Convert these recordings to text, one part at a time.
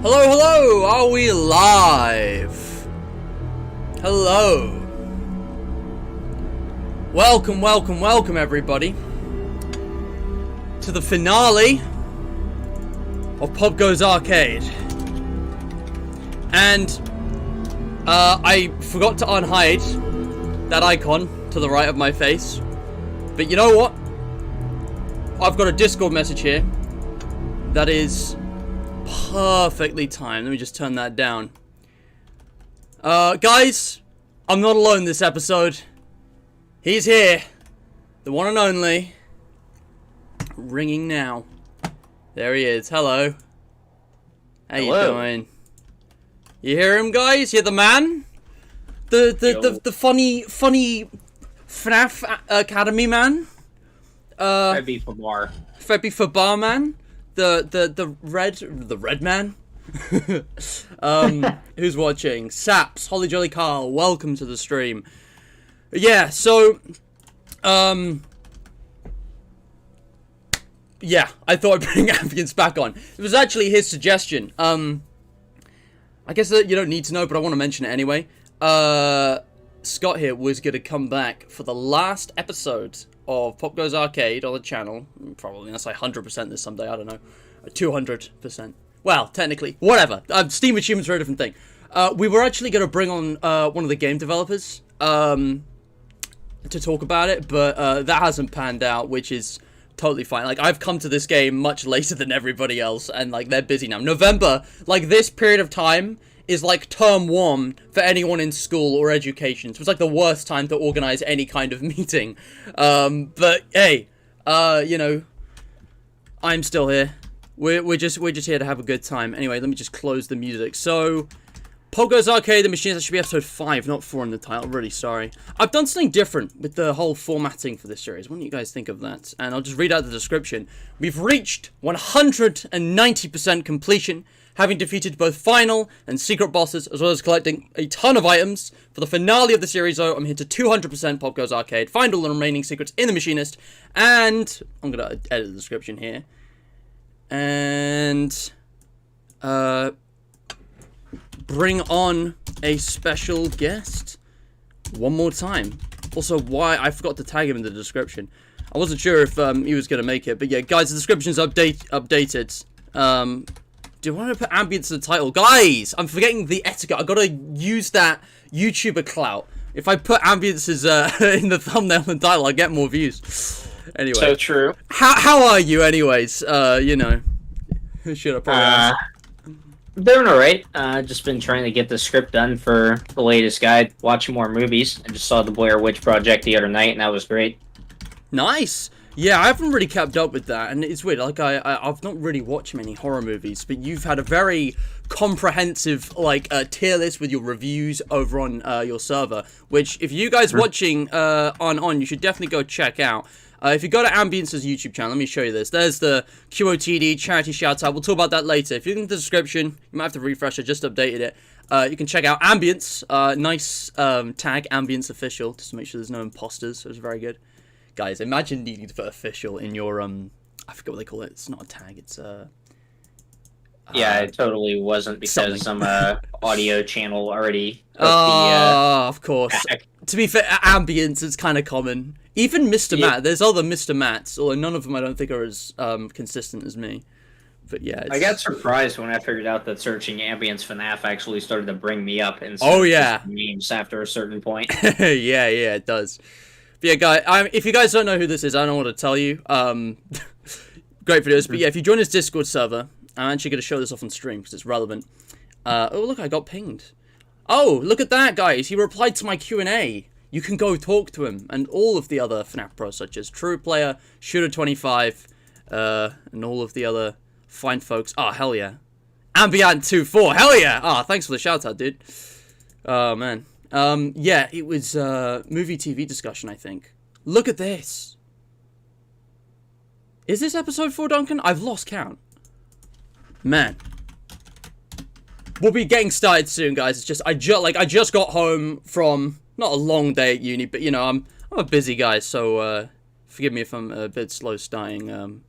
Hello, hello! Are we live? Hello. Welcome, welcome, welcome, everybody, to the finale of Popgoes Arcade. And, I forgot to unhide that icon to the right of my face. But you know what? I've got a Discord message here that is perfectly timed. Let me just turn that down. Guys, I'm not alone this episode. He's here. The one and only. Ringing now. There he is. Hello. How you doing? You hear him, guys? You're the man? The funny FNaF Academy man? Febby for bar. Febby for bar man? The red man? Who's watching? Saps, Holly Jolly Carl, welcome to the stream. Yeah, so yeah, I thought I'd bring Ambience back on. It was actually his suggestion. I guess that you don't need to know, but I want to mention it anyway. Scott here was going to come back for the last episode of Popgoes Arcade on the channel. Probably, unless I 100% this someday, I don't know. 200%. Well, technically, whatever. Steam achievements are a different thing. We were actually going to bring on one of the game developers to talk about it, but that hasn't panned out, which is totally fine. Like, I've come to this game much later than everybody else, and, like, they're busy now. November, like, this period of time is, like, term one for anyone in school or education. So it's, like, the worst time to organize any kind of meeting. But, hey, you know, I'm still here. We're just here to have a good time. Anyway, let me just close the music. So, Popgoes Arcade, the Machinist, that should be episode 5, not 4 in the title. Really sorry. I've done something different with the whole formatting for this series. What do you guys think of that? And I'll just read out the description. We've reached 190% completion, having defeated both final and secret bosses, as well as collecting a ton of items. For the finale of the series, though, I'm here to 200% Popgoes Arcade, find all the remaining secrets in the Machinist, and I'm going to edit the description here. And bring on a special guest one more time. Also, why I forgot to tag him in the description. I wasn't sure if he was going to make it, but yeah, guys, the description's updated. Do you want to put ambience in the title? Guys, I'm forgetting the etiquette. I gotta use that YouTuber clout. If I put ambiences in the thumbnail and title, I get more views. Anyway. So true. How are you anyways? You know. Should I probably ask? Doing alright. Just been trying to get the script done for the latest guide, watching more movies. I just saw the Blair Witch Project the other night, and that was great. Nice! Yeah, I haven't really kept up with that, and it's weird, like, I've not really watched many horror movies, but you've had a very comprehensive, like, tier list with your reviews over on your server, which, if you guys watching on, you should definitely go check out. If you go to Ambience's YouTube channel, let me show you this. There's the QOTD charity shoutout. We'll talk about that later. If you look in the description, you might have to refresh. I just updated it. You can check out Ambience. Nice tag, Ambience Official, just to make sure there's no imposters. So it's very good. Guys, imagine needing to put official in your, I forget what they call it. It's not a tag, it's yeah, it totally wasn't because something. some audio channel already put of course. tag. To be fair, Ambience is kind of common. Even Mr. Matt, there's other Mr. Matts, although none of them I don't think are as consistent as me. But yeah, I got surprised when I figured out that searching Ambience FNaF actually started to bring me up in memes after a certain point. yeah, it does. But yeah, guys, if you guys don't know who this is, I don't want to tell you. Great videos, but yeah, if you join his Discord server, I'm actually going to show this off on stream because it's relevant. Oh, look, I got pinged. Oh, look at that, guys. He replied to my Q&A. You can go talk to him and all of the other FNAF pros, such as True Player, Shooter25, and all of the other fine folks. Oh, hell yeah. Ambient24, hell yeah. Ah, thanks for the shout out, dude. Oh, man. Yeah, it was movie TV discussion, I think. Look at this. Is this episode 4, Duncan? I've lost count. Man. We'll be getting started soon, guys. It's just I just got home from not a long day at uni, but you know, I'm a busy guy, so forgive me if I'm a bit slow starting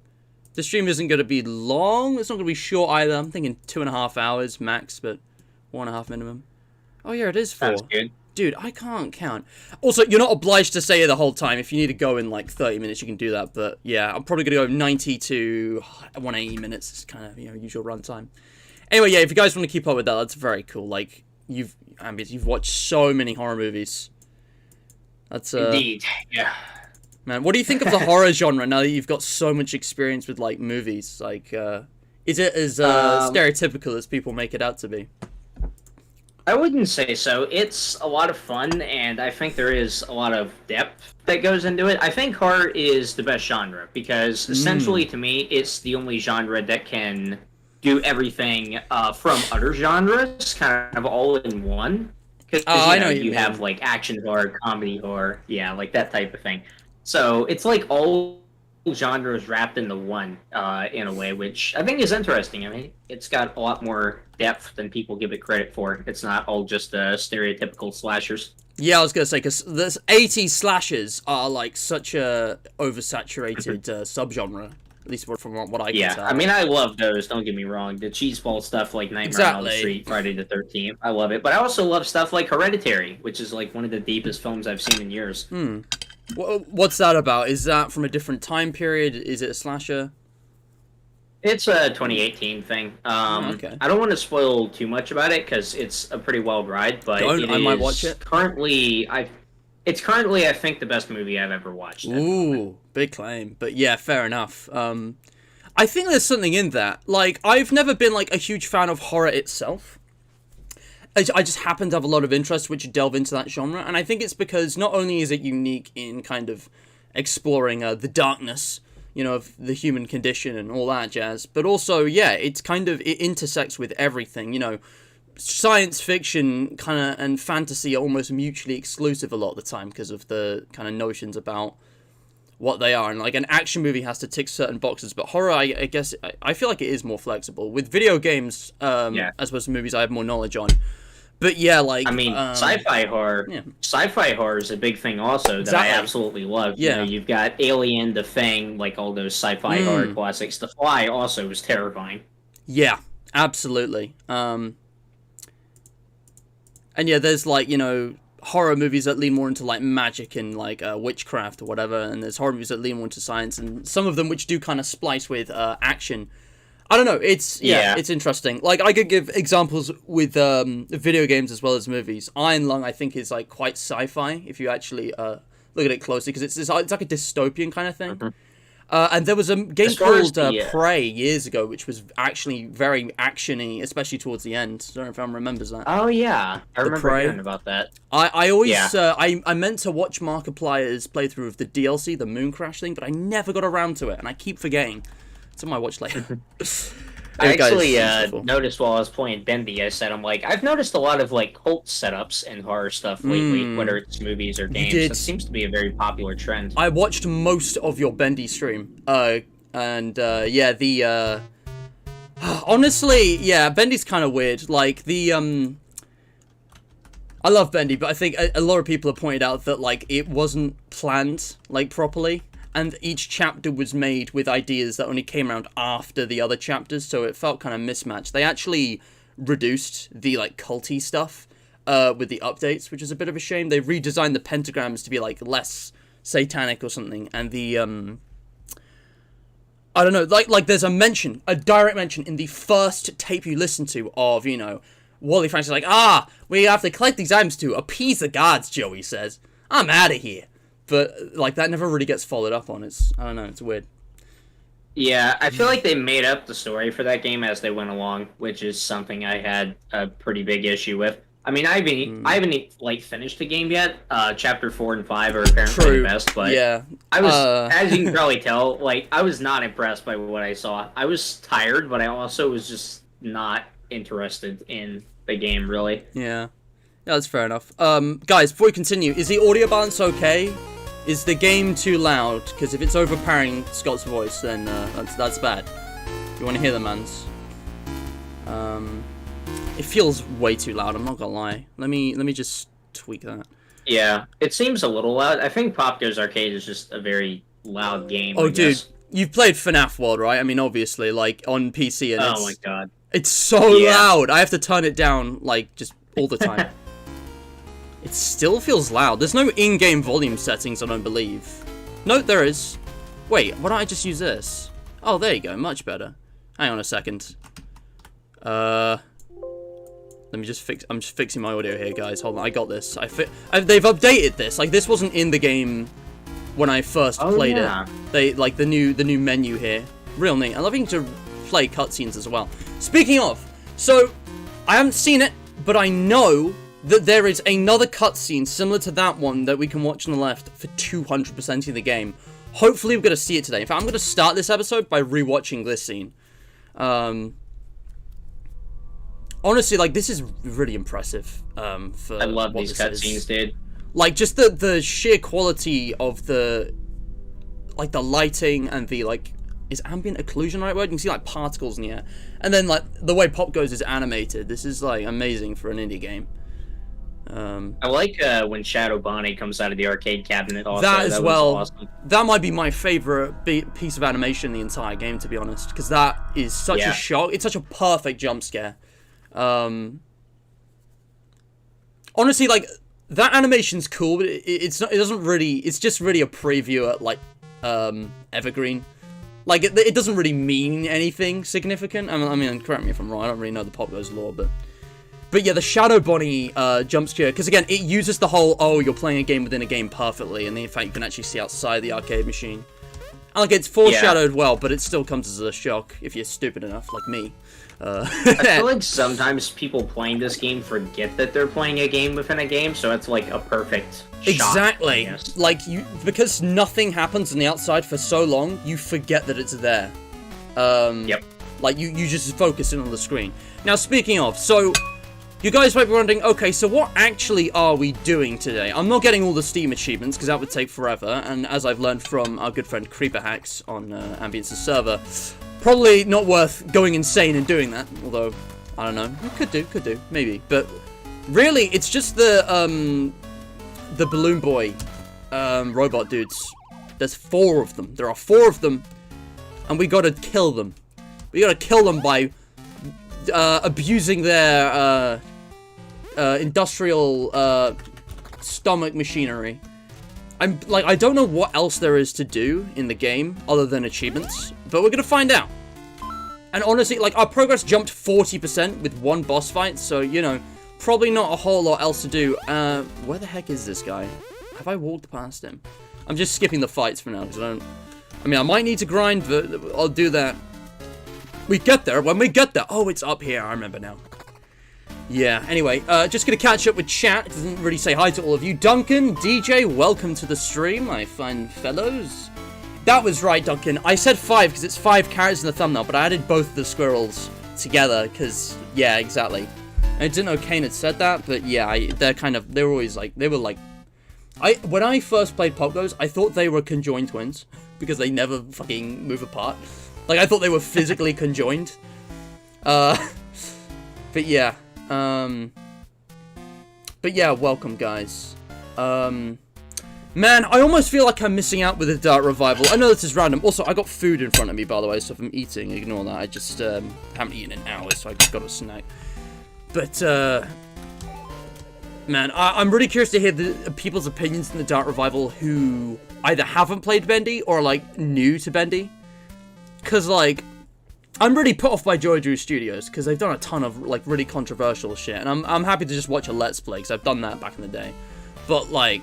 The stream isn't going to be long. It's not going to be short either. I'm thinking 2.5 hours max, but 1.5 minimum. Oh yeah, it is 4. Sounds good. Dude, I can't count. Also, you're not obliged to stay here the whole time. If you need to go in like 30 minutes, you can do that. But yeah, I'm probably going to go 90 to 180 minutes. It's kind of, usual run time. Anyway, yeah, if you guys want to keep up with that, that's very cool. Like, you've watched so many horror movies. That's Indeed, yeah. Man, what do you think of the horror genre now that you've got so much experience with like movies? Like, is it as stereotypical as people make it out to be? I wouldn't say so. It's a lot of fun, and I think there is a lot of depth that goes into it. I think horror is the best genre, because essentially, to me, it's the only genre that can do everything from other genres, kind of all in one. Because I know you have, like, action horror, comedy horror, yeah, like that type of thing. So it's like all genres wrapped into one in a way, which I think is interesting. I mean, it's got a lot more depth than people give it credit for. It's not all just stereotypical slashers. Yeah, I was gonna say, because the 80s slashers are like such a oversaturated subgenre, at least from what I can tell. I mean, I love those. Don't get me wrong. The cheeseball stuff like Nightmare on Elm Street, Friday the 13th, I love it. But I also love stuff like Hereditary, which is like one of the deepest films I've seen in years. What's that about? Is that from a different time period? Is it a slasher? It's a 2018 thing. Okay. I don't want to spoil too much about it because it's a pretty wild ride, but I might watch it. It's currently, I think, the best movie I've ever watched. Ooh, big claim. But yeah, fair enough. I think there's something in that. Like, I've never been like a huge fan of horror itself. I just happen to have a lot of interest which delve into that genre, and I think it's because not only is it unique in kind of exploring the darkness, of the human condition and all that jazz, but also, yeah, it intersects with everything, science fiction kind of and fantasy are almost mutually exclusive a lot of the time because of the kind of notions about what they are, and like an action movie has to tick certain boxes, but horror, I guess, I feel like it is more flexible. With video games, as opposed to movies, I have more knowledge on. But yeah, like, I mean, sci-fi horror. Yeah. Sci-fi horror is a big thing also that I absolutely love. Yeah, you've got Alien, The Thing, like all those sci-fi horror classics. The Fly also is terrifying. Yeah, absolutely. And yeah, there's like horror movies that lean more into like magic and like witchcraft or whatever, and there's horror movies that lean more into science, and some of them which do kind of splice with action. I don't know, it's interesting. Like, I could give examples with video games as well as movies. Iron Lung, I think, is like quite sci-fi if you actually look at it closely, because it's like a dystopian kind of thing. And there was a game called Prey years ago, which was actually very action-y, especially towards the end. I don't know if everyone remembers that. Oh yeah, I remember hearing about that. I always I meant to watch Markiplier's playthrough of the DLC, the Moon Crash thing, but I never got around to it, and I keep forgetting. It's on my watch later. I actually noticed while I was playing Bendy, I'm like, I've noticed a lot of like cult setups and horror stuff lately, whether it's movies or games. It seems to be a very popular trend. I watched most of your Bendy stream, honestly, yeah, Bendy's kind of weird. Like I love Bendy, but I think a lot of people have pointed out that like it wasn't planned like properly. And each chapter was made with ideas that only came around after the other chapters, so it felt kind of mismatched. They actually reduced the like culty stuff with the updates, which is a bit of a shame. They redesigned the pentagrams to be like less satanic or something, and the I don't know, like there's a direct mention in the first tape you listen to of Wally Frank's like, we have to collect these items to appease the gods. Joey says, I'm out of here. But, like, that never really gets followed up on. I don't know, it's weird. Yeah, I feel like they made up the story for that game as they went along, which is something I had a pretty big issue with. I mean, I haven't like, finished the game yet. Chapter 4 and 5 are apparently the best, but yeah. I was, as you can probably tell, like, I was not impressed by what I saw. I was tired, but I also was just not interested in the game, really. Yeah, that's fair enough. Guys, before we continue, is the audio balance okay? Is the game too loud? Because if it's overpowering Scott's voice, then that's bad. You want to hear the man's? It feels way too loud. I'm not gonna lie. Let me just tweak that. Yeah, it seems a little loud. I think Popgoes Arcade is just a very loud game. Oh, dude, you've played FNaF World, right? I mean, obviously, like, on PC, and Oh my god. it's so loud. I have to turn it down, like, just all the time. It still feels loud. There's no in-game volume settings, I don't believe. No, there is. Wait, why don't I just use this? Oh, there you go. Much better. Hang on a second. Let me just fix... I'm just fixing my audio here, guys. Hold on, I got this. They've updated this. Like, this wasn't in the game when I first played it. They, like, the new menu here. Real neat. I love to play cutscenes as well. Speaking of, so, I haven't seen it, but I know that there is another cutscene similar to that one that we can watch on the left for 200% in the game. Hopefully we're going to see it today. In fact, I'm going to start this episode by rewatching this scene. Honestly, like, this is really impressive. For I love these cutscenes, dude. Like, just the sheer quality of the, like, the lighting and the, like, is ambient occlusion the right word? You can see, like, particles in the air. And then, like, the way Popgoes is animated. This is, like, amazing for an indie game. I like when Shadow Bonnie comes out of the arcade cabinet also. That as well. Awesome. That might be my favorite piece of animation in the entire game, to be honest. Because that is such a shock. It's such a perfect jump scare. Honestly, like, that animation's cool, but it's not. It doesn't really. It's just really a preview at, like, Evergreen. Like, it doesn't really mean anything significant. I mean, correct me if I'm wrong. I don't really know the Popgoes lore, but yeah, the Shadow Bonnie jump scare, because again, it uses the whole, oh, you're playing a game within a game perfectly, and in fact, you can actually see outside the arcade machine. And, like, it's foreshadowed well, but it still comes as a shock if you're stupid enough, like me. I feel like sometimes people playing this game forget that they're playing a game within a game, so it's like a perfect shot. Exactly. Like, because nothing happens on the outside for so long, you forget that it's there. Yep. Like, you just focus in on the screen. Now, speaking of, so, you guys might be wondering, okay, so what actually are we doing today? I'm not getting all the Steam achievements, because that would take forever, and as I've learned from our good friend Creeper Hacks on Ambience's server, probably not worth going insane and doing that, although, I don't know, could do, maybe, but really, it's just the Balloon Boy robot dudes. There's 4 of them. There are 4 of them, and we gotta kill them. We gotta kill them by abusing their industrial stomach machinery. I don't know what else there is to do in the game other than achievements, but we're gonna find out. And honestly, like, our progress jumped 40% with 1 boss fight, so, you know, probably not a whole lot else to do. Where the heck is this guy? Have I walked past him? I'm just skipping the fights for now, because I might need to grind, but I'll do that. We get there when we get there. Oh, it's up here. I remember now. Yeah, anyway, just gonna catch up with chat. It doesn't really say hi to all of you. Duncan, DJ, welcome to the stream, my fine fellows. That was right, Duncan. I said 5 because it's 5 characters in the thumbnail, but I added both the squirrels together because, yeah, exactly. I didn't know Kane had said that, but yeah, they were always like, when I first played Popgoes, I thought they were conjoined twins because they never fucking move apart. Like, I thought they were physically conjoined. But yeah. But yeah, welcome, guys. Man, I almost feel like I'm missing out with the Dart Revival. I know this is random. Also, I got food in front of me, by the way, so if I'm eating, ignore that. I just haven't eaten in hours, so I just got a snack. But, man, I'm really curious to hear the people's opinions in the Dart Revival who either haven't played Bendy or, like, new to Bendy. Because, like, I'm really put off by Joy Drew Studios, because they've done a ton of, like, really controversial shit, and I'm happy to just watch a Let's Play, because I've done that back in the day. But, like,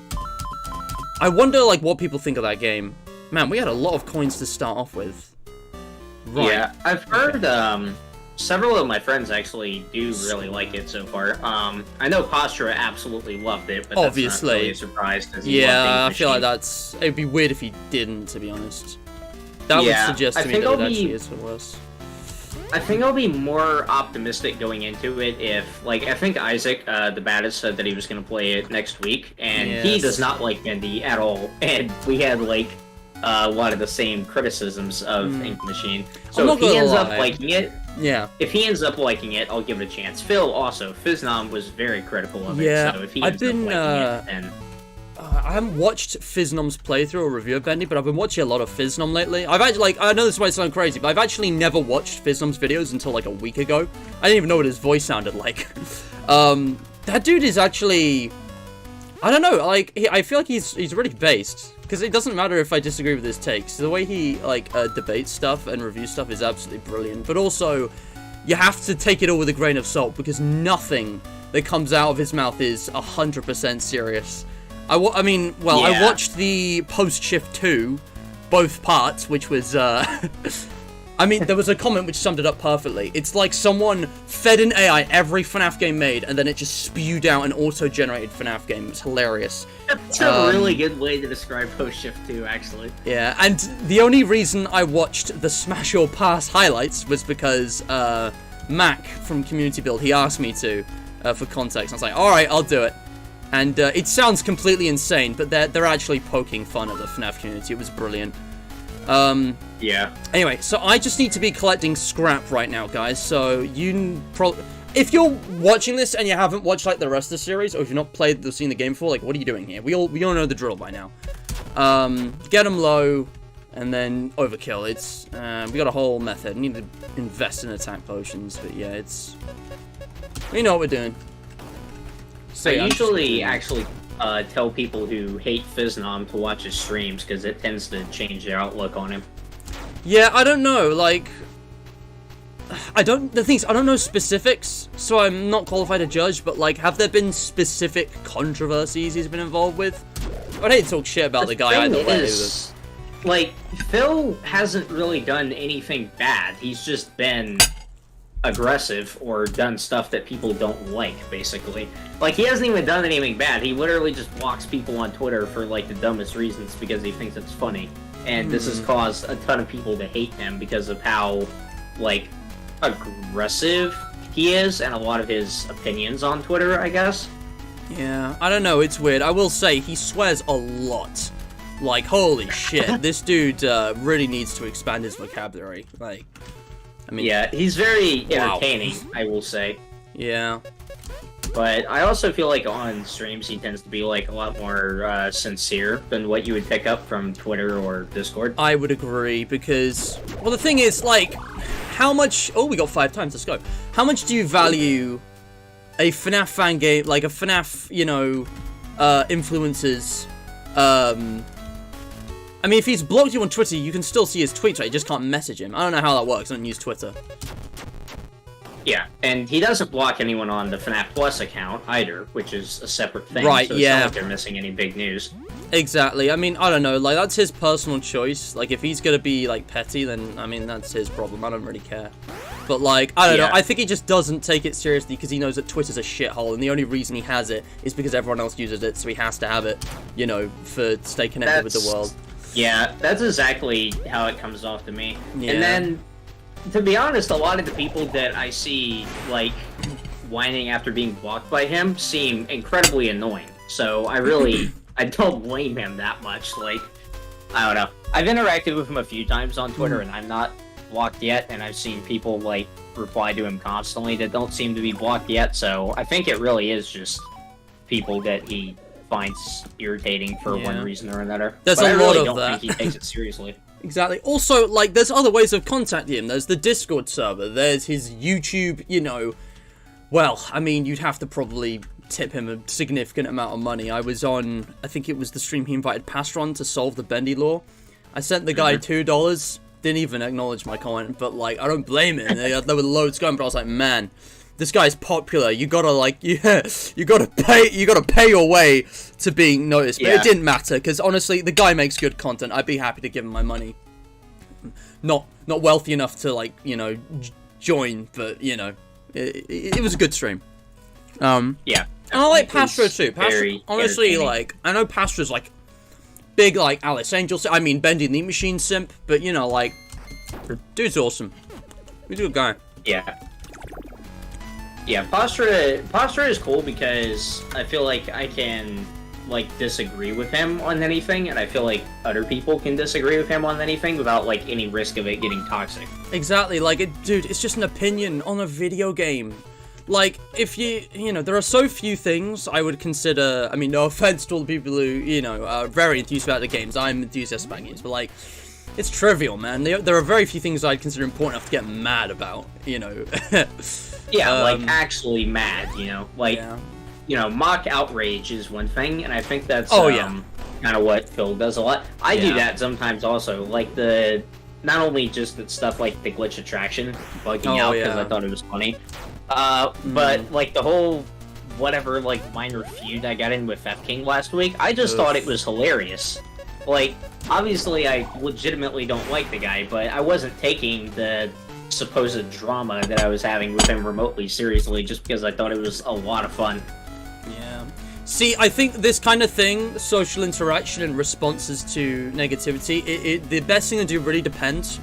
I wonder, like, what people think of that game. Man, we had a lot of coins to start off with. Right. Yeah, I've heard, several of my friends actually do really like it so far. I know Postura absolutely loved it, but obviously. That's not really a surprise. Yeah, I feel like it'd be weird if he didn't, to be honest. That would suggest to me that it actually is for worse. I think I'll be more optimistic going into it if, like, I think Isaac, the baddest, said that he was going to play it next week, and he does not like Bendy at all, and we had, like, a lot of the same criticisms of Ink Machine. So if he ends up liking it, if he ends up liking it, I'll give it a chance. Phil also, Fiznom was very critical of it, so if he ends up liking it, then... I haven't watched Fiznom's playthrough or review of Bendy, but I've been watching a lot of Fiznom lately. I've actually, like, I know this might sound crazy, but I've actually never watched Fiznom's videos until, like, a week ago. I didn't even know what his voice sounded like. That dude is actually, I don't know, like, I feel like he's really based. Because it doesn't matter if I disagree with his takes. The way he, like, debates stuff and reviews stuff is absolutely brilliant. But also, you have to take it all with a grain of salt, because nothing that comes out of his mouth is 100% serious. I watched the Post-Shift 2, both parts, which was, I mean, there was a comment which summed it up perfectly. It's like someone fed an AI every FNaF game made, and then it just spewed out an auto-generated FNaF game. It's hilarious. That's a really good way to describe Post-Shift 2, actually. Yeah, and the only reason I watched the Smash or Pass highlights was because, Mac from Community Build, he asked me to, for context. I was like, alright, I'll do it. And it sounds completely insane, but they're actually poking fun at the FNaF community. It was brilliant. Yeah. Anyway, so I just need to be collecting scrap right now, guys. So if you're watching this and you haven't watched like the rest of the series, or if you've not played or seen the game before, like, what are you doing here? We all know the drill by now. Get them low, and then overkill. It's we got a whole method. We need to invest in attack potions, but yeah, we know what we're doing. So I usually actually tell people who hate Fiznom to watch his streams, because it tends to change their outlook on him. Yeah, I don't know, like, I don't know specifics, so I'm not qualified to judge, but, like, have there been specific controversies he's been involved with? I'd hate to talk shit about the guy either way. Like, Phil hasn't really done anything bad. He's just been aggressive or done stuff that people don't like, basically. Like, he hasn't even done anything bad. He literally just blocks people on Twitter for, like, the dumbest reasons because he thinks it's funny. And this has caused a ton of people to hate him because of how, like, aggressive he is and a lot of his opinions on Twitter, I guess. Yeah, I don't know, it's weird. I will say, he swears a lot. Like, holy shit, this dude really needs to expand his vocabulary. Like, I mean... Yeah, he's very entertaining, I will say. Yeah. But I also feel like on streams he tends to be, like, a lot more sincere than what you would pick up from Twitter or Discord. I would agree, because... Well, the thing is, like, how much... Oh, we got 5 times, let's go. How much do you value a FNaF fan game, like a FNaF, you know, influencers... I mean, if he's blocked you on Twitter, you can still see his tweets, right? You just can't message him. I don't know how that works. I don't use Twitter. Yeah, and he doesn't block anyone on the FNaF Plus account either, which is a separate thing. Right, so it's yeah. not like they're missing any big news. Exactly. I mean, I don't know. Like, that's his personal choice. Like, if he's gonna be, like, petty, then, I mean, that's his problem. I don't really care. But, like, I don't know. I think he just doesn't take it seriously because he knows that Twitter's a shithole, and the only reason he has it is because everyone else uses it, so he has to have it, you know, to stay connected with the world. Yeah, that's exactly how it comes off to me. Yeah. And then, to be honest, a lot of the people that I see, like, whining after being blocked by him seem incredibly annoying. So I really, I don't blame him that much. Like, I don't know. I've interacted with him a few times on Twitter, and I'm not blocked yet, and I've seen people, like, reply to him constantly that don't seem to be blocked yet, so I think it really is just people that he finds irritating for one reason or another. There's but a I lot really of don't that. think he takes it seriously. Exactly. Also, like, there's other ways of contacting him. There's the Discord server. There's his YouTube, you know... Well, I mean, you'd have to probably tip him a significant amount of money. I was on... I think it was the stream he invited Pastor on to solve the Bendy law. I sent the guy $2. Didn't even acknowledge my comment, but, like, I don't blame him. There were loads going, but I was like, man... This guy's popular. You gotta, like, you gotta pay your way to being noticed. But it didn't matter because honestly, the guy makes good content. I'd be happy to give him my money. Not wealthy enough to, like, you know, join, but you know, it was a good stream. Yeah. And I like Pastor too. Pastor, honestly, like, I know Pastor's like big, like, Alice Angel. I mean, Bendy the Machine simp, but you know, like, dude's awesome. He's a good guy. Yeah. Yeah, Postura is cool because I feel like I can, like, disagree with him on anything, and I feel like other people can disagree with him on anything without, like, any risk of it getting toxic. Exactly, like, dude, it's just an opinion on a video game. like, if you know, there are so few things I would consider, I mean, no offense to all the people who, you know, are very enthused about the games. I'm enthusiastic about games, but, like, it's trivial, man. There are very few things I'd consider important enough to get mad about, you know. Yeah, like, actually mad, you know? Like, you know, mock outrage is one thing, and I think that's, kind of what Phil does a lot. I do that sometimes also, like, not only just the stuff like the glitch attraction bugging out because I thought it was funny, but like the whole whatever like minor feud I got in with F King last week, I just thought it was hilarious. Like, obviously I legitimately don't like the guy, but I wasn't taking the supposed drama that I was having with him remotely seriously just because I thought it was a lot of fun. Yeah. See, I think this kind of thing, social interaction and responses to negativity, the best thing to do really depends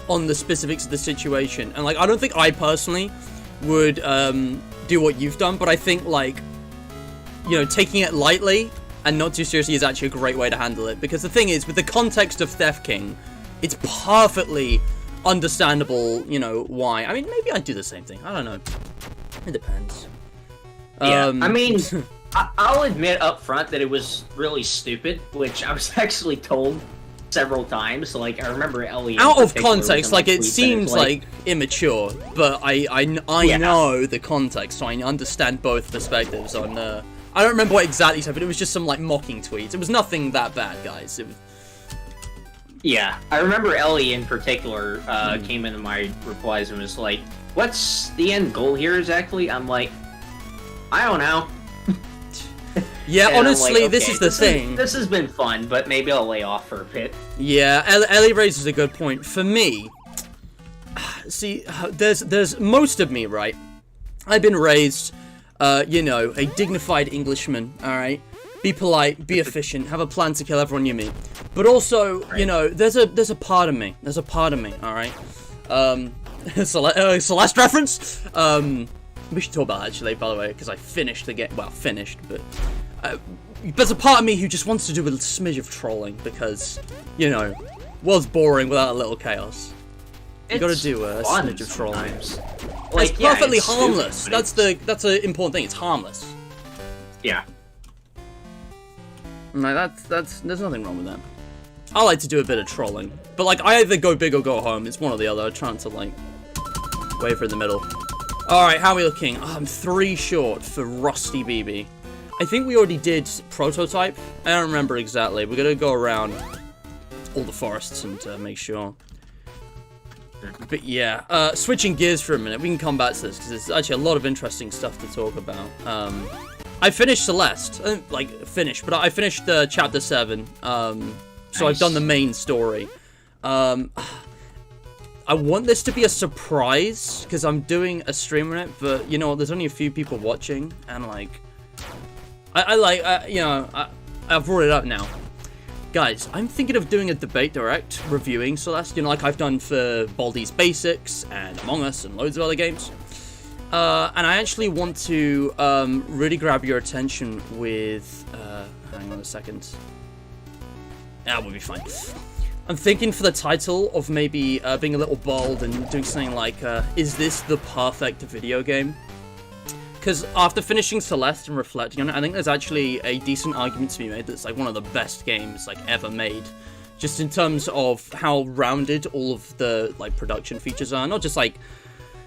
on the specifics of the situation. And, like, I don't think I personally would do what you've done, but I think, like, you know, taking it lightly and not too seriously is actually a great way to handle it. Because the thing is, with the context of Theft King, it's perfectly understandable, you know, why. I mean, maybe I'd do the same thing. I don't know. It depends. Yeah, I mean, I'll admit up front that it was really stupid, which I was actually told several times. Like, I remember Ellie... Out of context, like, it seems, like, immature, but I know the context, so I understand both perspectives on, I don't remember what exactly said, but it was just some, like, mocking tweets. It was nothing that bad, guys. It was... Yeah, I remember Ellie in particular came into my replies and was like, what's the end goal here exactly? I'm like, I don't know. Yeah, honestly, like, okay, this is the thing. This has been fun, but maybe I'll lay off for a bit. Yeah, Ellie raises a good point. For me, see, there's most of me, right? I've been raised, you know, a dignified Englishman, alright? Be polite, be efficient, have a plan to kill everyone you meet. But also, you know, there's a part of me. There's a part of me, alright? Celeste reference? We should talk about that, actually, by the way, because I finished the game. Well, finished, but... there's a part of me who just wants to do a smidge of trolling, because, you know, world's boring without a little chaos. You gotta do a smidge of trolling. Like, it's perfectly harmless. Stupid, that's the important thing. It's harmless. Yeah. No, there's nothing wrong with that. I like to do a bit of trolling, but like I either go big or go home. It's one or the other. I'm trying to like waver in the middle. All right, how are we looking? Oh, I'm 3 short for Rusty BB. I think we already did prototype. I don't remember exactly. We're gonna go around all the forests and make sure. But yeah, switching gears for a minute, we can come back to this because there's actually a lot of interesting stuff to talk about. I finished Celeste, but I finished chapter 7. So I've done the main story. I want this to be a surprise because I'm doing a stream on it, but you know what? There's only a few people watching, and like, I've brought it up now. Guys, I'm thinking of doing a debate direct reviewing Celeste, you know, like I've done for Baldi's Basics and Among Us and loads of other games. And I actually want to really grab your attention with... hang on a second. That would be fine. I'm thinking for the title of maybe being a little bold and doing something like, is this the perfect video game? Because after finishing Celeste and reflecting on it, I think there's actually a decent argument to be made that's like one of the best games like ever made. Just in terms of how rounded all of the like production features are. Not just like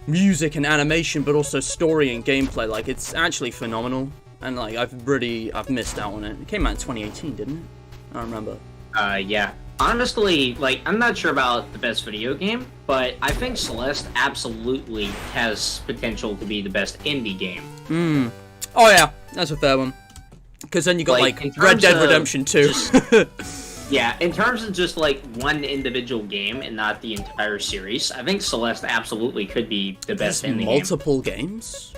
music and animation, but also story and gameplay. Like, it's actually phenomenal. And like, I've missed out on it. It came out in 2018, didn't it? I don't remember. Yeah. Honestly, like, I'm not sure about the best video game, but I think Celeste absolutely has potential to be the best indie game. Oh yeah, that's a fair one. Because then you got like Red Dead Redemption 2. Yeah, in terms of just like one individual game and not the entire series, I think Celeste absolutely could be the best indie game. Multiple games?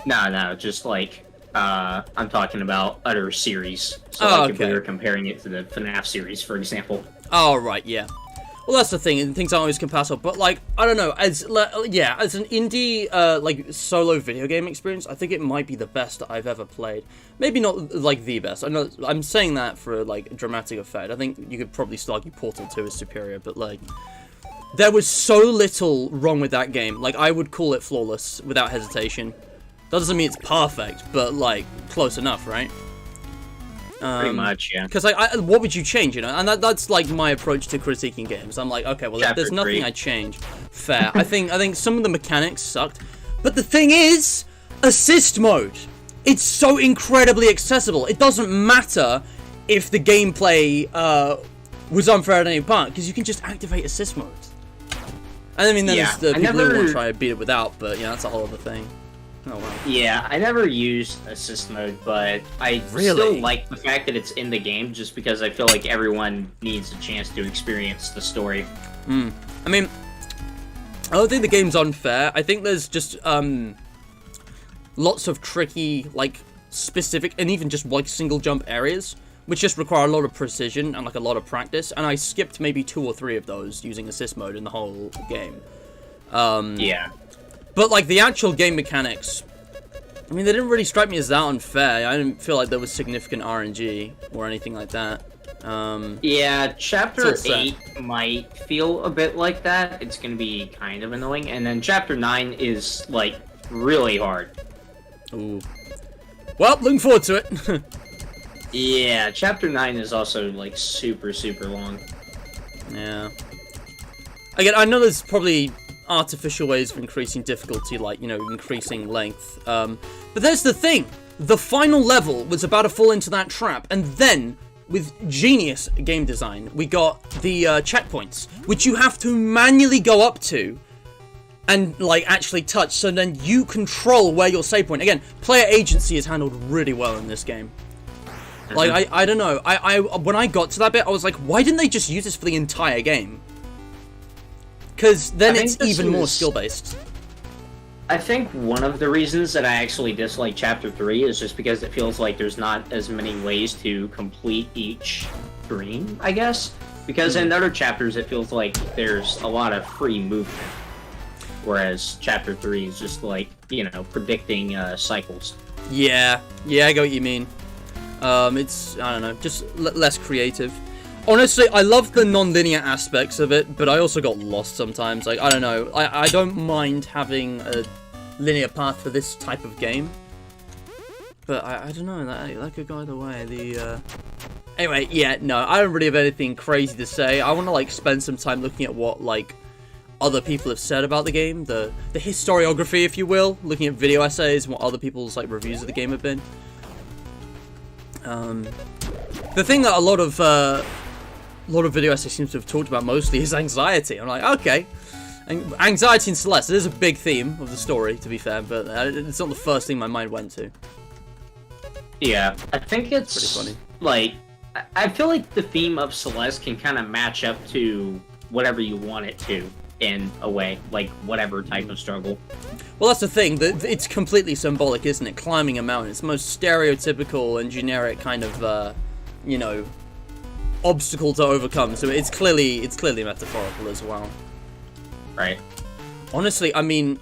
No, just like I'm talking about other series. So like if we were comparing it to the FNaF series, for example. Oh, right, yeah. Well, that's the thing, and things aren't always compatible, but, like, I don't know, as an indie, like, solo video game experience, I think it might be the best that I've ever played. Maybe not, like, the best. I know, I'm saying that for, like, dramatic effect. I think you could probably still argue Portal 2 is superior, but, like, there was so little wrong with that game. Like, I would call it flawless without hesitation. That doesn't mean it's perfect, but, like, close enough, right? Pretty much, yeah. Because, like, what would you change, you know? And that's, like, my approach to critiquing games. I'm like, okay, well, there's nothing I change. Fair. I think some of the mechanics sucked. But the thing is, assist mode. It's so incredibly accessible. It doesn't matter if the gameplay was unfair at any part, because you can just activate assist mode. And I mean, then there's the people who want to try to beat it without, but, yeah, that's a whole other thing. Oh, wow. Yeah, I never used assist mode, but I still like the fact that it's in the game, just because I feel like everyone needs a chance to experience the story. I mean, I don't think the game's unfair. I think there's just lots of tricky, like, specific, and even just, like, single jump areas, which just require a lot of precision and, like, a lot of practice, and I skipped maybe 2 or 3 of those using assist mode in the whole game. Yeah. But, like, the actual game mechanics, I mean, they didn't really strike me as that unfair. I didn't feel like there was significant RNG or anything like that. Yeah, Chapter 8 might feel a bit like that. It's going to be kind of annoying. And then Chapter 9 is, like, really hard. Ooh. Well, looking forward to it. Yeah, Chapter 9 is also, like, super, super long. Yeah. Again, I know there's probably artificial ways of increasing difficulty, like, you know, increasing length. But there's the thing. The final level was about to fall into that trap, and then, with genius game design, we got the checkpoints, which you have to manually go up to and, like, actually touch, so then you control where your save point. Again, player agency is handled really well in this game. Like, I don't know. When I got to that bit, I was like, why didn't they just use this for the entire game? Because then it's even more skill-based. I think one of the reasons that I actually dislike Chapter 3 is just because it feels like there's not as many ways to complete each dream, I guess. Because in other chapters, it feels like there's a lot of free movement. Whereas Chapter 3 is just like, you know, predicting cycles. Yeah, I get what you mean. It's, I don't know, just less creative. Honestly, I love the non-linear aspects of it, but I also got lost sometimes. Like, I don't know, I don't mind having a linear path for this type of game. But I don't know, that could go either way. Anyway, yeah, no, I don't really have anything crazy to say. I want to, like, spend some time looking at what, like, other people have said about the game. The historiography, if you will. Looking at video essays and what other people's, like, reviews of the game have been. The thing that a lot of video essays seem to have talked about mostly is anxiety. I'm like, okay. And anxiety in Celeste, it is a big theme of the story, to be fair, but it's not the first thing my mind went to. Yeah, I think it's pretty funny. Like, I feel like the theme of Celeste can kind of match up to whatever you want it to, in a way, like whatever type of struggle. Well, that's the thing. It's completely symbolic, isn't it? Climbing a mountain. It's the most stereotypical and generic kind of, you know, obstacle to overcome. So it's clearly metaphorical as well. Right. Honestly, I mean,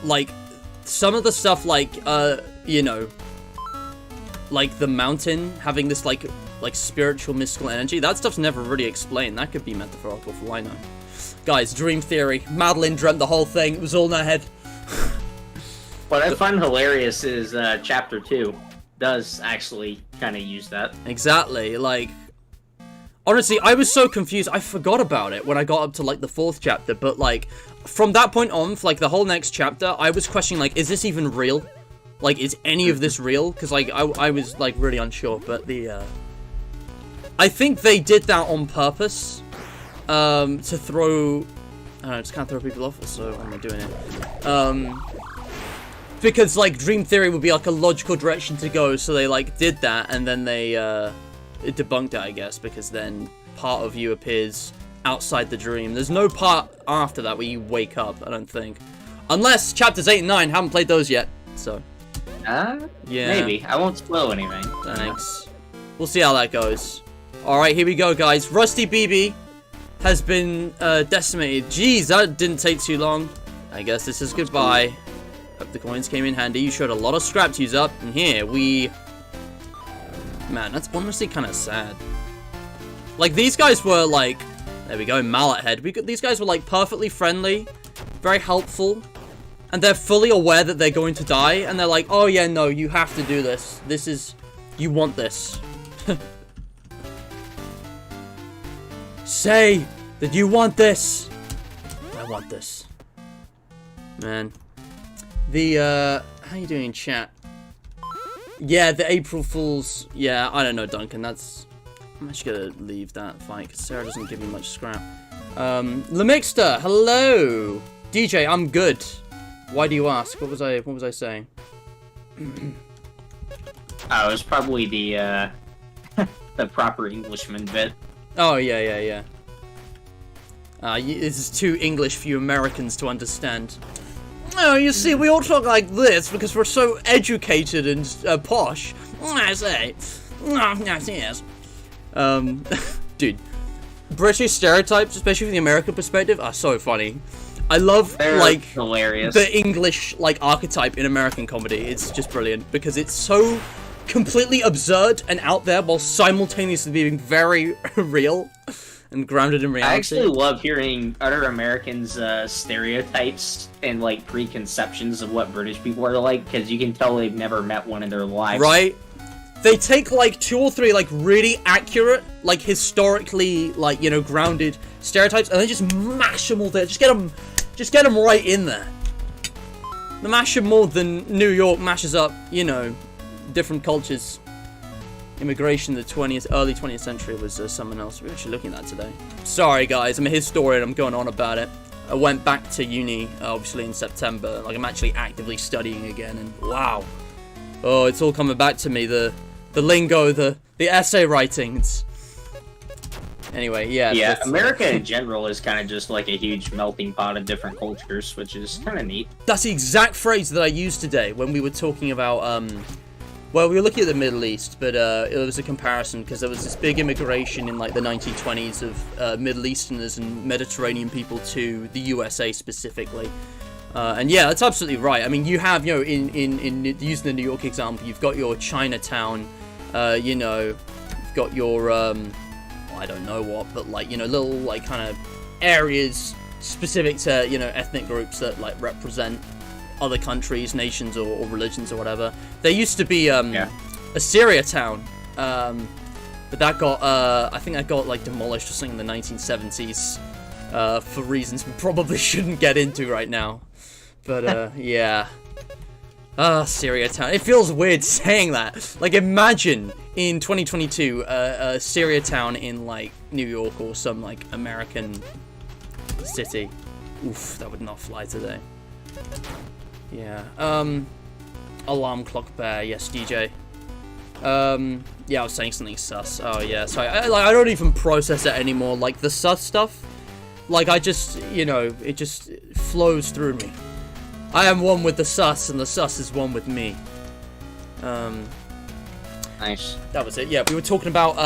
like, some of the stuff, like, you know, like the mountain having this, like spiritual, mystical energy, that stuff's never really explained. That could be metaphorical for all I know. Guys, dream theory. Madeline dreamt the whole thing. It was all in her head. What I find hilarious is Chapter 2 does actually kind of use that. Exactly. Like, honestly, I was so confused. I forgot about it when I got up to, like, the 4th chapter. But, like, from that point on, for, like, the whole next chapter, I was questioning, like, is this even real? Like, is any of this real? Because, like, I was, like, really unsure. But I think they did that on purpose. To throw... I don't know, just kind of throw people off, so why am I doing it? Because, like, dream theory would be, like, a logical direction to go, so they, like, did that, and then they, debunked it, I guess, because then part of you appears outside the dream. There's no part after that where you wake up, I don't think. Unless chapters 8 and 9, haven't played those yet, so... yeah. Maybe. I won't spoil anything. Thanks. We'll see how that goes. Alright, here we go, guys. Rusty BB has been decimated. Jeez, that didn't take too long. I guess this is goodbye. Hope the coins came in handy. You showed a lot of scrap to use up, and here we... Man, that's honestly kind of sad. Like, these guys were, like... There we go, Mallet Head. These guys were, like, perfectly friendly, very helpful, and they're fully aware that they're going to die, and they're like, oh, yeah, no, you have to do this. This is... You want this. Say that you want this. I want this. Man. How you doing in chat? Yeah, the April Fools. Yeah, I don't know, Duncan. I'm actually gonna leave that fight because Sarah doesn't give me much scrap. Lemixter, hello. DJ, I'm good. Why do you ask? What was I saying? Oh, it was probably the the proper Englishman bit. Oh yeah. This is too English for you Americans to understand. No, you see, we all talk like this because we're so educated and posh. I say. Yes. Dude, British stereotypes, especially from the American perspective, are so funny. I love, like, hilarious. The English, like, archetype in American comedy. It's just brilliant because it's so completely absurd and out there while simultaneously being very real and grounded in reality. I actually love hearing other Americans' stereotypes and, like, preconceptions of what British people are like, because you can tell they've never met one in their lives. Right? They take, like, 2 or 3, like, really accurate, like, historically, like, you know, grounded stereotypes, and then just mash them all there. Just get them right in there. They mash them more than New York mashes up, you know, different cultures. Immigration in the early 20th century was someone else. We're actually looking at that today. Sorry, guys, I'm a historian. I'm going on about it. I went back to uni, obviously, in September. Like, I'm actually actively studying again, and wow. Oh, it's all coming back to me. The lingo, the essay writings. Anyway, yeah. Yeah, America in general is kind of just like a huge melting pot of different cultures, which is kind of neat. That's the exact phrase that I used today when we were talking about, well, we were looking at the Middle East, but it was a comparison because there was this big immigration in, like, the 1920s of Middle Easterners and Mediterranean people to the USA specifically. And yeah, that's absolutely right. I mean, you have, you know, in using the New York example, you've got your Chinatown, you know, you've got your, I don't know what, but, like, you know, little, like, kind of areas specific to, you know, ethnic groups that, like, represent other countries, nations, or religions or whatever. There used to be a Syria town, but that got, I think that got, like, demolished or something in the 1970s for reasons we probably shouldn't get into right now. But, yeah. Syria town. It feels weird saying that. Like, imagine in 2022, Syria town in, like, New York or some, like, American city. Oof, that would not fly today. Yeah. Alarm clock bear. Yes, DJ. Yeah, I was saying something sus. Oh, yeah. Sorry. I don't even process it anymore. Like, the sus stuff, like, I just, you know, it just flows through me. I am one with the sus, and the sus is one with me. Nice. That was it. Yeah, we were talking about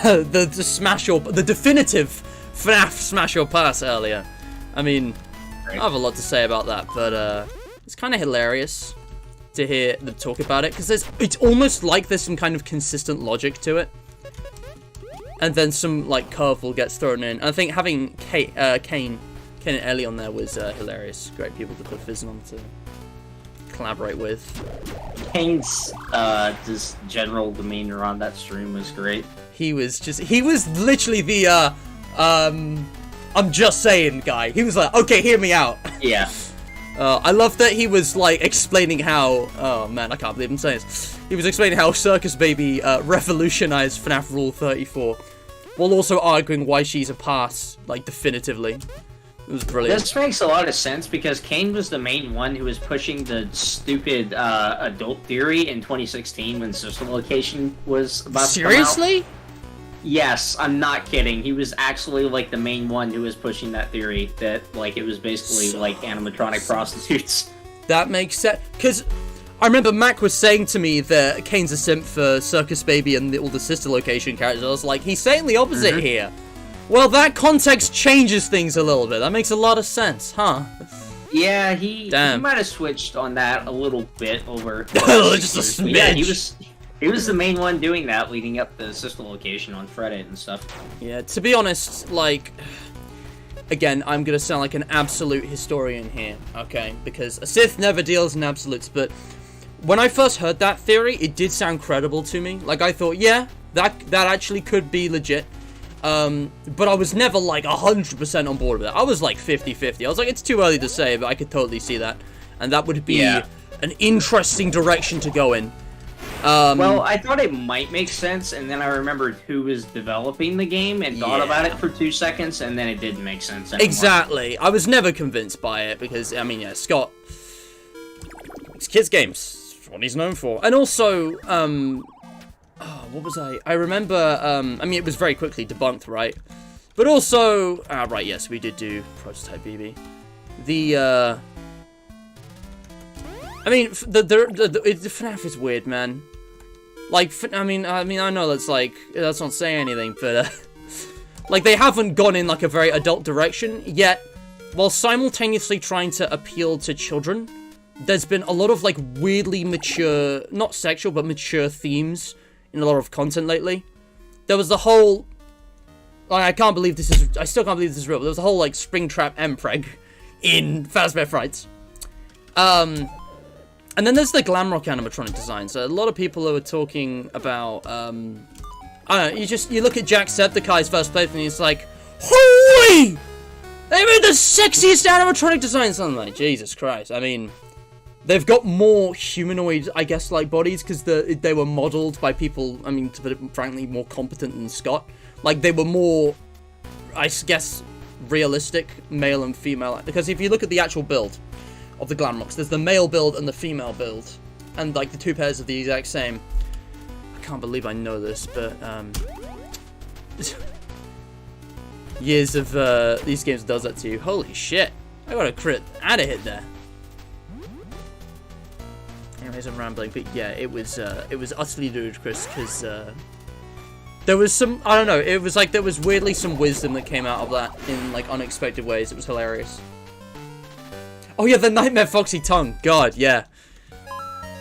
the smash or the definitive FNaF smash or pass earlier. I mean, I have a lot to say about that, but it's kind of hilarious to hear them talk about it because it's almost like there's some kind of consistent logic to it, and then some, like, curveball gets thrown in. I think having Kane and Ellie on there was hilarious. Great people to put Fizz on to collaborate with. Kane's just general demeanor on that stream was great. He was literally the I'm just saying guy. He was like, okay, hear me out. Yeah. I love that he was, like, explaining how, oh man, I can't believe I'm saying this. He was explaining how Circus Baby revolutionized FNaF Rule 34, while also arguing why she's a pass, like, definitively. It was brilliant. This makes a lot of sense because Kane was the main one who was pushing the stupid adult theory in 2016 when System Location was about to come out. Seriously? Yes, I'm not kidding. He was actually, like, the main one who was pushing that theory that, like, it was basically like animatronic prostitutes. That makes sense. Because I remember Mac was saying to me that Kane's a simp for Circus Baby and all the Sister Location characters. I was like, he's saying the opposite here. Well, that context changes things a little bit. That makes a lot of sense, huh? Yeah, he might have switched on that a little bit over. Just a smidge. Yeah, he was the main one doing that, leading up the Sister Location on Reddit and stuff. Yeah, to be honest, like, again, I'm gonna sound like an absolute historian here, okay? Because a Sith never deals in absolutes, but when I first heard that theory, it did sound credible to me. Like, I thought, yeah, that actually could be legit. But I was never, like, 100% on board with it. I was, like, 50-50. I was like, it's too early to say, but I could totally see that. And that would be an interesting direction to go in. Well, I thought it might make sense, and then I remembered who was developing the game and thought about it for 2 seconds, and then it didn't make sense anymore. Exactly. I was never convinced by it, because, I mean, yeah, Scott... It's kids' games. That's what he's known for. And also, oh, what was I remember, I mean, it was very quickly debunked, right? But also, right, yes, we did do Prototype BB. I mean, the FNaF is weird, man. Like, I mean, I know that's like, that's not saying anything, but, like, they haven't gone in, like, a very adult direction, yet, while simultaneously trying to appeal to children, there's been a lot of, like, weirdly mature, not sexual, but mature themes in a lot of content lately. There was the whole, like, I still can't believe this is real, but there was a whole, like, Springtrap MPreg in Fazbear Frights. And then there's the Glamrock animatronic design. So a lot of people who are talking about, I don't know, you look at Jacksepticeye's first playthrough and it's like, holy! They made the sexiest animatronic designs! I'm like, Jesus Christ. I mean, they've got more humanoid, I guess, like bodies, because they were modeled by people, I mean, to put it frankly, more competent than Scott. Like, they were more, I guess, realistic, male and female. Because if you look at the actual build of the Glamrocks, there's the male build and the female build, and like the two pairs are the exact same. I can't believe I know this, but years of these games does that to you. Holy shit, I got a crit and a hit there. Anyways, I'm rambling, but yeah, it was utterly ludicrous because there was some, I don't know, it was like there was weirdly some wisdom that came out of that in like unexpected ways. It was hilarious. Oh yeah, the Nightmare Foxy tongue. God, yeah.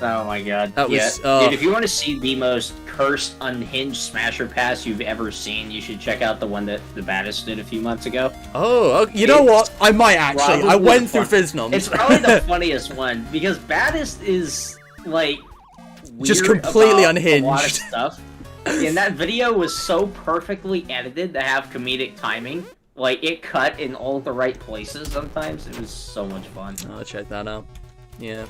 Oh my god. That was, Dude, if you want to see the most cursed, unhinged Smasher Pass you've ever seen, you should check out the one that the Baddest did a few months ago. Oh, you know what? I might actually. I went through Fiznoms. It's probably the funniest one, because Baddest is, like, weird, just completely about unhinged. A lot of stuff. And that video was so perfectly edited to have comedic timing. Like, it cut in all the right places sometimes. It was so much fun. I'll check that out. Yeah.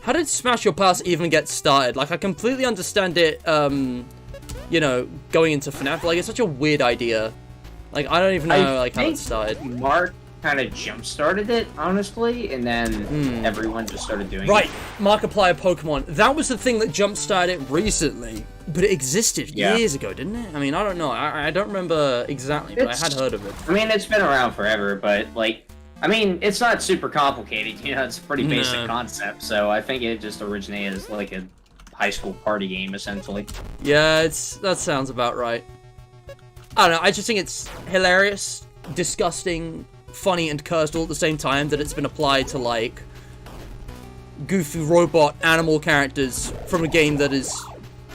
How did Smash Your Pass even get started? Like, I completely understand it, you know, going into FNaF. Like, it's such a weird idea. Like, I don't even know, like, how it started. Mark kind of jump-started it, honestly, and then everyone just started doing it. Right, Markiplier Pokemon. That was the thing that jump-started it recently. But it existed years ago, didn't it? I mean, I don't know. I don't remember exactly, but I had heard of it. I mean, it's been around forever, but, like, I mean, it's not super complicated. You know, it's a pretty basic concept, so I think it just originated as, like, a high school party game, essentially. Yeah, that sounds about right. I don't know, I just think it's hilarious, disgusting, funny, and cursed all at the same time that it's been applied to, like, goofy robot animal characters from a game that is,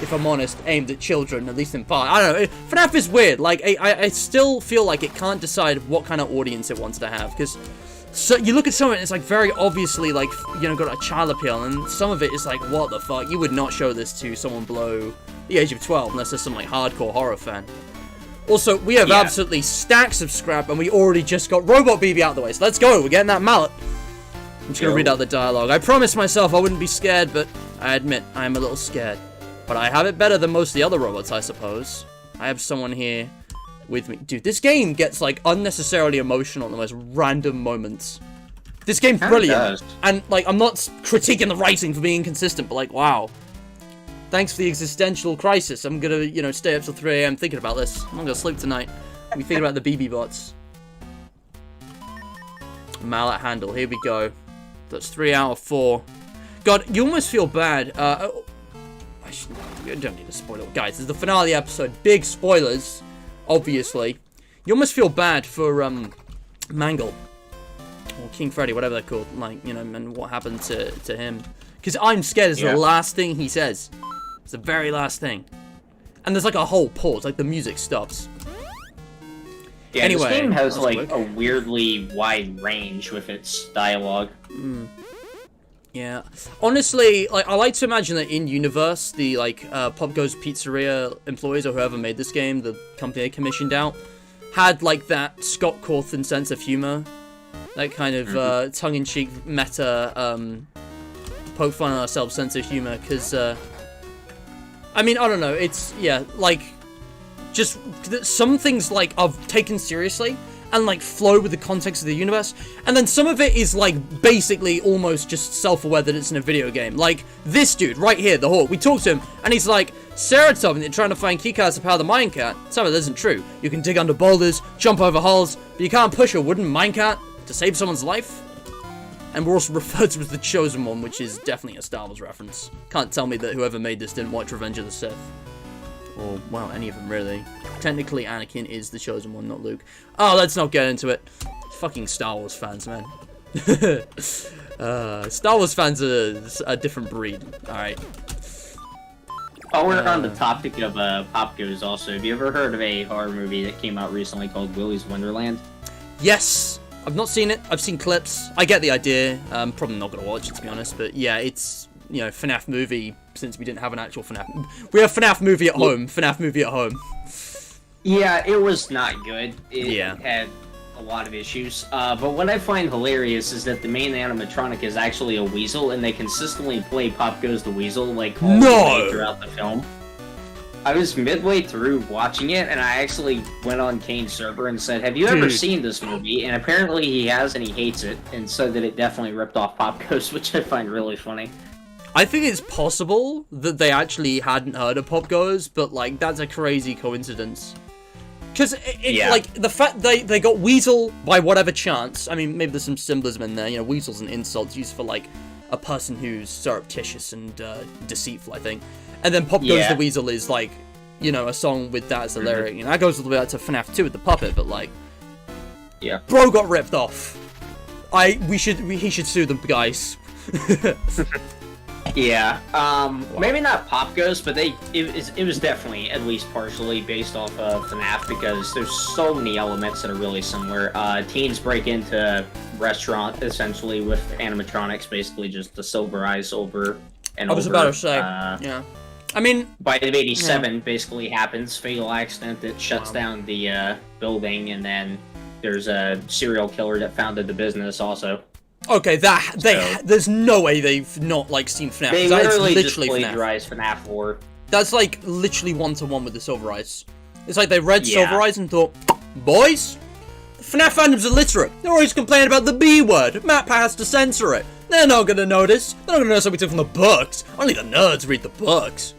if I'm honest, aimed at children, at least in part. I don't know, FNaF is weird. Like, I still feel like it can't decide what kind of audience it wants to have, because so you look at some of it, it's like very obviously, like, you know, got a child appeal, and some of it is like, what the fuck? You would not show this to someone below the age of 12 unless there's some, like, hardcore horror fan. Also, we have absolutely stacks of scrap, and we already just got Robot BB out of the way, so let's go, we're getting that mallet. I'm just gonna read out the dialogue. I promised myself I wouldn't be scared, but I admit, I am a little scared. But I have it better than most of the other robots, I suppose. I have someone here with me. Dude, this game gets, like, unnecessarily emotional in the most random moments. This game's brilliant. And, like, I'm not critiquing the writing for being inconsistent, but, like, wow. Thanks for the existential crisis. I'm gonna, you know, stay up till 3 AM thinking about this. I'm not gonna sleep tonight. We thinking about the BB bots. Mallet handle, here we go. That's 3 out of 4. God, you almost feel bad. I don't need to spoil it. Guys, this is the finale episode. Big spoilers, obviously. You almost feel bad for, Mangle. Or King Freddy, whatever they're called. Like, you know, and what happened to him. Because I'm scared it's the last thing he says. It's the very last thing. And there's, like, a whole pause. Like, the music stops. Yeah, Anyway, this game has, that's like, quick. a weirdly wide range with its dialogue. Yeah, honestly, like I like to imagine that in universe, the Popgoes Pizzeria employees or whoever made this game, the company they commissioned out, had like that Scott Cawthon sense of humor, that kind of tongue-in-cheek meta, poke fun at ourselves sense of humor. Because I mean, I don't know, it's like just some things like are taken seriously and like flow with the context of the universe, and then some of it is like basically almost just self-aware that it's in a video game. Like this dude right here, the Hawk, we talked to him and he's like, Sarah told me that you're trying to find keycards to power the minecart. Some of it isn't true. You can dig under boulders, jump over holes, but you can't push a wooden minecart to save someone's life. And we're also referred to as the Chosen One, which is definitely a Star Wars reference. Can't tell me that whoever made this didn't watch Revenge of the Sith. Or, well, any of them, really. Technically, Anakin is the Chosen One, not Luke. Oh, let's not get into it. Fucking Star Wars fans, man. Star Wars fans are a different breed. Alright. While we're on the topic of Popgoes also, have you ever heard of a horror movie that came out recently called Willy's Wonderland? Yes! I've not seen it. I've seen clips. I get the idea. I'm probably not going to watch it, to be honest. But yeah, it's, you know, FNaF movie, since we didn't have an actual FNaF. We have FNaF movie at home. FNaF movie at home. Yeah, it was not good. It Yeah. had a lot of issues. But what I find hilarious is that the main animatronic is actually a weasel, and they consistently play Popgoes the Weasel, like, all the way throughout the film. I was midway through watching it, and I actually went on Kane's server and said, have you ever seen this movie? And apparently he has, and he hates it, and said that it definitely ripped off Popgoes, which I find really funny. I think it's possible that they actually hadn't heard of Popgoes, but, like, that's a crazy coincidence. Because, like, the fact they got Weasel by whatever chance, I mean, maybe there's some symbolism in there, you know, Weasel's an insult used for, like, a person who's surreptitious and deceitful, I think. And then Popgoes the Weasel is, like, you know, a song with that as a lyric. You know, that goes all the way back to FNaF 2 with the puppet, but, like... Yeah. Bro got ripped off. He should sue them, guys. Yeah, maybe not Popgoes, but it was definitely at least partially based off of FNaF, because there's so many elements that are really similar. Teens break into a restaurant, essentially, with animatronics, basically just the silver eyes over and over. I was about to say, yeah. I mean... Bite of 87 basically happens, fatal accident that shuts down the building, and then there's a serial killer that founded the business also. Okay, there's no way they've not, like, seen FNaF. They literally just plagiarized FNaF lore. That's, like, literally one-to-one with the Silver Eyes. It's like they read Silver Eyes and thought, boys, FNaF fandom's illiterate. They're always complaining about the B word. MatPat has to censor it. They're not gonna notice. They're not gonna notice something from the books. Only the nerds read the books.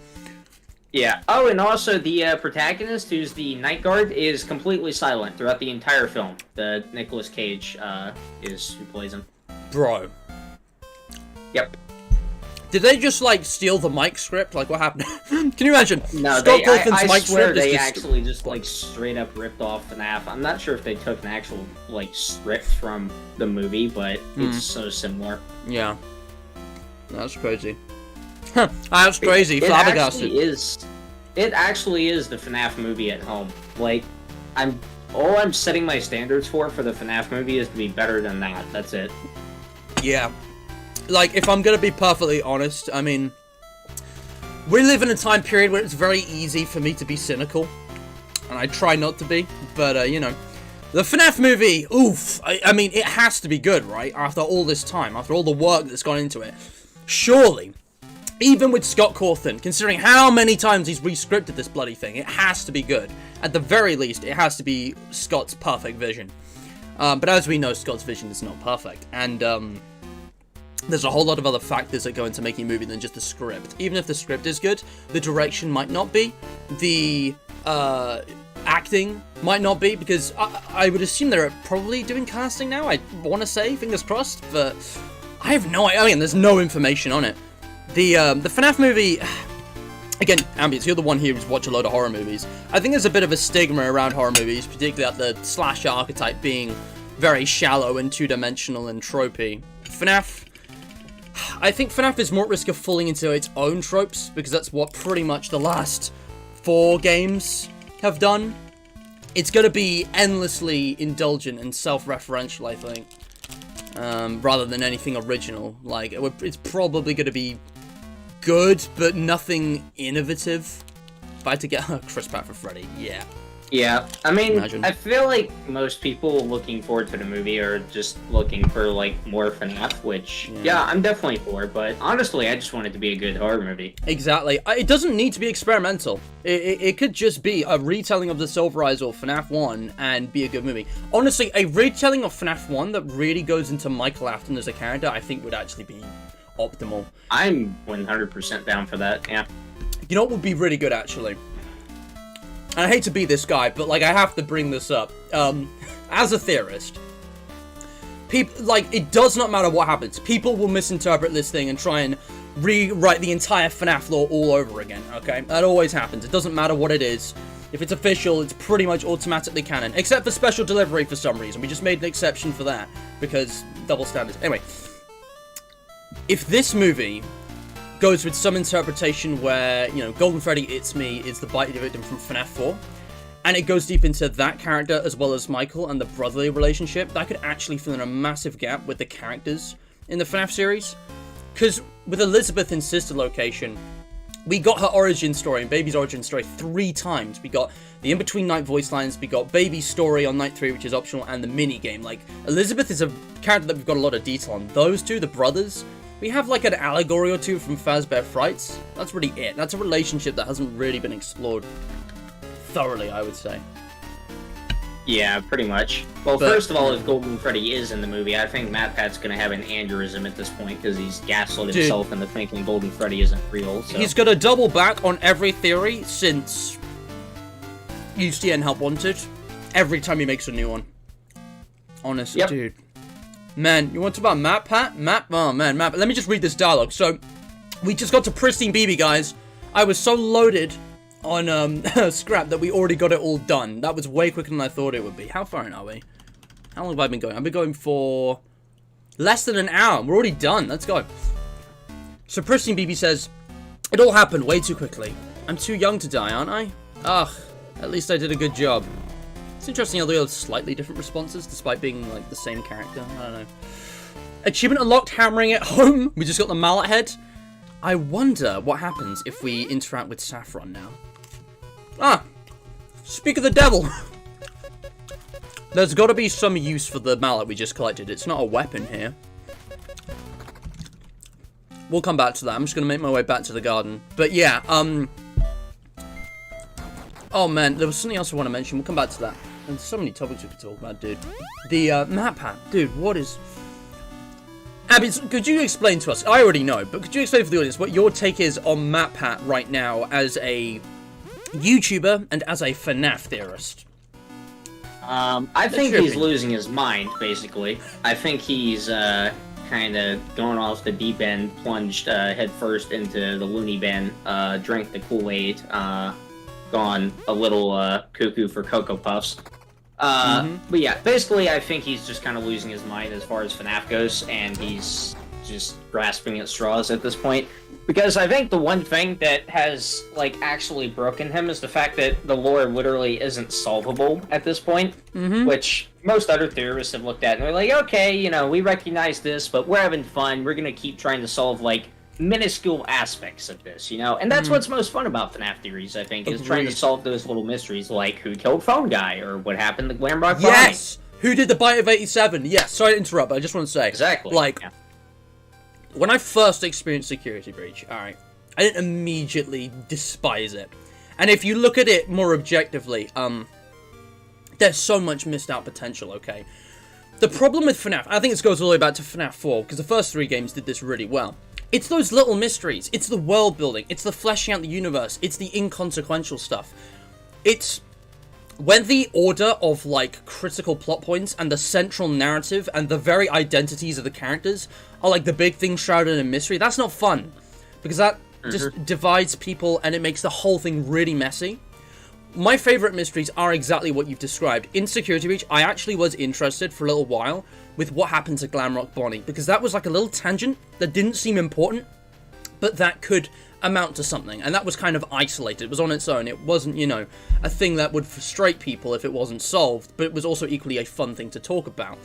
Yeah. Oh, and also the protagonist, who's the night guard, is completely silent throughout the entire film. The Nicolas Cage is who plays him. Bro. Yep. Did they just, like, steal the Mike script? Like, what happened? Can you imagine? No, I swear they actually just, like, straight up ripped off FNaF. I'm not sure if they took an actual, like, script from the movie, but it's so similar. Yeah. That's crazy. That's crazy. Flabbergasted. It actually is the FNaF movie at home. Like, all I'm setting my standards for the FNaF movie is to be better than that. That's it. Yeah. Like, if I'm gonna be perfectly honest, I mean, we live in a time period where it's very easy for me to be cynical, and I try not to be, but, you know, the FNaF movie, oof, I mean, it has to be good, right? After all this time, after all the work that's gone into it. Surely, even with Scott Cawthon, considering how many times he's re-scripted this bloody thing, it has to be good. At the very least, it has to be Scott's perfect vision. But as we know, Scott's vision is not perfect, and, there's a whole lot of other factors that go into making a movie than just the script. Even if the script is good, the direction might not be. The acting might not be, because I would assume they're probably doing casting now. I want to say, fingers crossed, but I have no idea. I mean, there's no information on it. The FNaF movie, again, Ambience, you're the one here who's watched a load of horror movies. I think there's a bit of a stigma around horror movies, particularly at the slasher archetype being very shallow and two-dimensional and tropey. FNaF, I think FNaF is more at risk of falling into its own tropes, because that's what pretty much the last 4 games have done. it's going to be endlessly indulgent and self-referential, I think, rather than anything original. Like, it's probably going to be good, but nothing innovative. If I had to get a Chris Pratt for Freddy, yeah. Yeah, I mean, Imagine. I feel like most people looking forward to the movie are just looking for, like, more FNaF, which, yeah, I'm definitely for, but honestly, I just want it to be a good horror movie. Exactly. It doesn't need to be experimental. It could just be a retelling of the Silver Eyes or FNaF 1 and be a good movie. Honestly, a retelling of FNaF 1 that really goes into Michael Afton as a character, I think would actually be optimal. I'm 100% down for that, yeah. You know what would be really good, actually? And I hate to be this guy, but, like, I have to bring this up. As a theorist, people, like, it does not matter what happens. People will misinterpret this thing and try and rewrite the entire FNaF lore all over again, okay? That always happens. It doesn't matter what it is. If it's official, it's pretty much automatically canon. Except for special delivery for some reason. We just made an exception for that, because double standards. Anyway, if this movie goes with some interpretation where, you know, Golden Freddy It's Me is the biting victim from FNaF 4, and it goes deep into that character as well as Michael and the brotherly relationship, that could actually fill in a massive gap with the characters in the FNaF series. Because with Elizabeth in Sister Location, we got her origin story and Baby's origin story 3 times. We got the in-between night voice lines, we got Baby's story on night 3, which is optional, and the mini-game. Like, Elizabeth is a character that we've got a lot of detail on. Those two, the brothers, we have like an allegory or two from Fazbear Frights. That's really it. That's a relationship that hasn't really been explored thoroughly, I would say. Yeah, pretty much. Well, first of all, if Golden Freddy is in the movie, I think MatPat's gonna have an aneurysm at this point because he's gaslit himself into thinking Golden Freddy isn't real. So. He's gonna double back on every theory since UCN Help Wanted every time he makes a new one. Honestly, dude. Man, you want to talk about MatPat? Oh man, MatPat. Let me just read this dialogue. So, we just got to Pristine BB, guys. I was so loaded on scrap that we already got it all done. That was way quicker than I thought it would be. How far in are we? How long have I been going? I've been going for less than an hour. We're already done. Let's go. So Pristine BB says, it all happened way too quickly. I'm too young to die, aren't I? Ugh, at least I did a good job. It's interesting how they have slightly different responses despite being like the same character. I don't know. Achievement unlocked, hammering at home. We just got the mallet head. I wonder what happens if we interact with Saffron now. Ah, speak of the devil. There's got to be some use for the mallet we just collected. It's not a weapon here. We'll come back to that. I'm just going to make my way back to the garden. But yeah, oh man, there was something else I want to mention. We'll come back to that. And so many topics we could talk about, dude. The MatPat. Dude, what is... Abby, could you explain to us, I already know, but could you explain for the audience what your take is on MatPat right now as a YouTuber and as a FNaF theorist? I think he's losing his mind, basically. I think he's kind of going off the deep end, plunged headfirst into the loony bin, drank the Kool-Aid, gone a little cuckoo for Cocoa Puffs. But yeah, basically I think he's just kind of losing his mind as far as FNaF goes, and he's just grasping at straws at this point. Because I think the one thing that has, like, actually broken him is the fact that the lore literally isn't solvable at this point, which most other theorists have looked at, and they're like, okay, you know, we recognize this, but we're having fun, we're gonna keep trying to solve, like, minuscule aspects of this, you know? And that's what's most fun about FNaF theories, I think, is trying to solve those little mysteries, like who killed Phone Guy, or what happened to Glamrock Bonnie. Yes! Who did the bite of 87? Yes, sorry to interrupt, but I just want to say. Exactly. Like, when I first experienced Security Breach, alright, I didn't immediately despise it. And if you look at it more objectively, there's so much missed out potential, okay? The problem with FNaF, I think this goes all the way back to FNaF 4, because the first 3 games did this really well. It's those little mysteries. It's the world building. It's the fleshing out the universe. It's the inconsequential stuff. It's when the order of, like, critical plot points and the central narrative and the very identities of the characters are, like, the big thing shrouded in mystery. That's not fun. Because that just divides people and it makes the whole thing really messy. My favorite mysteries are exactly what you've described. In Security Breach, I actually was interested for a little while with what happened to Glamrock Bonnie, because that was like a little tangent that didn't seem important, but that could amount to something, and that was kind of isolated. It was on its own. It wasn't, you know, a thing that would frustrate people if it wasn't solved, but it was also equally a fun thing to talk about.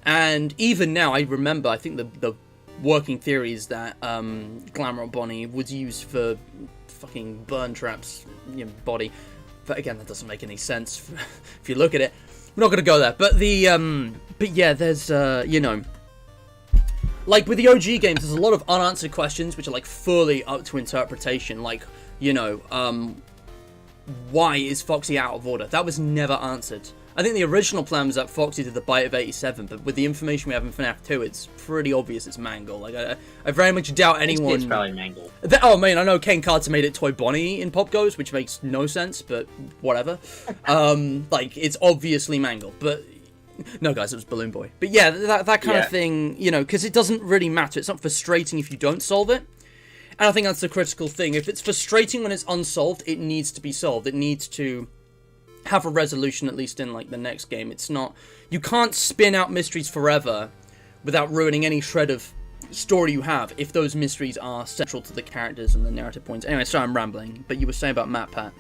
And even now, I remember, I think the working theories that Glamour Bonnie would use for fucking burn traps, you know, body. But again, that doesn't make any sense if you look at it. We're not gonna go there. But but yeah, there's you know, like with the OG games, there's a lot of unanswered questions which are like fully up to interpretation. Like, you know, why is Foxy out of order? That was never answered. I think the original plan was that Foxy did the bite of 87, but with the information we have in FNaF 2, it's pretty obvious it's Mangle. Like, I very much doubt anyone... It's probably Mangle. Oh, man, I know Kane Carter made it Toy Bonnie in Popgoes, which makes no sense, but whatever. Like, it's obviously Mangle, but... No, guys, it was Balloon Boy. But yeah, that kind of thing, you know, because it doesn't really matter. It's not frustrating if you don't solve it. And I think that's the critical thing. If it's frustrating when it's unsolved, it needs to be solved. It needs to have a resolution, at least in like the next game. It's not, you can't spin out mysteries forever without ruining any shred of story you have if those mysteries are central to the characters and the narrative points. Anyway, sorry, I'm rambling, but you were saying about Matt Pat.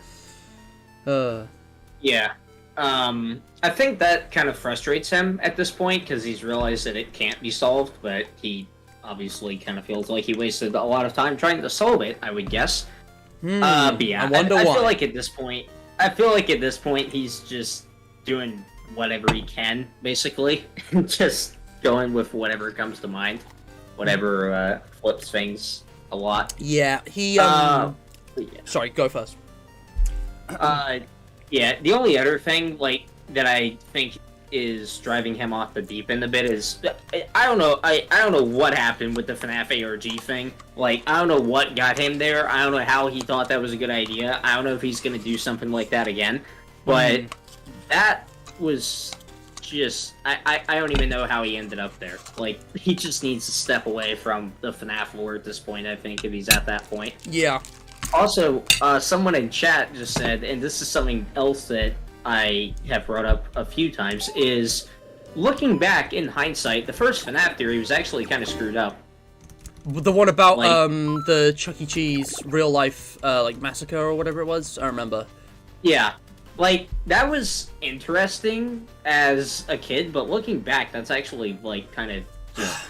Yeah. I think that kind of frustrates him at this point because he's realized that it can't be solved, but he obviously kind of feels like he wasted a lot of time trying to solve it, I would guess. But yeah, I feel like at this point he's just doing whatever he can, basically. Just going with whatever comes to mind. Whatever flips things a lot. Yeah, he Sorry, go first. Yeah, the only other thing like that I think is driving him off the deep end a bit is I don't know what happened with the FNaF ARG thing. Like, I don't know what got him there. I don't know how he thought that was a good idea. I don't know if he's gonna do something like that again. But that was just I don't even know how he ended up there. Like, he just needs to step away from the FNaF lore at this point, I think, if he's at that point. Yeah. Also, someone in chat just said, and this is something else that I have brought up a few times, is looking back in hindsight, the first FNaF theory was actually kind of screwed up. The one about like, the Chuck E. Cheese real life like massacre or whatever it was? I remember. Yeah. Like, that was interesting as a kid, but looking back, that's actually like kind of just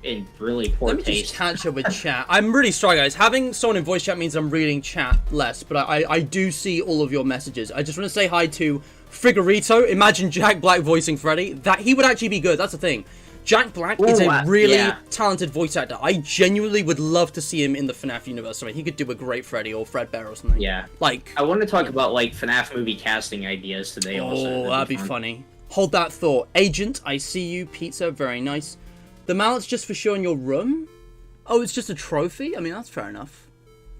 in really poor taste. Let me just catch up with chat. I'm really sorry, guys. Having someone in voice chat means I'm reading chat less, but I do see all of your messages. I just want to say hi to Figurito. Imagine Jack Black voicing Freddy. That he would actually be good. That's the thing. Jack Black is a really talented voice actor. I genuinely would love to see him in the FNaF universe. I mean, he could do a great Freddy or Fredbear or something. Yeah. Like, I want to talk about like FNaF movie casting ideas today. Also, that'd be funny. Hold that thought. Agent, I see you. Pizza, very nice. The mallet's just for show in your room? Oh, it's just a trophy? I mean, that's fair enough.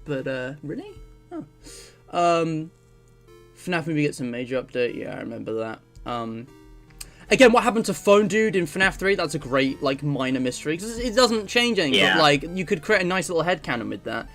But, really? Oh. FNaF movie gets a major update. Yeah, I remember that. Again, what happened to Phone Dude in FNaF 3? That's a great, like, minor mystery. Because it doesn't change anything. Yeah. But, like, you could create a nice little headcanon with that.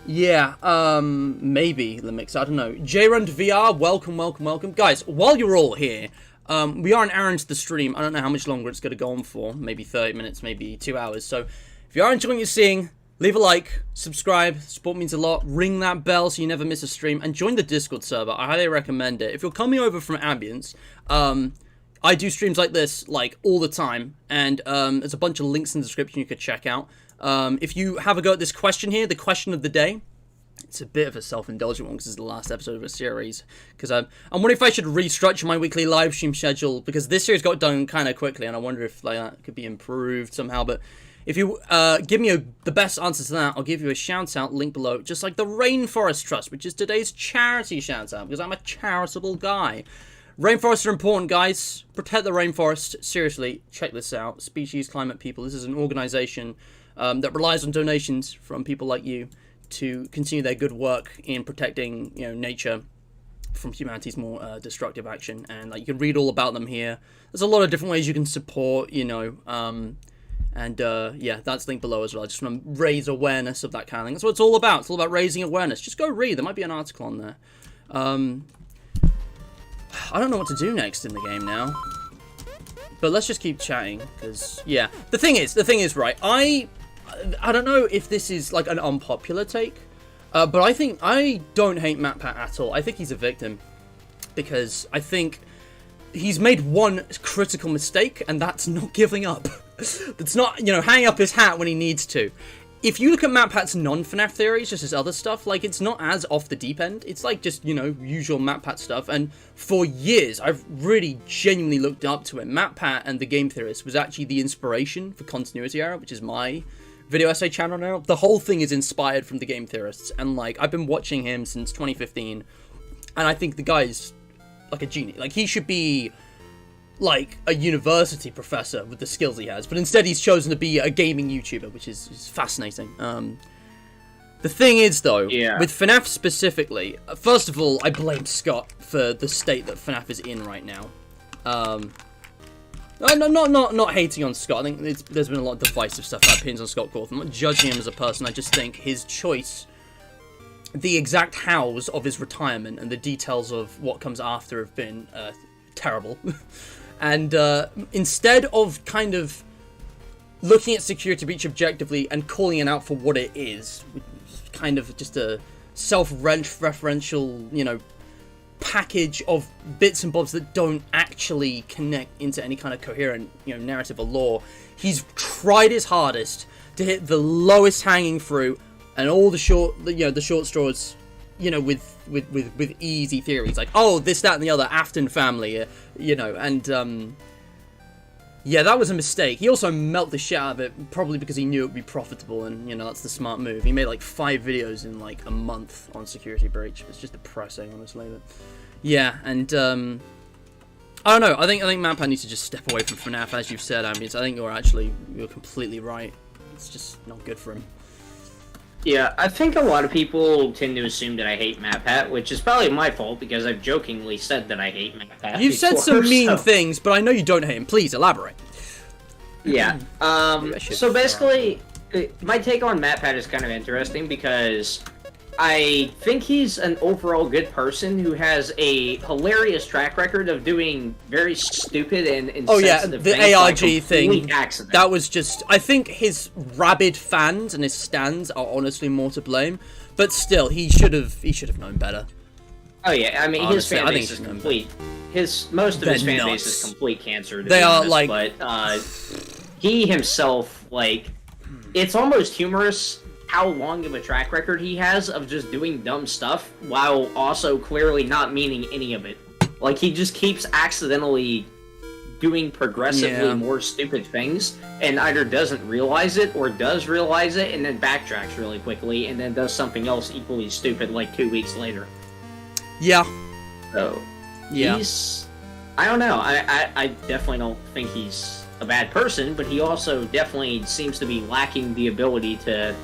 Yeah, maybe, Limix, I don't know. J-Rund VR, welcome, welcome, welcome. Guys, while you're all here, we are an hour into the stream. I don't know how much longer it's going to go on for. Maybe 30 minutes, maybe 2 hours. So, if you are enjoying what you're seeing, leave a like, subscribe, support means a lot, ring that bell so you never miss a stream, and join the Discord server. I highly recommend it. If you're coming over from Ambience, I do streams like this, like, all the time, and there's a bunch of links in the description you could check out. If you have a go at this question here, the question of the day, it's a bit of a self-indulgent one because it's the last episode of a series. Because I'm wondering if I should restructure my weekly live stream schedule, because this series got done kind of quickly, and I wonder if like that could be improved somehow. But if you give me the best answer to that, I'll give you a shout-out, link below, just like the Rainforest Trust, which is today's charity shout-out, because I'm a charitable guy. Rainforests are important, guys. Protect the rainforest. Seriously, check this out. Species Climate People. This is an organization that relies on donations from people like you to continue their good work in protecting, you know, nature from humanity's more destructive action. And like, you can read all about them here. There's a lot of different ways you can support, you know, yeah, that's linked below as well. I just want to raise awareness of that kind of thing. That's what it's all about. It's all about raising awareness. Just go read. There might be an article on there. I don't know what to do next in the game now. But let's just keep chatting, because, yeah. The thing is, right, I don't know if this is, like, an unpopular take, but I don't hate MatPat at all. I think he's a victim, because I think he's made one critical mistake, and that's not giving up. That's not, hanging up his hat when he needs to. If you look at MatPat's non-FNaF theories, just his other stuff, like, it's not as off the deep end. It's like just, usual MatPat stuff. And for years, I've really genuinely looked up to him. MatPat and the Game Theorist was actually the inspiration for Continuity Error, which is my video essay channel now. The whole thing is inspired from the Game Theorists. And, like, I've been watching him since 2015. And I think the guy's, like, a genius. Like, he should be like a university professor with the skills he has, but instead he's chosen to be a gaming YouTuber, which is fascinating. The thing is, though, with FNaF specifically, first of all, I blame Scott for the state that FNaF is in right now. Not hating on Scott. I think there's been a lot of divisive stuff about opinions on Scott Cawthon. I'm not judging him as a person. I just think his choice, the exact hows of his retirement and the details of what comes after have been terrible. And instead of kind of looking at security breach objectively and calling it out for what it is, kind of just a self-referential, package of bits and bobs that don't actually connect into any kind of coherent, narrative or lore, he's tried his hardest to hit the lowest hanging fruit and all the short straws, with easy theories, like, oh, this, that, and the other, Afton family, and, yeah, that was a mistake. He also melted the shit out of it, probably because he knew it would be profitable, and, that's the smart move. He made, like, 5 videos in, like, a month on Security Breach. It's just depressing, honestly, but, yeah, and, I don't know, I think MatPat needs to just step away from FNaF, as you've said, Ambience. I think you're completely right. It's just not good for him. Yeah, I think a lot of people tend to assume that I hate MatPat, which is probably my fault because I've jokingly said that I hate MatPat. You've said some mean things, but I know you don't hate him. Please elaborate. Yeah. So basically, my take on MatPat is kind of interesting because I think he's an overall good person who has a hilarious track record of doing very stupid and insensitive things. The ARG thing. Accident. That was just... I think his rabid fans and his stans are honestly more to blame. But still, he should have known better. Oh yeah, I mean, honestly, his fan base is complete. Most of his fan base is complete cancer. They are, like... But he himself, like... It's almost humorous how long of a track record he has of just doing dumb stuff while also clearly not meaning any of it. Like, he just keeps accidentally doing progressively more stupid things and either doesn't realize it or does realize it and then backtracks really quickly and then does something else equally stupid like 2 weeks later. Yeah. So, I don't know. I definitely don't think he's a bad person, but he also definitely seems to be lacking the ability to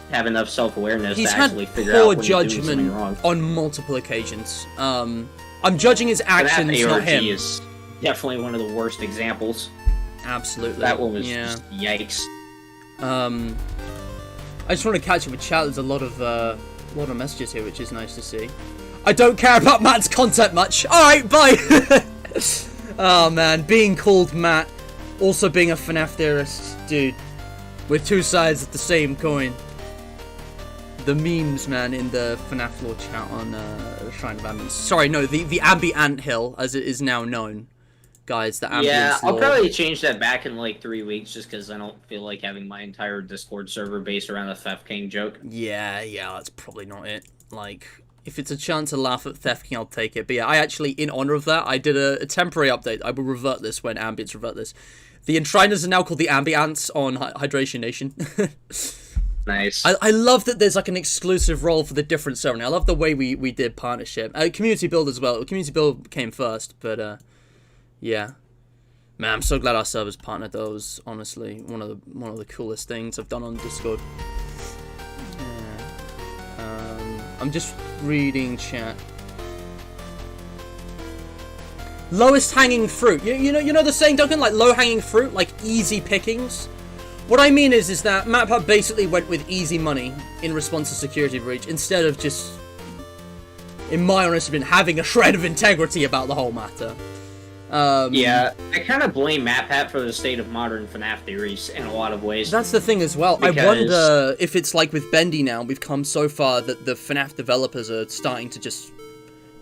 have enough self-awareness to actually figure out when he's doing something wrong. He's had poor judgment on multiple occasions. I'm judging his actions, not him. That is definitely one of the worst examples. Absolutely. That one was just yikes. I just want to catch up with chat. There's a lot of messages here, which is nice to see. I don't care about Matt's content much. Alright, bye! Oh man, being called Matt, also being a FNaF theorist, dude. With two sides of the same coin. The memes, man, in the FNaF lore chat on Shrine of Ambience. Sorry, no, the Ambi Anthill, as it is now known. Guys, the Ambience Yeah, I'll lore. probably change that back in like 3 weeks, just because I don't feel like having my entire Discord server based around a Theft King joke. Yeah, that's probably not it. Like, if it's a chance to laugh at Theft King, I'll take it. But yeah, I actually, in honor of that, I did a temporary update. I will revert this when Ambience revert this. The Enshriners are now called the Ambiants on Hydration Nation. Nice. I love that there's like an exclusive role for the different server. I love the way we did partnership. Community build as well. Community build came first, but yeah. Man, I'm so glad our server's partnered. That was honestly one of the coolest things I've done on Discord. Yeah. I'm just reading chat. Lowest hanging fruit. You know the saying, Duncan, like low hanging fruit, like easy pickings. What I mean is that MatPat basically went with easy money in response to Security Breach instead of just, in my honest opinion, having a shred of integrity about the whole matter. Yeah, I kind of blame MatPat for the state of modern FNaF theories in a lot of ways. That's the thing as well. Because... I wonder if it's like with Bendy now, we've come so far that the FNaF developers are starting to just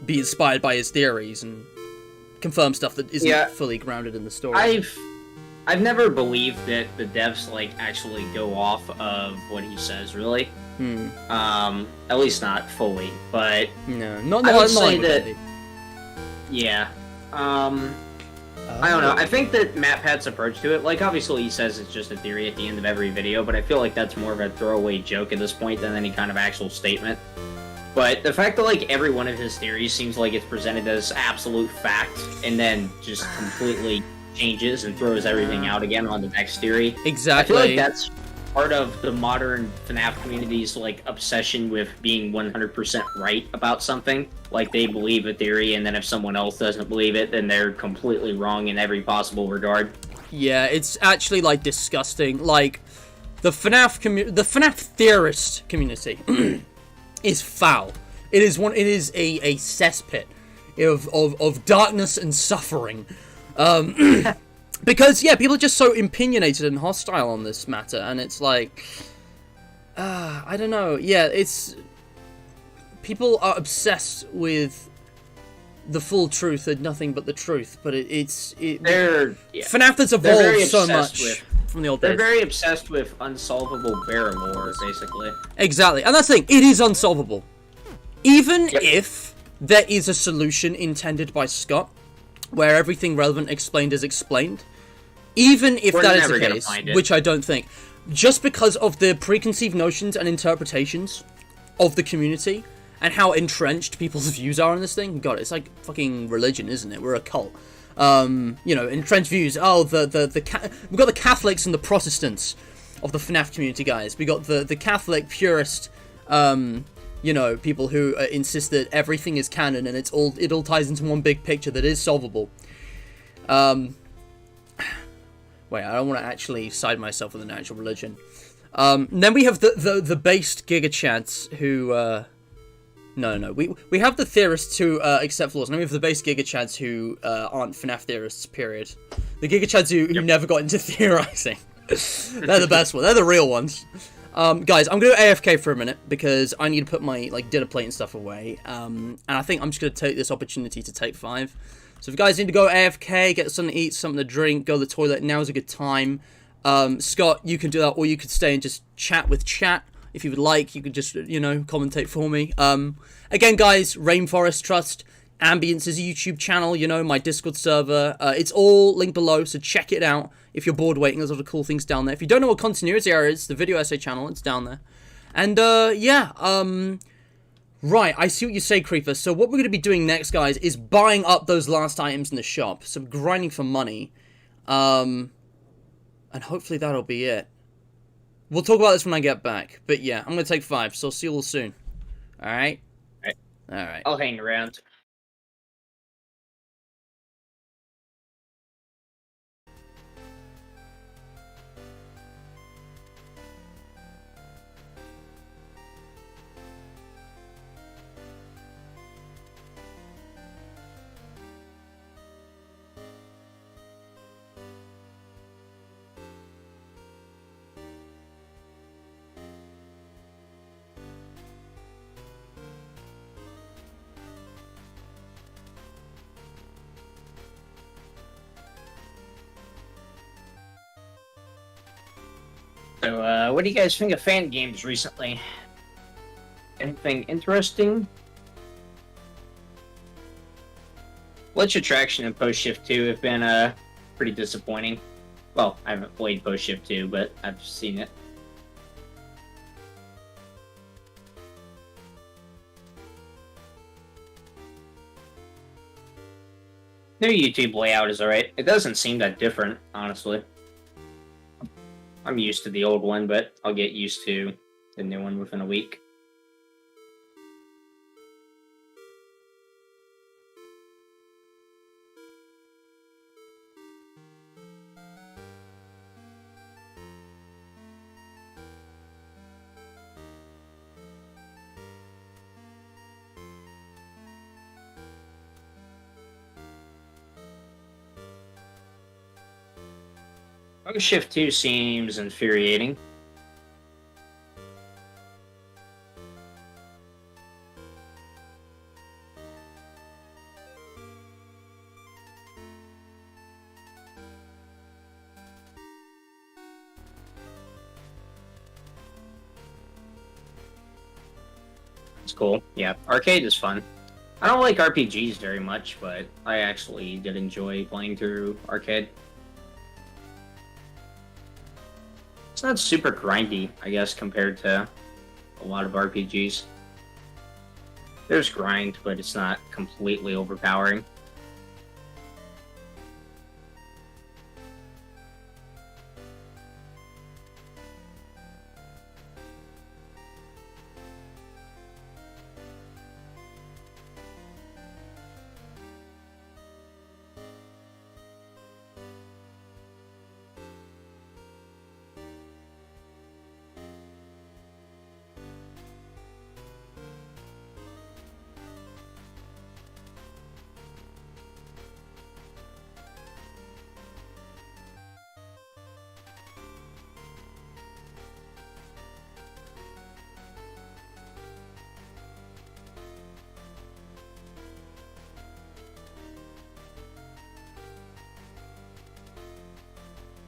be inspired by his theories and confirm stuff that isn't fully grounded in the story. I've never believed that the devs, like, actually go off of what he says, really. At least not fully, but... No, not I would say like that... Bendy. Yeah. I don't know. I think that MatPat's approach to it, like, obviously he says it's just a theory at the end of every video, but I feel like that's more of a throwaway joke at this point than any kind of actual statement. But the fact that, like, every one of his theories seems like it's presented as absolute fact, and then just completely changes and throws everything out again on the next theory. Exactly. I feel like that's part of the modern FNaF community's, like, obsession with being 100% right about something. Like, they believe a theory, and then if someone else doesn't believe it, then they're completely wrong in every possible regard. Yeah, it's actually, like, disgusting. Like, the FNaF theorist community is foul. It is a cesspit of darkness and suffering. Because, yeah, people are just so opinionated and hostile on this matter, and it's like... I don't know. Yeah, it's... People are obsessed with the full truth and nothing but the truth, but FNaF has evolved so much from the old days. They're very obsessed with unsolvable bear lore, basically. Exactly, and that's the thing. It is unsolvable. Even if there is a solution intended by Scott, where everything relevant explained is explained, even if that is the case, which I don't think, just because of the preconceived notions and interpretations of the community and how entrenched people's views are on this thing, God, it's like fucking religion, isn't it? We're a cult. You know, entrenched views. Oh, we've got the Catholics and the Protestants of the FNaF community, guys. We got the Catholic purist, you know, people who insist that everything is canon and it all ties into one big picture that is solvable. Wait, I don't want to actually side myself with an actual religion. Then we have the based Gigachants who, no. We have the theorists who accept flaws, and then we have the base Gigachants who aren't FNaF theorists, period. The Gigachants who never got into theorizing. They're the best ones. They're the real ones. Guys, I'm going to AFK for a minute, because I need to put my dinner plate and stuff away. And I think I'm just going to take this opportunity to take 5. So if you guys need to go AFK, get something to eat, something to drink, go to the toilet, now's a good time. Scott, you can do that, or you could stay and just chat with chat. If you would like, you could just, you know, commentate for me. Again, guys, Rainforest Trust, Ambience is a YouTube channel, you know, my Discord server. It's all linked below, so check it out. If you're bored waiting, there's a lot of cool things down there. If you don't know what Continuity Error is, the video essay channel, it's down there. And, yeah, right, I see what you say, Creeper. So what we're going to be doing next, guys, is buying up those last items in the shop. So grinding for money. And hopefully that'll be it. We'll talk about this when I get back. But yeah, I'm going to take 5, so I'll see you all soon. Alright? Alright. I'll hang around. So, what do you guys think of fan games recently? Anything interesting? Glitch Attraction and Post Shift 2 have been, pretty disappointing. Well, I haven't played Post Shift 2, but I've seen it. Their YouTube layout is alright. It doesn't seem that different, honestly. I'm used to the old one, but I'll get used to the new one within a week. Shift 2 seems infuriating. It's cool. Yeah, arcade is fun. I don't like RPGs very much, but I actually did enjoy playing through arcade. It's not super grindy, I guess, compared to a lot of RPGs. There's grind, but it's not completely overpowering.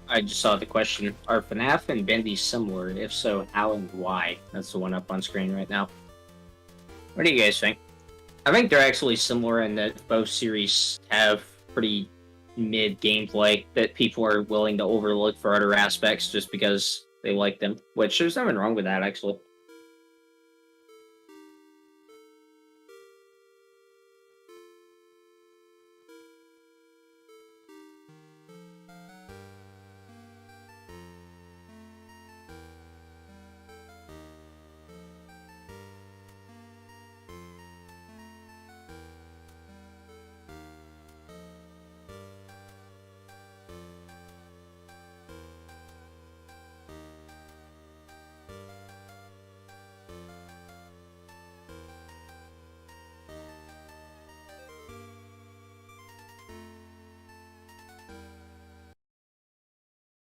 I just saw the question. Are FNaF and Bendy similar? If so, how and why? That's the one up on screen right now. What do you guys think? I think they're actually similar in that both series have pretty mid gameplay that people are willing to overlook for other aspects just because they like them. Which, there's nothing wrong with that, actually.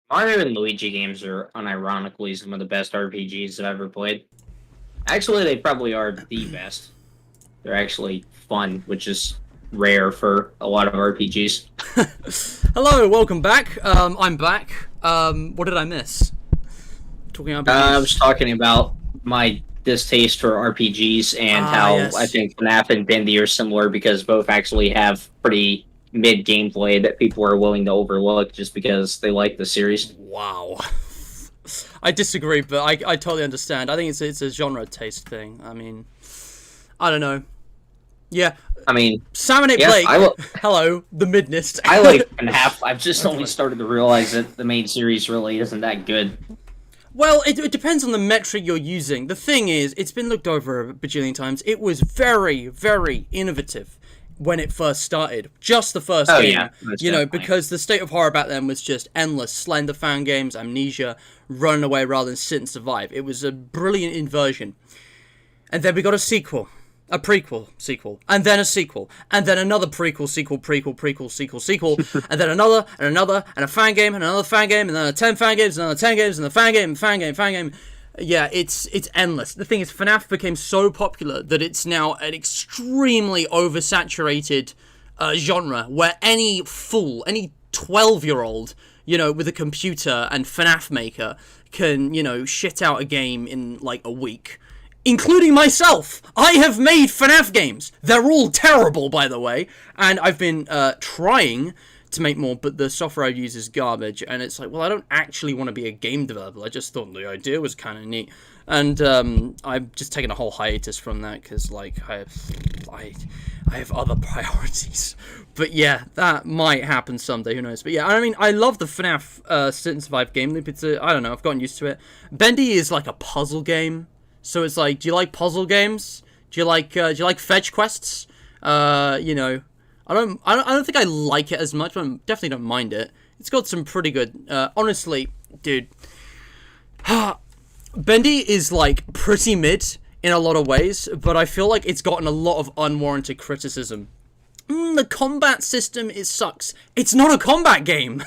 Mario and Luigi games are unironically some of the best RPGs I've ever played. Actually, they probably are the best. They're actually fun, which is rare for a lot of RPGs. Hello, welcome back. I'm back. What did I miss? Talking about I was talking about my distaste for RPGs and how yes. I think FNaF and Bendy are similar because both actually have pretty mid gameplay that people are willing to overlook just because they like the series. Wow. I disagree, but I totally understand. I think it's a genre taste thing. I mean, I don't know. Yeah. I mean, Salmon Blake. Hello, the Midnist. I like FNaF. I've just only started to realize that the main series really isn't that good. Well, it depends on the metric you're using. The thing is, it's been looked over a bajillion times. It was very, very innovative when it first started. Just the first game. Yeah, you know, because the state of horror back then was just endless. Slender fan games, Amnesia, running away rather than sit and survive. It was a brilliant inversion. And then we got a sequel. A prequel, sequel, and then a sequel, and then another prequel, sequel, sequel, and then another, and a fan game, and another fan game, and then 10 fan games, and another 10 games, and a fan game. Yeah, it's endless. The thing is, FNaF became so popular that it's now an extremely oversaturated genre where any fool, any 12-year-old, you know, with a computer and FNaF maker can, you know, shit out a game in like a week. Including myself. I have made FNaF games. They're all terrible, by the way. And I've been trying to make more, but the software I use is garbage. And it's like, well, I don't actually want to be a game developer. I just thought the idea was kind of neat. And I've just taken a whole hiatus from that because, like, I have other priorities. But yeah, that might happen someday. Who knows? But yeah, I mean, I love the FNaF Sit and Survive game loop. It's I don't know. I've gotten used to it. Bendy is like a puzzle game. So it's like, do you like puzzle games? Do you like fetch quests? You know, I don't think I like it as much, but I definitely don't mind it. It's got some pretty good. Honestly, dude, Bendy is like pretty mid in a lot of ways, but I feel like it's gotten a lot of unwarranted criticism the combat system, it sucks. It's not a combat game.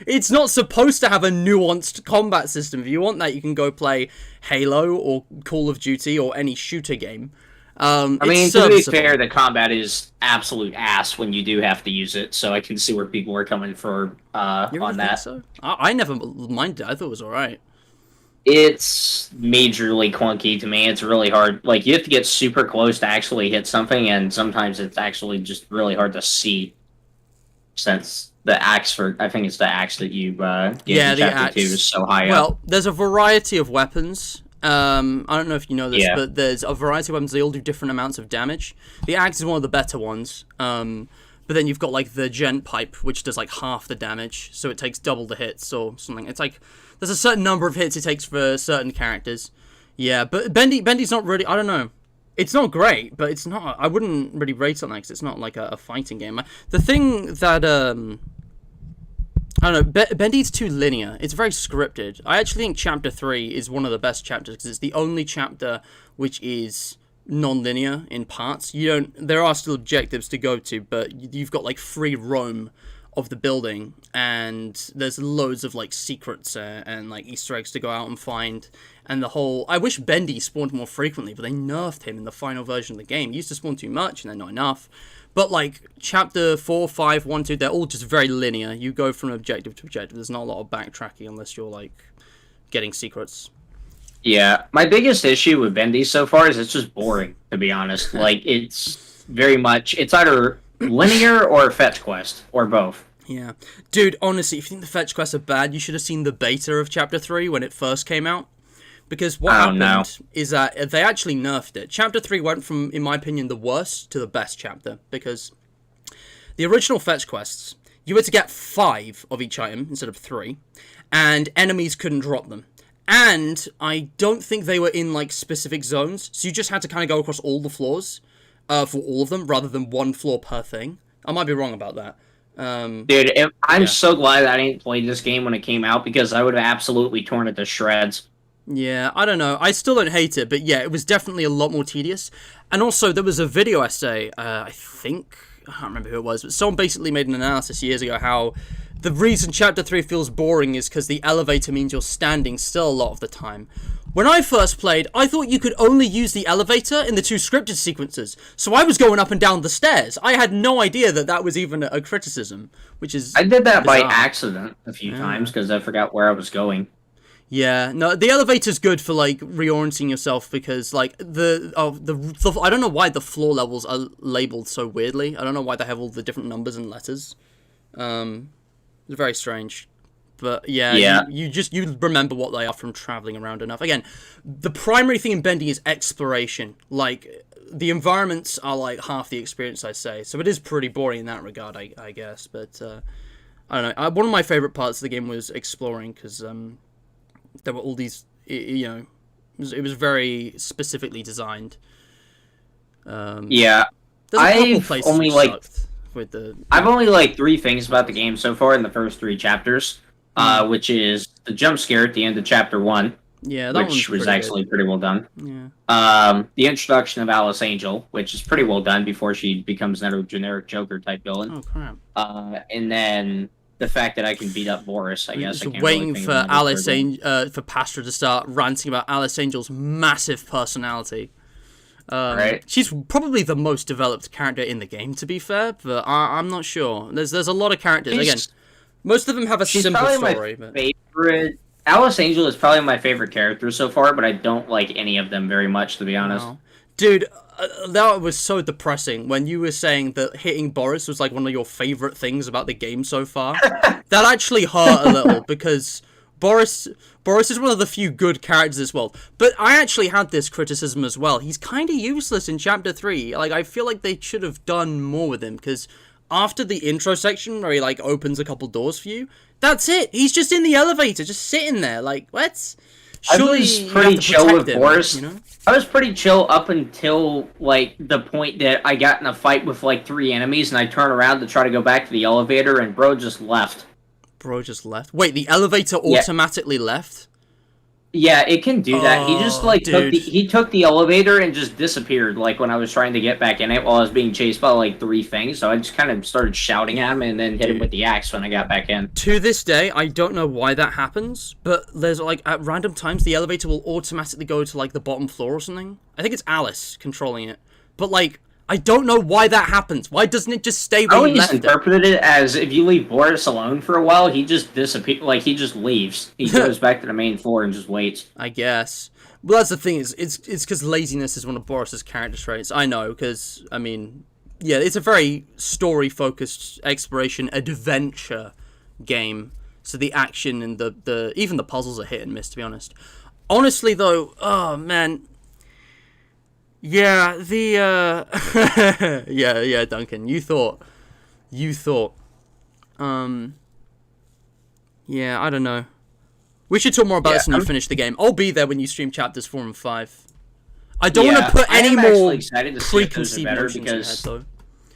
It's not supposed to have a nuanced combat system. If you want that, you can go play Halo or Call of Duty or any shooter game. I mean, to be fair, the combat is absolute ass when you do have to use it, so I can see where people are coming for on that. So? I never minded it. I thought it was alright. It's majorly clunky to me. It's really hard. Like, you have to get super close to actually hit something, and sometimes it's actually just really hard to see. Since the axe I think it's the axe that you get in Chapter 2 is so high up. Well, there's a variety of weapons. I don't know if you know this, but there's a variety of weapons. They all do different amounts of damage. The axe is one of the better ones. But then you've got, like, the gent pipe, which does, like, half the damage, so it takes double the hits or something. It's like, there's a certain number of hits it takes for certain characters. Yeah, but Bendy's not really, I don't know. It's not great, but it's not, I wouldn't really rate on that because it's not, like, a fighting game. The thing that, I don't know, Bendy's too linear. It's very scripted. I actually think Chapter 3 is one of the best chapters because it's the only chapter which is non-linear in parts. There are still objectives to go to, but you've got, like, free roam of the building, and there's loads of, like, secrets and, like, Easter eggs to go out and find, and the whole... I wish Bendy spawned more frequently, but they nerfed him in the final version of the game. He used to spawn too much, and then not enough. But, like, Chapter 4, 5, 1, 2, they're all just very linear. You go from objective to objective. There's not a lot of backtracking unless you're, like, getting secrets. Yeah, my biggest issue with Bendy so far is it's just boring, to be honest. Like, it's very much... It's either linear or a fetch quest, or both. Yeah. Dude, honestly, if you think the fetch quests are bad, you should have seen the beta of Chapter 3 when it first came out. Because what happened is that they actually nerfed it. Chapter 3 went from, in my opinion, the worst to the best chapter. Because the original fetch quests, you had to get 5 of each item instead of 3. And enemies couldn't drop them. And I don't think they were in, like, specific zones. So you just had to kind of go across all the floors for all of them, rather than one floor per thing. I might be wrong about that. Dude, I'm so glad I didn't play this game when it came out, because I would have absolutely torn it to shreds. Yeah, I don't know. I still don't hate it, but yeah, it was definitely a lot more tedious. And also, there was a video essay, I can't remember who it was, but someone basically made an analysis years ago how the reason Chapter 3 feels boring is because the elevator means you're standing still a lot of the time. When I first played, I thought you could only use the elevator in the 2 scripted sequences, so I was going up and down the stairs. I had no idea that that was even a criticism, which is I did that bizarre. By accident a few times, because I forgot where I was going. Yeah, no, the elevator's good for, like, reorienting yourself, because, like, the I don't know why the floor levels are labeled so weirdly. I don't know why they have all the different numbers and letters. It's very strange. But, yeah. You remember what they are from traveling around enough. Again, the primary thing in Bendy is exploration. Like, the environments are, like, half the experience, I say. So it is pretty boring in that regard, I guess. But, I don't know. One of my favorite parts of the game was exploring, because, there were all these, it was very specifically designed. Yeah, I've only I've only liked 3 things about the game so far in the first 3 chapters, which is the jump scare at the end of Chapter 1, which was actually pretty well done. Yeah. The introduction of Alice Angel, which is pretty well done before she becomes another generic Joker type villain. Oh crap! And then the fact that I can beat up Boris, I guess. Just waiting for for Pastra to start ranting about Alice Angel's massive personality. Right. She's probably the most developed character in the game, to be fair, but I'm not sure. There's a lot of characters. Again, most of them have a simple story. Favorite. Alice Angel is probably my favorite character so far, but I don't like any of them very much, to be honest. No. Dude, that was so depressing when you were saying that hitting Boris was like one of your favorite things about the game so far. That actually hurt a little, because Boris is one of the few good characters in this world. But I actually had this criticism as well. He's kind of useless in Chapter 3. Like, I feel like they should have done more with him, because after the intro section where he, like, opens a couple doors for you, that's it. He's just in the elevator, just sitting there. Like, what? Surely I was pretty chill with Boris. You know? I was pretty chill up until, like, the point that I got in a fight with, like, 3 enemies, and I turn around to try to go back to the elevator, and bro just left. Bro just left? Wait, the elevator automatically left? Yeah, it can do that. He just Oh, like dude. he took the elevator and just disappeared. Like when I was trying to get back in it while I was being chased by like three things. So I just kind of started shouting at him and then hit him with Dude. the axe when I got back in. To this day, I don't know why that happens, but there's like at random times the elevator will automatically go to like the bottom floor or something. I think it's Alice controlling it, but like I don't know why that happens. Why doesn't it just stay I where you always left it? interpreted it as if you leave Boris alone for a while, he just disappears. Like he just leaves. He goes back to the main floor and just waits. I guess. Well, that's the thing. It's because laziness is one of Boris's character traits. I know, because I mean, yeah, it's a very story-focused exploration adventure game. So the action and the even the puzzles are hit and miss. To be honest, honestly though, oh man, yeah, yeah, Duncan, you thought, um, yeah, I don't know. We should talk more about this when you finish the game. I'll be there when you stream chapters 4 and 5. I don't want to put any more excited to see if those are preconceived better notions in your head, because though.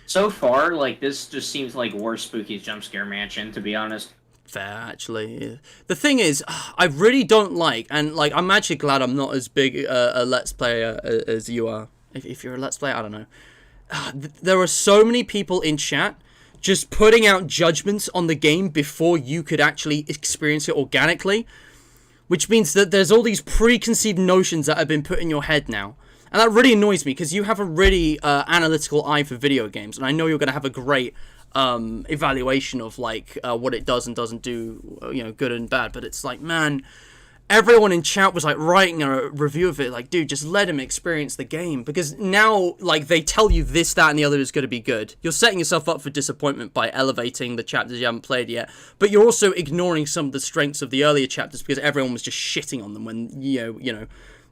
so far, like this just seems like worse Spooky's Jump Scare Mansion. To be honest. Fair, actually. Yeah. The thing is, I really don't like, and like, I'm actually glad I'm not as big a Let's Player as you are. If you're a Let's Player, I don't know. There are so many people in chat just putting out judgments on the game before you could actually experience it organically, which means that there's all these preconceived notions that have been put in your head now. And that really annoys me, because you have a really analytical eye for video games, and I know you're going to have a great evaluation of like what it does and doesn't do, you know, good and bad. But it's like, man, everyone in chat was like writing a review of it, like, dude, just let him experience the game, because now like they tell you this, that, and the other is going to be good. You're setting yourself up for disappointment by elevating the chapters you haven't played yet, but you're also ignoring some of the strengths of the earlier chapters because everyone was just shitting on them when you know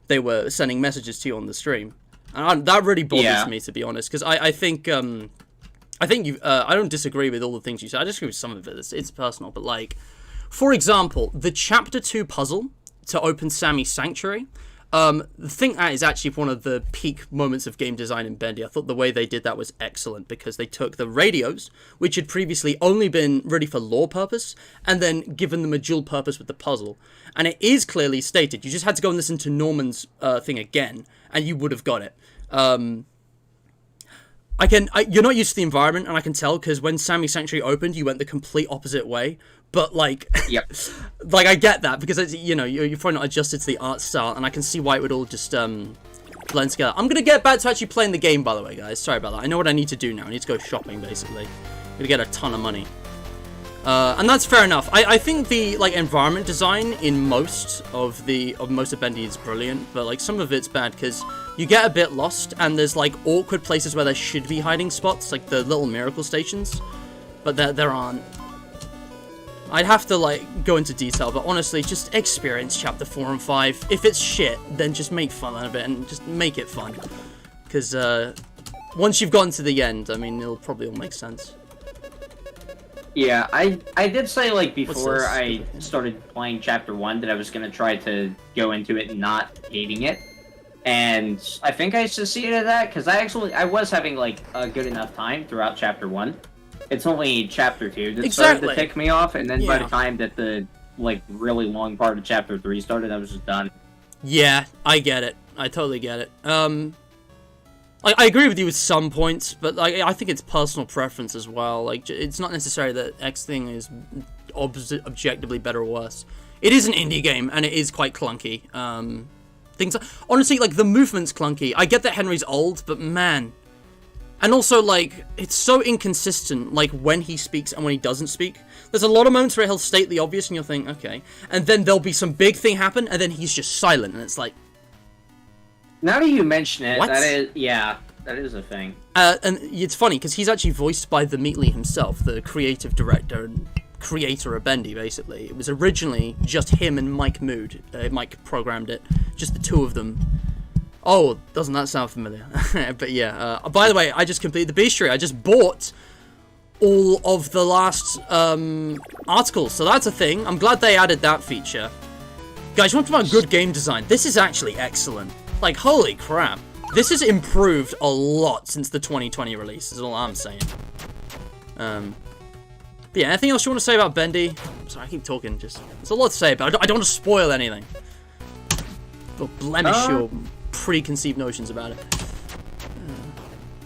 they were sending messages to you on the stream. And that really bothers me, to be honest, because I think you I don't disagree with all the things you said. I disagree with some of it. It's personal, but like, for example, the chapter 2 puzzle to open Sammy's Sanctuary. I think that is actually one of the peak moments of game design in Bendy. I thought the way they did that was excellent, because they took the radios, which had previously only been really for lore purpose, and then given them a dual purpose with the puzzle. And it is clearly stated. You just had to go and listen to Norman's thing again, and you would have got it. You're not used to the environment, and I can tell, because when Sammy's Sanctuary opened, you went the complete opposite way. But like, Yep. like I get that, because it's, you know, you're probably not adjusted to the art style, and I can see why it would all just blend together. I'm gonna get back to actually playing the game, by the way, guys. Sorry about that. I know what I need to do now. I need to go shopping, basically. I'm gonna get a ton of money. And that's fair enough. I think the like environment design in most of Bendy is brilliant, but like some of it's bad because you get a bit lost, and there's like awkward places where there should be hiding spots, like the little miracle stations, but there aren't. I'd have to like go into detail, but honestly, just experience chapter 4 and 5. If it's shit, then just make fun of it and just make it fun, because once you've gotten to the end, I mean, it'll probably all make sense. Yeah, I did say, like, before I started playing Chapter 1 that I was going to try to go into it not hating it. And I think I succeeded at that, because I was having, like, a good enough time throughout Chapter 1. It's only Chapter 2 that started to tick me off, and then by the time that the, like, really long part of Chapter 3 started, I was just done. Yeah, I get it. I totally get it. I agree with you with some points, but like, I think it's personal preference as well. Like, it's not necessarily that X thing is objectively better or worse. It is an indie game, and it is quite clunky. Honestly, like, the movement's clunky. I get that Henry's old, but man. And also, like, it's so inconsistent, like, when he speaks and when he doesn't speak. There's a lot of moments where he'll state the obvious, and you'll think, okay. And then there'll be some big thing happen, and then he's just silent, and it's like... Now that you mention it, what? that is a thing. And it's funny, because he's actually voiced by the Meatley himself, the creative director and creator of Bendy, basically. It was originally just him and Mike Mood. Mike programmed it, just the two of them. Oh, doesn't that sound familiar? But yeah, by the way, I just completed the bestiary. I just bought all of the last articles, so that's a thing. I'm glad they added that feature. Guys, you want to talk about good game design? This is actually excellent. Like, holy crap. This has improved a lot since the 2020 release, is all I'm saying. But yeah, anything else you want to say about Bendy? I'm sorry, I keep talking, there's a lot to say, but I don't want to spoil anything. or blemish your preconceived notions about it.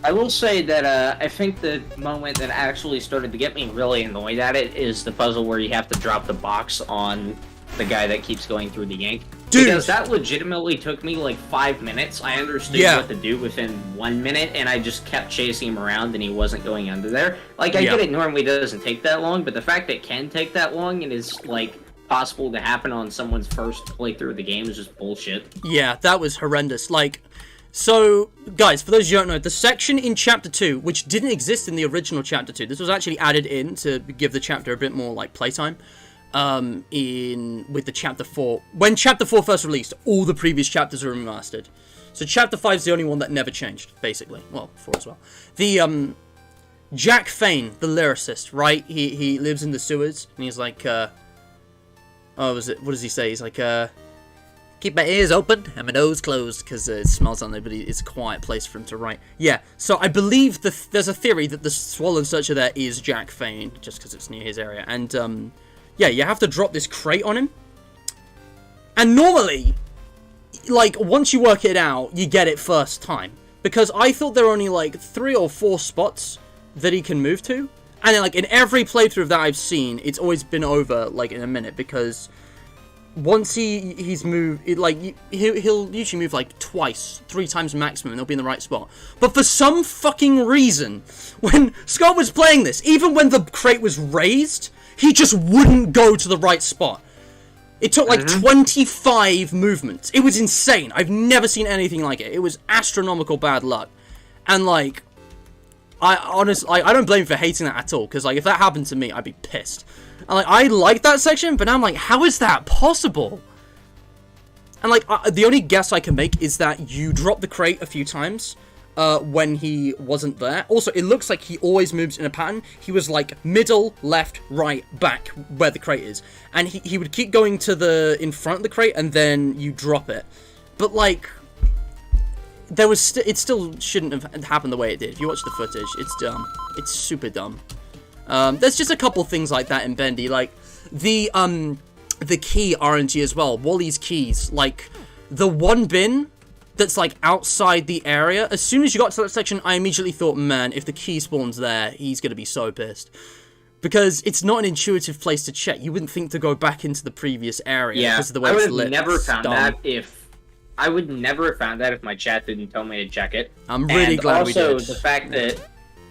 I will say that I think the moment that actually started to get me really annoyed at it is the puzzle where you have to drop the box on the guy that keeps going through the yank. Dude. Because that legitimately took me like 5 minutes. I understood what to do within 1 minute, and I just kept chasing him around, and he wasn't going under there. Like, I get it normally doesn't take that long, but the fact that it can take that long and is, like, possible to happen on someone's first playthrough of the game is just bullshit. Yeah, that was horrendous. Like, so, guys, for those of you who don't know, the section in Chapter 2, which didn't exist in the original Chapter 2, this was actually added in to give the chapter a bit more, like, playtime. With the Chapter 4. When Chapter 4 first released, all the previous chapters were remastered. So Chapter 5 is the only one that never changed, basically. Well, 4 as well. The, Jack Fane, the lyricist, right? He lives in the sewers, and he's like, what does he say? He's like, keep my ears open and my nose closed, because it smells on there, but it's a quiet place for him to write. Yeah, so I believe there's a theory that the Swollen Searcher there is Jack Fane, just because it's near his area, and, yeah, you have to drop this crate on him. And normally, like, once you work it out, you get it first time. Because I thought there were only, like, 3 or 4 spots that he can move to. And then, like, in every playthrough that I've seen, it's always been over, like, in a minute. Because once he's moved, he'll usually move, like, twice, 3 times maximum, and he'll be in the right spot. But for some fucking reason, when Scott was playing this, even when the crate was raised, he just wouldn't go to the right spot. It took like 25 movements. It was insane. I've never seen anything like it. It was astronomical bad luck. And like, I don't blame him for hating that at all. Because like, if that happened to me, I'd be pissed. And like, I like that section, but now I'm like, how is that possible? And like, the only guess I can make is that you drop the crate a few times. When he wasn't there. Also, it looks like he always moves in a pattern. He was like middle, left, right, back, where the crate is. And he would keep going to in front of the crate, and then you drop it. But like, it still shouldn't have happened the way it did. If you watch the footage, it's dumb. It's super dumb. There's just a couple things like that in Bendy. Like, the key RNG as well. Wally's keys. Like, the one bin that's like outside the area. As soon as you got to that section, I immediately thought, man, if the key spawns there, he's gonna be so pissed. Because it's not an intuitive place to check. You wouldn't think to go back into the previous area because of the way it's lit. I would never have found that if my chat didn't tell me to check it. I'm really glad we did. Also, the fact that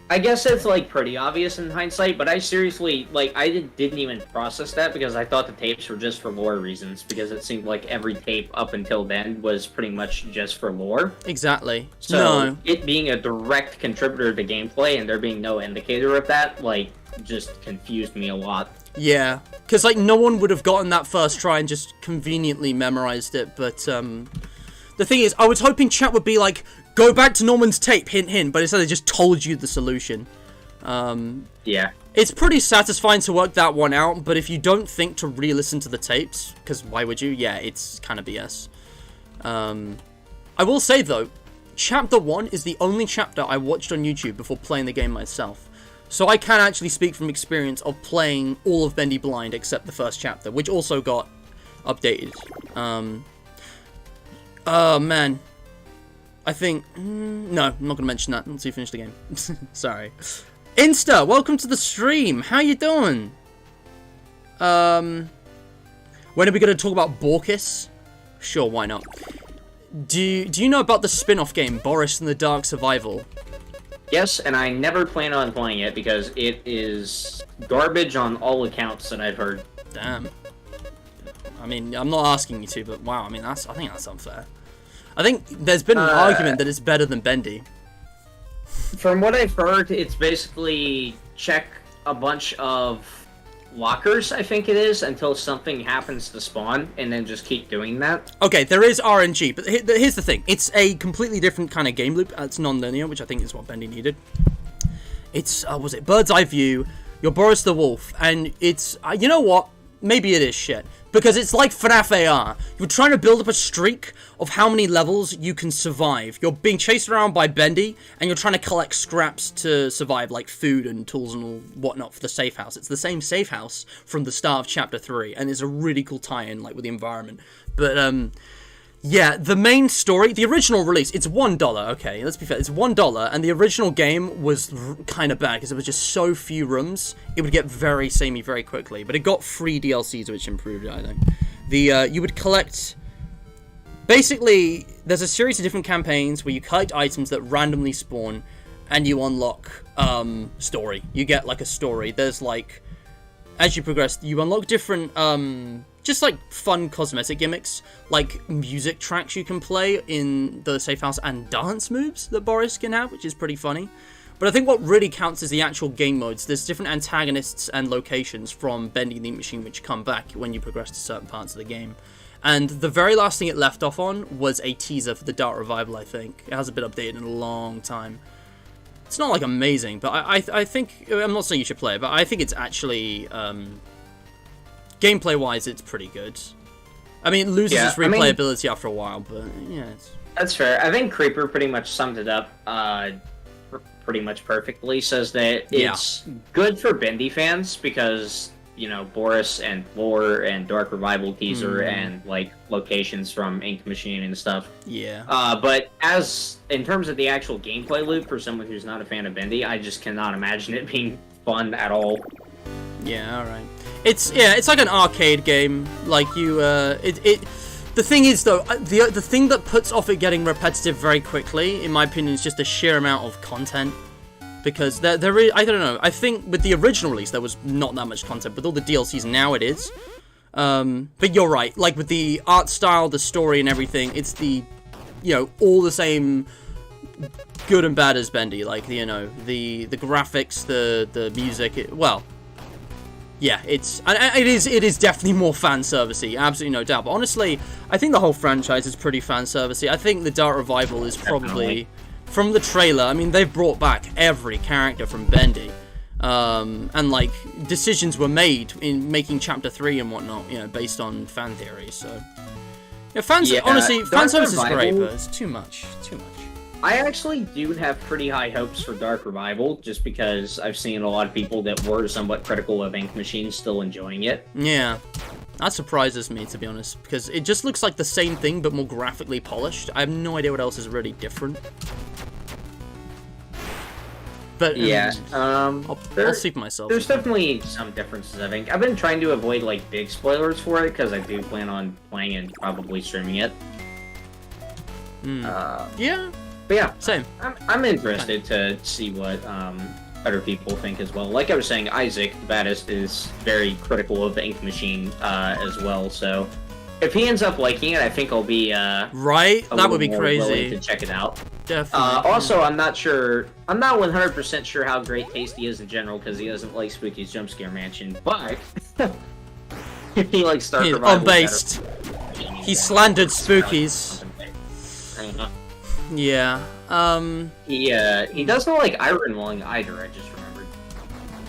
I guess it's like pretty obvious in hindsight, but I seriously, like, I didn't even process that because I thought the tapes were just for lore reasons, because it seemed like every tape up until then was pretty much just for lore. Exactly. So, it being a direct contributor to gameplay and there being no indicator of that, like, just confused me a lot. Yeah, because, like, no one would have gotten that first try and just conveniently memorized it, but, the thing is, I was hoping chat would be like, go back to Norman's tape, hint, hint, but instead they just told you the solution. Yeah. It's pretty satisfying to work that one out, but if you don't think to re-listen to the tapes, because why would you? Yeah, it's kind of BS. I will say, though, Chapter 1 is the only chapter I watched on YouTube before playing the game myself. So I can actually speak from experience of playing all of Bendy Blind except the first chapter, which also got updated. Oh, man. I think... no, I'm not going to mention that until you finish the game. Sorry. Insta, welcome to the stream. How you doing? When are we going to talk about Borkus? Sure, why not? Do you know about the spin-off game, Boris and the Dark Survival? Yes, and I never plan on playing it because it is garbage on all accounts that I've heard. Damn. I mean, I'm not asking you to, but wow, I mean, I think that's unfair. I think there's been an argument that it's better than Bendy. From what I've heard, it's basically check a bunch of lockers, I think it is, until something happens to spawn, and then just keep doing that. Okay, there is RNG, but here's the thing. It's a completely different kind of game loop. It's non-linear, which I think is what Bendy needed. It's, was it Bird's Eye View, you're Boris the Wolf, and it's, you know what? Maybe it is shit. Because it's like FNaF AR. You're trying to build up a streak of how many levels you can survive. You're being chased around by Bendy, and you're trying to collect scraps to survive, like food and tools and all whatnot for the safe house. It's the same safe house from the start of Chapter 3, and it's a really cool tie-in, like, with the environment. But, Yeah, the main story, the original release, it's $1, okay, let's be fair, it's $1, and the original game was kind of bad, because it was just so few rooms, it would get very samey very quickly, but it got free DLCs, which improved it, I think. You would collect, basically, there's a series of different campaigns where you collect items that randomly spawn, and you unlock, story. You get, like, a story. There's, like, as you progress, you unlock different, just like fun cosmetic gimmicks, like music tracks you can play in the safe house and dance moves that Boris can have, which is pretty funny. But I think what really counts is the actual game modes. There's different antagonists and locations from Bendy the Ink Machine which come back when you progress to certain parts of the game. And the very last thing it left off on was a teaser for the Dark Revival, I think. It hasn't been updated in a long time. It's not like amazing, but I think, I'm not saying you should play it, but I think it's actually, gameplay-wise, it's pretty good. I mean, it loses its replayability after a while, but yeah. That's fair. I think Creeper pretty much summed it up pretty much perfectly. Says that it's good for Bendy fans because, you know, Boris and lore and Dark Revival teaser and, like, locations from Ink Machine and stuff. Yeah. But as, in terms of the actual gameplay loop, for someone who's not a fan of Bendy, I just cannot imagine it being fun at all. Yeah, alright. It's like an arcade game. Like you, the thing is though, the thing that puts off it getting repetitive very quickly, in my opinion, is just the sheer amount of content. Because there is, I don't know, I think with the original release there was not that much content. With all the DLCs now it is. But you're right, like with the art style, the story and everything, it's the, you know, all the same good and bad as Bendy. Like, you know, the graphics, the music, well... Yeah, it is definitely more fan servicey, absolutely no doubt. But honestly, I think the whole franchise is pretty fan servicey. I think the Dark Revival is probably, from the trailer, I mean, they've brought back every character from Bendy. And like, decisions were made in making Chapter 3 and whatnot, you know, based on fan theories, so... Yeah, honestly, fan service is great, but it's too much, I actually do have pretty high hopes for Dark Revival, just because I've seen a lot of people that were somewhat critical of Ink Machine still enjoying it. Yeah, that surprises me, to be honest, because it just looks like the same thing, but more graphically polished. I have no idea what else is really different. But, yeah, I'll see for myself. There's definitely some differences, I think. I've been trying to avoid, like, big spoilers for it, because I do plan on playing and probably streaming it. Yeah. But yeah, same. I'm interested to see what other people think as well. Like I was saying, Isaac, the baddest, is very critical of the Ink Machine as well. So if he ends up liking it, I think I'll be right. That would be crazy to check it out. Definitely. Also, I'm not 100% sure how great Tasty is in general because he doesn't like Spooky's Jump Scare Mansion. But if he likes Dark Revival, unbased. He slandered Spookies. Yeah, he doesn't like Iron Lung either, I just remembered.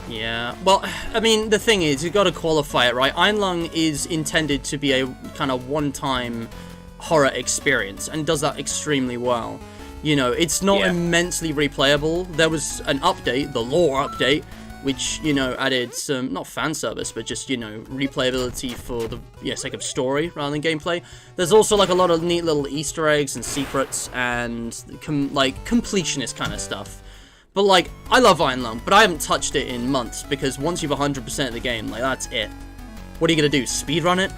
Yeah, well, I mean, the thing is, you've got to qualify it, right? Iron Lung is intended to be a kind of one-time horror experience, and does that extremely well. You know, it's not immensely replayable. There was an update, the lore update, which, you know, added some, not fan service, but just, you know, replayability for the sake of story rather than gameplay. There's also, like, a lot of neat little Easter eggs and secrets and, completionist kind of stuff. But, like, I love Iron Lung, but I haven't touched it in months, because once you've 100% of the game, like, that's it. What are you gonna do, speedrun it?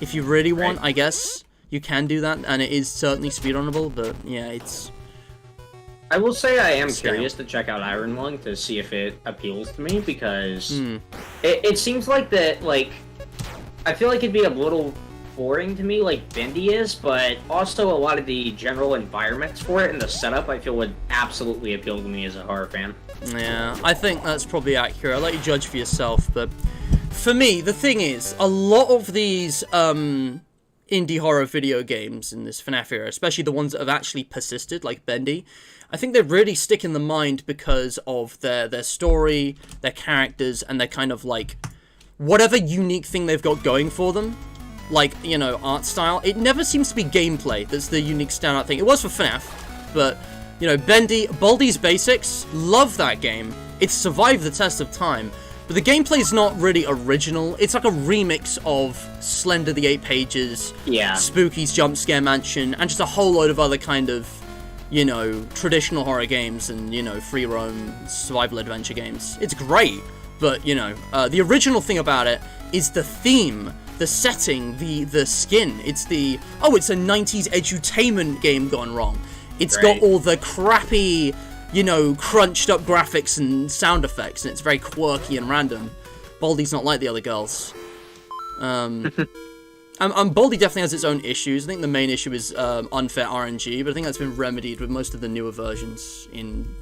If you really want, I guess, you can do that, and it is certainly speedrunnable, but, yeah, it's... I will say I am curious to check out Iron Lung to see if it appeals to me, because it seems like that, like, I feel like it'd be a little boring to me, like Bendy is, but also a lot of the general environments for it and the setup I feel would absolutely appeal to me as a horror fan. Yeah, I think that's probably accurate. I'll let you judge for yourself, but for me, the thing is, a lot of these indie horror video games in this FNaF era, especially the ones that have actually persisted, like Bendy, I think they really stick in the mind because of their story, their characters, and their kind of, like, whatever unique thing they've got going for them. Like, you know, art style. It never seems to be gameplay that's the unique standout thing. It was for FNaF, but, you know, Baldi's Basics, love that game. It's survived the test of time. But the gameplay's not really original. It's like a remix of Slender the Eight Pages, Spooky's Jump Scare Mansion, and just a whole load of other kind of, you know, traditional horror games and, you know, free roam survival adventure games. It's great, but, you know, the original thing about it is the theme, the setting, the skin. It's the, it's a 90s edutainment game gone wrong. It's got all the crappy, you know, crunched up graphics and sound effects, and it's very quirky and random. Baldi's not like the other girls. Baldi definitely has its own issues. I think the main issue is unfair RNG, but I think that's been remedied with most of the newer versions in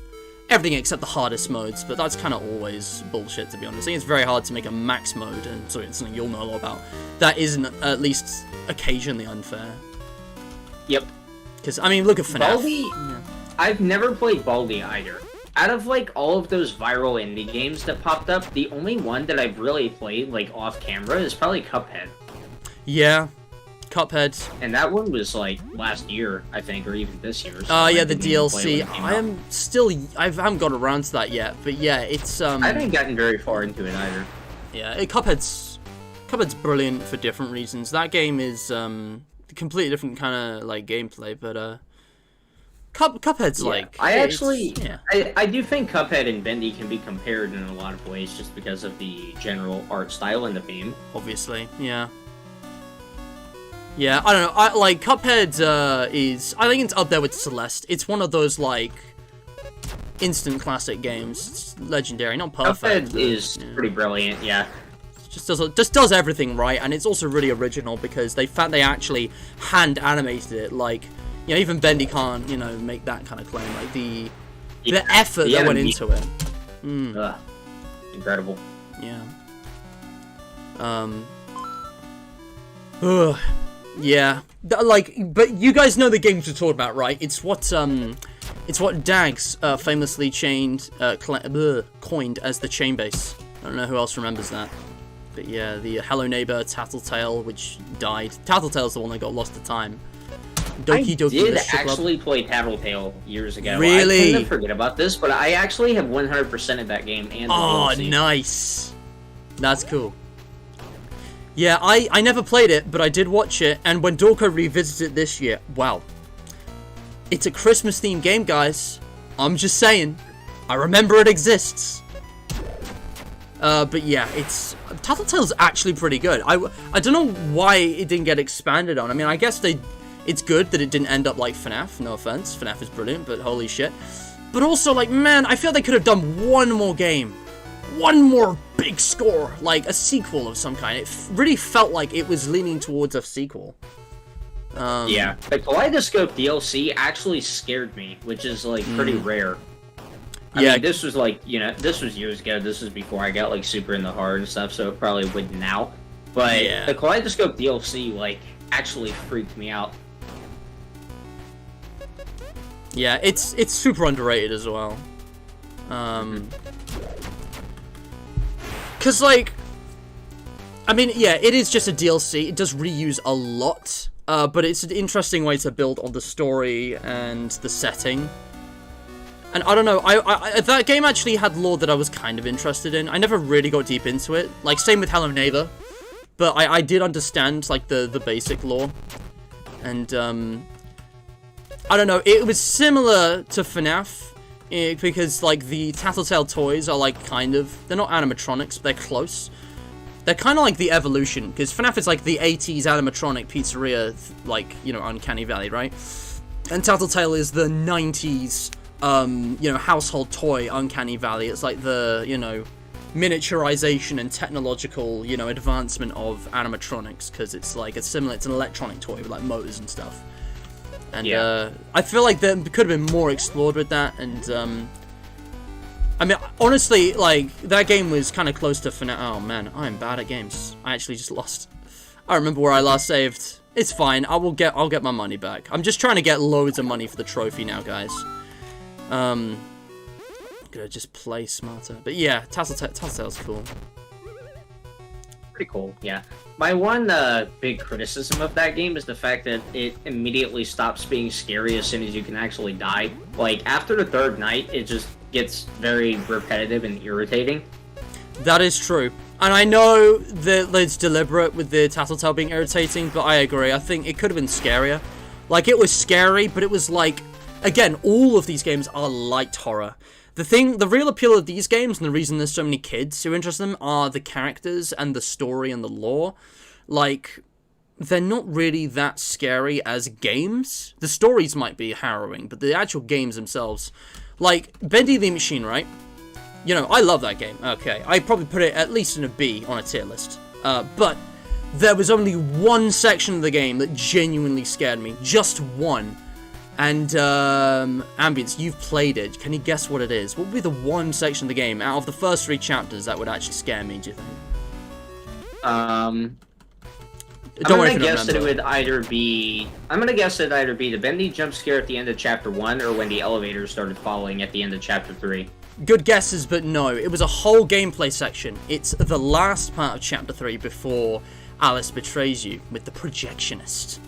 everything except the hardest modes, but that's kind of always bullshit, to be honest. I think it's very hard to make a max mode, and so it's something you'll know a lot about, that isn't at least occasionally unfair. Yep. Because, I mean, look at FNaF. Baldi... Yeah. I've never played Baldi either. Out of, like, all of those viral indie games that popped up, the only one that I've really played, like, off-camera is probably Cuphead. Yeah, Cuphead. And that one was, like, last year, I think, or even this year. So yeah, the DLC. I haven't got around to that yet, but yeah, it's, I haven't gotten very far into it either. Yeah, Cuphead's brilliant for different reasons. That game is, completely different kind of, like, gameplay, but, Cuphead's like... I do think Cuphead and Bendy can be compared in a lot of ways just because of the general art style in the game. Obviously, yeah. Yeah, I don't know, Cuphead is... I think it's up there with Celeste. It's one of those, like, instant classic games. It's legendary, not perfect. Cuphead is pretty brilliant, yeah. Just does everything right, and it's also really original because they actually hand animated it, like... You know, even Bendy can't, you know, make that kind of claim. Like, the effort that went into it. Incredible. Yeah. Yeah. But you guys know the games we're talking about, right? It's what Dags famously coined as the chain base. I don't know who else remembers that. But yeah, the Hello Neighbor, Tattletale, which died. Tattletale's the one that got lost to time. I did actually play Tattletale years ago. Really? I tend to forget about this, but I actually have 100% of that game and the DLC. Nice. That's cool. Yeah, I never played it, but I did watch it, and when Dorko revisited it this year, wow. It's a Christmas-themed game, guys. I'm just saying. I remember it exists. But yeah, Tattletale's actually pretty good. I don't know why it didn't get expanded on. I mean, I guess it's good that it didn't end up like FNaF, no offense. FNaF is brilliant, but holy shit. But also, like, man, I feel they could have done one more game. One more big score. Like, a sequel of some kind. It really felt like it was leaning towards a sequel. Yeah, the Kaleidoscope DLC actually scared me, which is, like, pretty rare. I mean, this was, like, you know, this was years ago. This was before I got, like, super into horror and stuff, so it probably wouldn't now. But the Kaleidoscope DLC, like, actually freaked me out. Yeah, it's super underrated as well. Cause like, I mean, yeah, it is just a DLC. It does reuse a lot, but it's an interesting way to build on the story and the setting. And I don't know, I that game actually had lore that I was kind of interested in. I never really got deep into it. Like, same with Hello Neighbor, but I did understand like the basic lore, and I don't know, it was similar to FNaF, because, like, the Tattletale toys are, like, they're not animatronics, but they're close. They're kind of like the evolution, because FNaF is, like, the 80s animatronic pizzeria, like, you know, Uncanny Valley, right? And Tattletale is the 90s, you know, household toy Uncanny Valley. It's, like, the, you know, miniaturization and technological, you know, advancement of animatronics, because it's, like, it's an electronic toy with, like, motors and stuff. And, I feel like there could have been more explored with that, and, I mean, honestly, like, that game was kind of close to FNaF. Oh, man, I'm bad at games. I actually just lost. I remember where I last saved. It's fine, I'll get my money back. I'm just trying to get loads of money for the trophy now, guys. Gonna just play smarter. But yeah, Tattletale's cool. Pretty cool, yeah. My one big criticism of that game is the fact that it immediately stops being scary as soon as you can actually die. Like, after the third night, it just gets very repetitive and irritating. That is true. And I know that it's deliberate with the tattletale being irritating, but I agree. I think it could have been scarier. Like, it was scary, but it was like... Again, all of these games are light horror. The real appeal of these games, and the reason there's so many kids who are interested in them, are the characters and the story and the lore. Like, they're not really that scary as games. The stories might be harrowing, but the actual games themselves... Like, Bendy the Machine, right? You know, I love that game. Okay, I'd probably put it at least in a B on a tier list. But there was only one section of the game that genuinely scared me. Just one. And, Ambience, you've played it. Can you guess what it is? What would be the one section of the game out of the first 3 chapters that would actually scare me, do you think? I'm gonna guess that it would either be... I'm gonna guess that it'd either be the Bendy jump scare at the end of Chapter 1, or when the elevator started falling at the end of Chapter 3. Good guesses, but no. It was a whole gameplay section. It's the last part of Chapter 3 before Alice betrays you with the projectionist.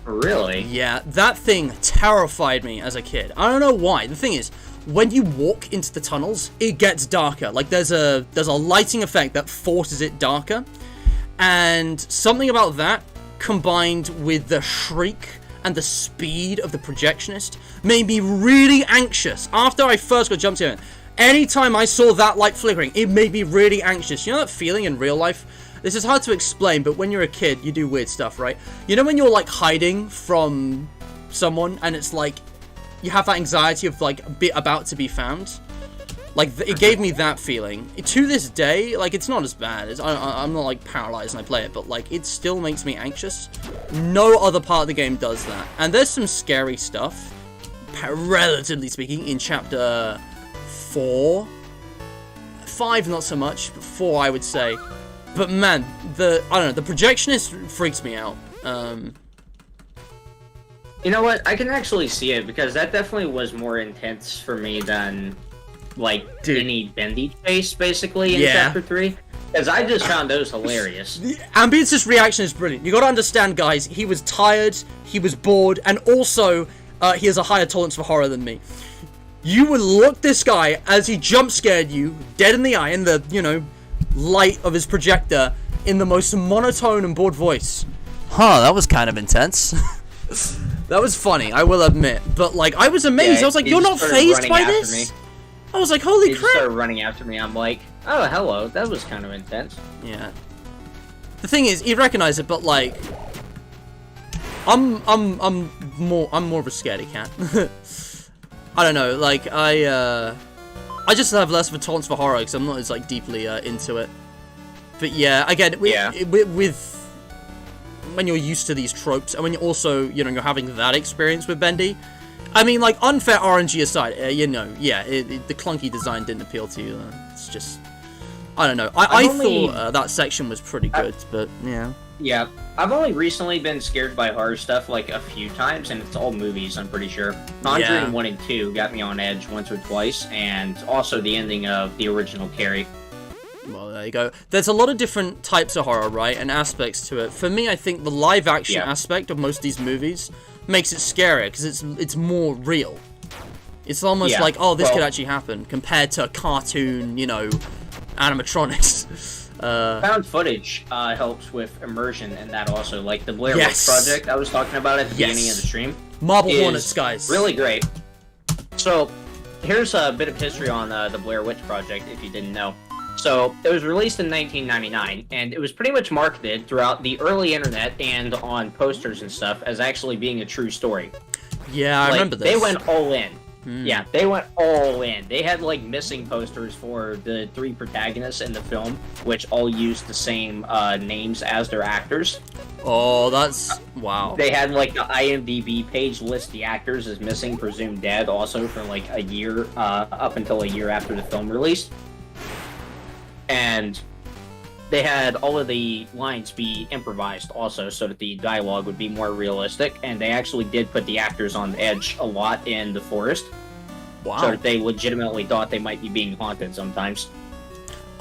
Really? Yeah, that thing terrified me as a kid. I don't know why. The thing is, when you walk into the tunnels, it gets darker. Like, there's a lighting effect that forces it darker. And something about that, combined with the shriek and the speed of the projectionist, made me really anxious. After I first got jumped here, anytime I saw that light flickering, it made me really anxious. You know that feeling in real life? This is hard to explain, but when you're a kid, you do weird stuff, right? You know when you're, like, hiding from someone, and it's like, you have that anxiety of, like, about to be found? Like, it gave me that feeling. To this day, like, it's not as bad. I'm not, like, paralyzed when I play it, but, like, it still makes me anxious. No other part of the game does that. And there's some scary stuff, relatively speaking, in Chapter 4. 5, not so much, but 4, I would say. But, man, I don't know, the projectionist freaks me out. You know what? I can actually see it, because that definitely was more intense for me than... like, any Bendy chase, basically, in Chapter 3. Because I just found those hilarious. Ambience's reaction is brilliant. You gotta understand, guys, he was tired, he was bored, and also, he has a higher tolerance for horror than me. You would look this guy as he jump scared you, dead in the eye, in the, you know, light of his projector, in the most monotone and bored voice. Huh, that was kind of intense. That was funny, I will admit. But, like, I was amazed. Yeah, I was like, you're not fazed by this? Me. I was like, holy He crap! just started running after me. I'm like, oh, hello. That was kind of intense. Yeah. The thing is, he recognized it, but like, I'm more of a scaredy cat. I don't know. Like, I just have less of a tolerance for horror because I'm not as like deeply into it. But yeah, again, with when you're used to these tropes, and when you're also, you know, you're having that experience with Bendy. I mean, like, unfair RNG aside, you know, yeah, the clunky design didn't appeal to you. It's just, I don't know. I thought that section was pretty good, but yeah. Yeah, I've only recently been scared by horror stuff, like, a few times, and it's all movies, I'm pretty sure. Conjuring 1 and 2 got me on edge once or twice, and also the ending of the original Carrie. Well, there you go. There's a lot of different types of horror, right, and aspects to it. For me, I think the live-action aspect of most of these movies makes it scarier, because it's more real. It's almost like, oh, this could actually happen, compared to cartoon, you know, animatronics. Found footage helps with immersion, and that also, like the Blair Witch Project I was talking about at the beginning of the stream. Marble Hornets, guys. Really great. So, here's a bit of history on the Blair Witch Project, if you didn't know. So, it was released in 1999, and it was pretty much marketed throughout the early internet and on posters and stuff as actually being a true story. Yeah, I remember this. They went all in. Yeah, they went all in. They had, like, missing posters for the 3 protagonists in the film, which all used the same names as their actors. Oh, that's... wow. They had, like, the IMDb page list the actors as missing, presumed dead, also for, like, a year, up until a year after the film released. And they had all of the lines be improvised also, so that the dialogue would be more realistic, and they actually did put the actors on edge a lot in the forest. Wow. So that they legitimately thought they might be being haunted sometimes.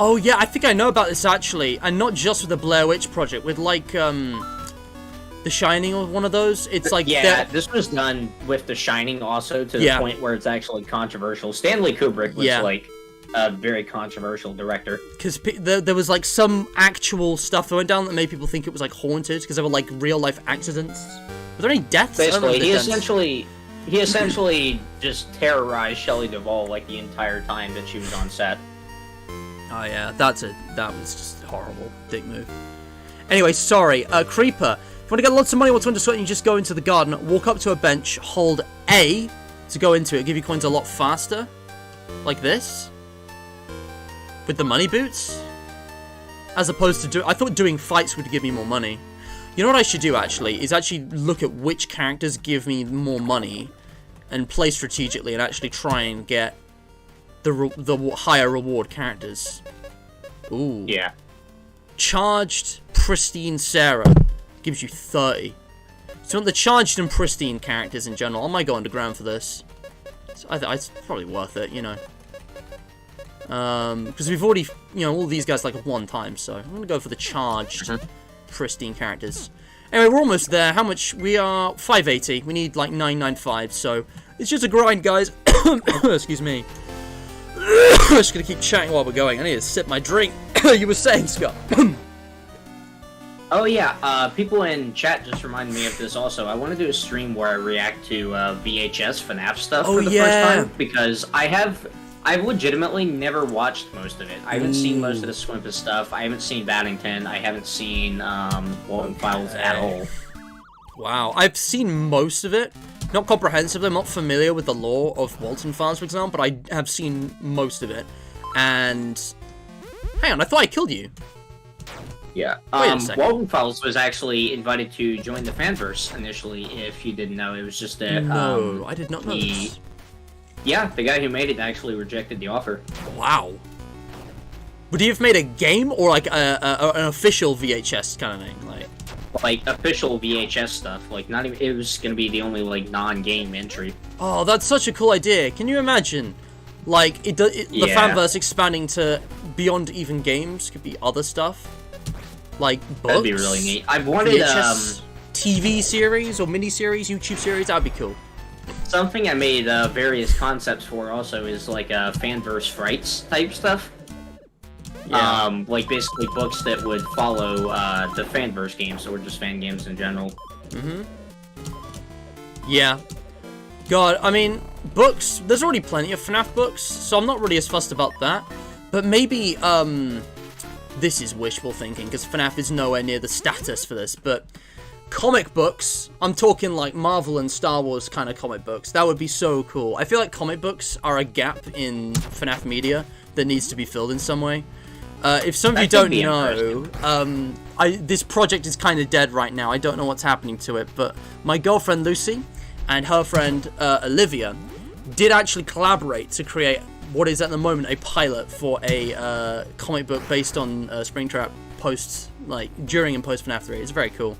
Oh yeah, I think I know about this actually, and not just with the Blair Witch Project, with like, The Shining or one of those. It's like... yeah, this was done with The Shining also, to the point where it's actually controversial. Stanley Kubrick was like... a very controversial director. Because there was like some actual stuff that went down that made people think it was like haunted because there were like real life accidents. Were there any deaths? Basically, he essentially just terrorized Shelley Duvall like the entire time that she was on set. Oh yeah, that was just horrible. Dick move. Anyway, sorry, Creeper. If you want to get lots of money, what's under sweat, you just go into the garden, walk up to a bench, hold A to go into it, give you coins a lot faster. Like this. With the money boots. As opposed to I thought doing fights would give me more money. You know what I should do, actually, is actually look at which characters give me more money and play strategically and actually try and get the higher reward characters. Ooh. Yeah. Charged Pristine Sarah gives you 30. So you want the charged and pristine characters in general. I might go underground for this. So it's probably worth it, you know. Because we've already, you know, all these guys like one time, so I'm gonna go for the charged pristine characters. Anyway, we're almost there. How much? We are 580. We need like 995, so it's just a grind, guys. Excuse me. I'm just gonna keep chatting while we're going. I need to sip my drink. You were saying, Scott? Oh yeah, people in chat just reminded me of this also. I want to do a stream where I react to VHS FNaF stuff for the first time, because I've legitimately never watched most of it. I haven't seen most of the Swimpus stuff. I haven't seen Baddington. I haven't seen Walton Files at all. Wow, I've seen most of it. Not comprehensively, I'm not familiar with the lore of Walton Files, for example, but I have seen most of it. And hang on, I thought I killed you. Yeah. Wait a second. Walton Files was actually invited to join the Fanverse initially, if you didn't know. It was just that... No, I did not know this. Yeah, the guy who made it actually rejected the offer. Wow. Would he have made a game or like an official VHS kind of thing? Like official VHS stuff. Like, not even... It was gonna be the only, like, non-game entry. Oh, that's such a cool idea. Can you imagine? Like, the Fanverse expanding to beyond even games. Could be other stuff. Like books. That'd be really neat. I've wanted VHS, TV series or mini-series, YouTube series. That'd be cool. Something I made various concepts for also is like Fanverse Frights type stuff. Yeah. Like basically books that would follow the Fanverse games, or just fan games in general. Yeah. God, I mean, books, there's already plenty of FNaF books, so I'm not really as fussed about that. But maybe, this is wishful thinking, because FNaF is nowhere near the status for this, but comic books, I'm talking like Marvel and Star Wars kind of comic books, that would be so cool. I feel like comic books are a gap in FNaF media that needs to be filled in some way. If some of you don't know, this project is kind of dead right now. I don't know what's happening to it, but my girlfriend Lucy and her friend Olivia did actually collaborate to create what is at the moment a pilot for a comic book based on Springtrap posts, like during and post FNaF 3. It's very cool.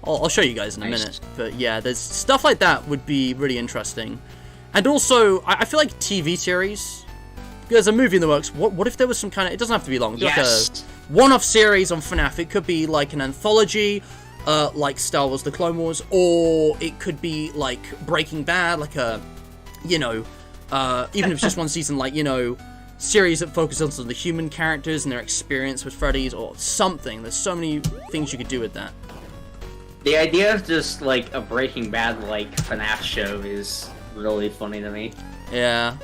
I'll show you guys in a minute. But yeah, there's stuff like that would be really interesting. And also, I feel like TV series, there's a movie in the works. What if there was some kind of, it doesn't have to be long, like a one-off series on FNaF. It could be like an anthology, like Star Wars The Clone Wars, or it could be like Breaking Bad, like a, you know, even if it's just one season, like, you know, series that focuses on the human characters and their experience with Freddy's or something. There's so many things you could do with that. The idea of just like a Breaking Bad like FNaF show is really funny to me. Yeah.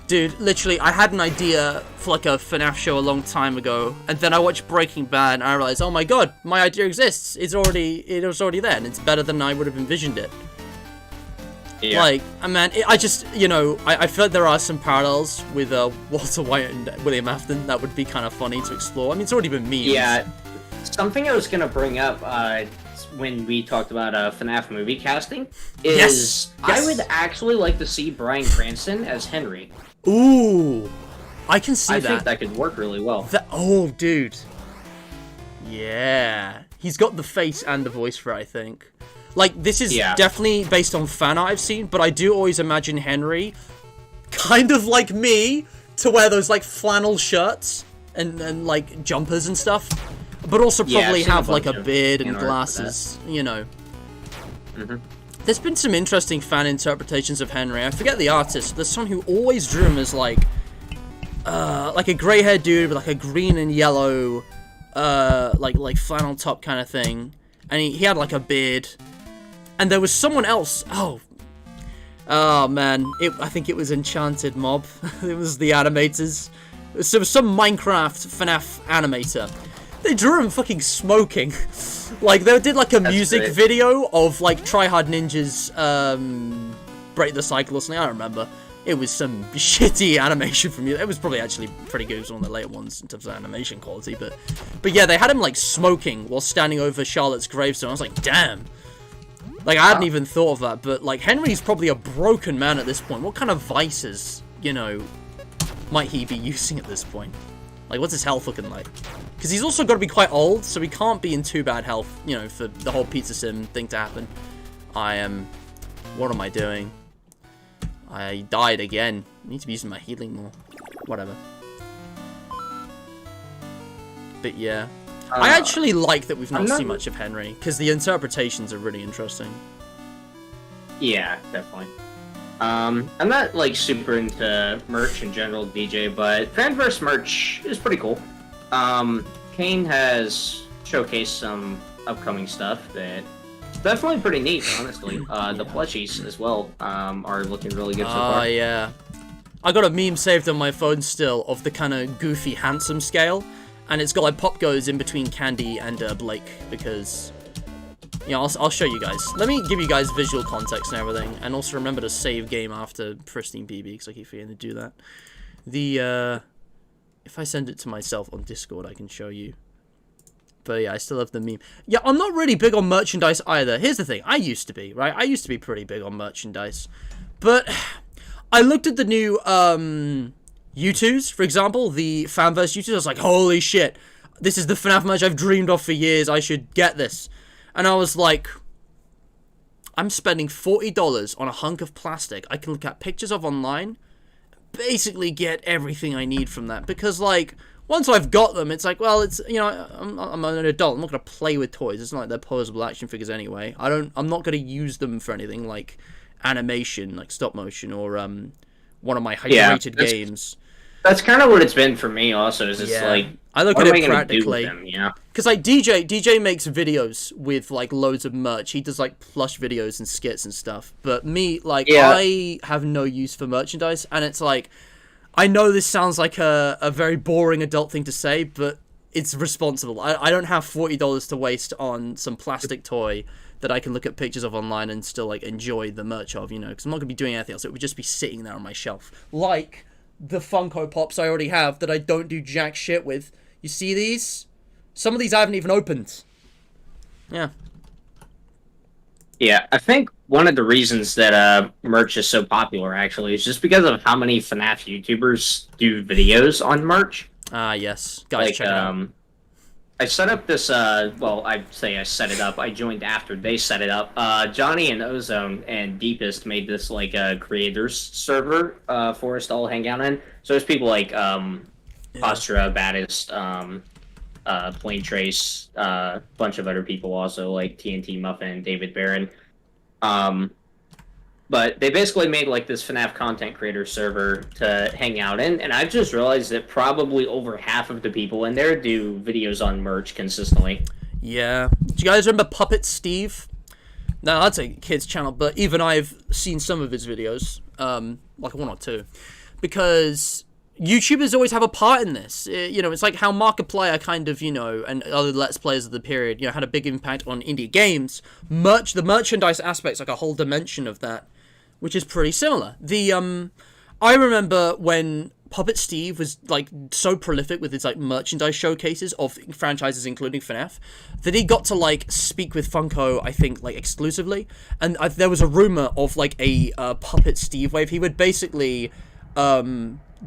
Dude, literally, I had an idea for like a FNaF show a long time ago, and then I watched Breaking Bad and I realized, oh my god, my idea exists. It was already there, and it's better than I would have envisioned it. Yeah. Like, man, I just, you know, I feel like there are some parallels with Walter White and William Afton that would be kind of funny to explore. I mean, it's already been memes. Yeah, something I was gonna bring up when we talked about FNaF movie casting is I would actually like to see Bryan Cranston as Henry. Ooh, I can see that. I think that could work really well. Oh, dude. Yeah, he's got the face and the voice for it, I think. Like, this is definitely based on fan art I've seen, but I do always imagine Henry kind of like me to wear those, like, flannel shirts and like, jumpers and stuff, but also probably have, like, a beard and glasses, you know. There's been some interesting fan interpretations of Henry. I forget the artist. There's someone who always drew him as, like, like a grey-haired dude with like a green and yellow, like flannel top kind of thing, and he had like a beard, and there was someone else. Oh man, I think it was Enchanted Mob. It was the animators. So it was some Minecraft FNaF animator. They drew him fucking smoking. Like, they did like a music video of like Try Hard Ninja's Break the Cycle or something. I don't remember. It was some shitty animation from you. It was probably actually pretty good. It was one of the later ones in terms of animation quality. But yeah, they had him like smoking while standing over Charlotte's gravestone. I was like, damn. Like, I hadn't even thought of that. But like, Henry's probably a broken man at this point. What kind of vices, you know, might he be using at this point? Like, what's his health looking like? Because he's also got to be quite old, so he can't be in too bad health, you know, for the whole Pizza Sim thing to happen. What am I doing? I died again. I need to be using my healing more. Whatever. But yeah. I actually like that we've not seen much of Henry, because the interpretations are really interesting. Yeah, definitely. I'm not, like, super into merch in general, DJ, but Fanverse merch is pretty cool. Kane has showcased some upcoming stuff that definitely pretty neat, honestly. The plushies as well are looking really good so far. Oh, yeah. I got a meme saved on my phone still of the kind of goofy, handsome scale, and it's got like Popgoes in between Candy and Blake, because, you know, I'll show you guys. Let me give you guys visual context and everything, and also remember to save game after Pristine BB, because I keep forgetting to do that. If I send it to myself on Discord, I can show you. But yeah, I still have the meme. Yeah, I'm not really big on merchandise either. Here's the thing. I used to be, right? I used to be pretty big on merchandise. But I looked at the new U2s, for example. The Fanverse U2s. I was like, holy shit. This is the FNaF merch I've dreamed of for years. I should get this. And I was like, I'm spending $40 on a hunk of plastic I can look at pictures of online. Basically get everything I need from that. Because, like, once I've got them, it's like, well, it's, you know, I'm an adult. I'm not going to play with toys. It's not like they're posable action figures anyway. I'm not going to use them for anything like animation, like stop motion, or one of my hyper-rated games. That's kind of what it's been for me also, is it's like, I look at it practically. Yeah. Because like DJ makes videos with like loads of merch. He does like plush videos and skits and stuff. But me, like, I have no use for merchandise, and it's like, I know this sounds like a very boring adult thing to say, but it's responsible. I don't have $40 to waste on some plastic toy that I can look at pictures of online and still like enjoy the merch of, you know, because I'm not going to be doing anything else. It would just be sitting there on my shelf. Like the Funko Pops I already have that I don't do jack shit with. You see these? Some of these I haven't even opened. Yeah. Yeah, I think one of the reasons that merch is so popular, actually, is just because of how many FNaF YouTubers do videos on merch. Ah, yes. Guys, like, check it out. I set up this, well, I say I set it up. I joined after they set it up. Johnny and Ozone and Deepest made this, like, creators server for us to all hang out in. So there's people like Astra, Baddest, Plain Trace, a bunch of other people also, like TNT Muffin, David Barron. But they basically made like this FNaF content creator server to hang out in, and I've just realized that probably over half of the people in there do videos on merch consistently. Yeah. Do you guys remember Puppet Steve? No, that's a kid's channel, but even I've seen some of his videos, like one or two, because YouTubers always have a part in this. You know, it's like how Markiplier kind of, you know, and other Let's Players of the period, you know, had a big impact on indie games. The merchandise aspect's like a whole dimension of that, which is pretty similar. I remember when Puppet Steve was, like, so prolific with his, like, merchandise showcases of franchises, including FNaF, that he got to, like, speak with Funko, I think, like, exclusively. And there was a rumor of, like, a Puppet Steve wave. He would basically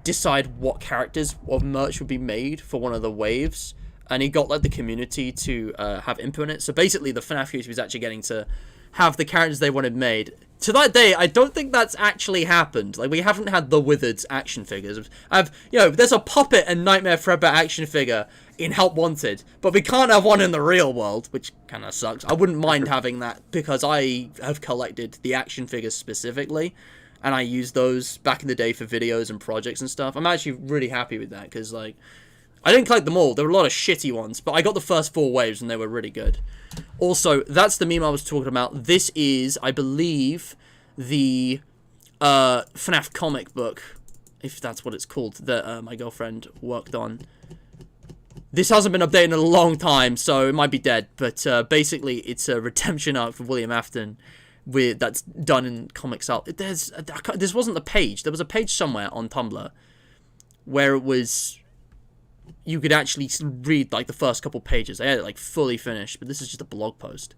decide what characters of merch would be made for one of the waves, and he got like the community to have input in it. So basically the FNaF community was actually getting to have the characters they wanted made. To that day, I don't think that's actually happened. Like, we haven't had the Withered action figures. You know, there's a Puppet and Nightmare Fredbear action figure in Help Wanted, but we can't have one in the real world, which kind of sucks. I wouldn't mind having that, because I have collected the action figures specifically. and I used those back in the day for videos and projects and stuff. I'm actually really happy with that, because, like, I didn't collect them all. There were a lot of shitty ones, but I got the first 4 waves, and they were really good. Also, that's the meme I was talking about. This is, I believe, the FNaF comic book, if that's what it's called, that my girlfriend worked on. This hasn't been updated in a long time, so it might be dead, but basically it's a redemption arc for William Afton that's done in comics out. This wasn't the page. There was a page somewhere on Tumblr where it was, you could actually read like the first couple pages. I had it like fully finished, but this is just a blog post.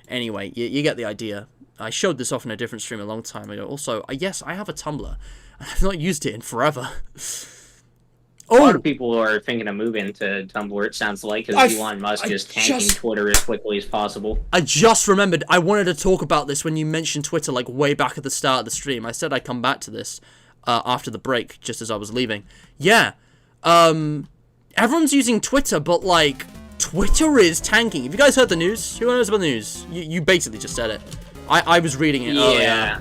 Anyway, you get the idea. I showed this off in a different stream a long time ago. Also, yes, I have a Tumblr. I've not used it in forever. A lot of people are thinking of moving to Tumblr, it sounds like, because Elon Musk is tanking Twitter as quickly as possible. I just remembered, I wanted to talk about this when you mentioned Twitter, like, way back at the start of the stream. I said I'd come back to this after the break, just as I was leaving. Yeah, everyone's using Twitter, but, like, Twitter is tanking. Have you guys heard the news? Who knows about the news? You basically just said it. I was reading it earlier. Yeah.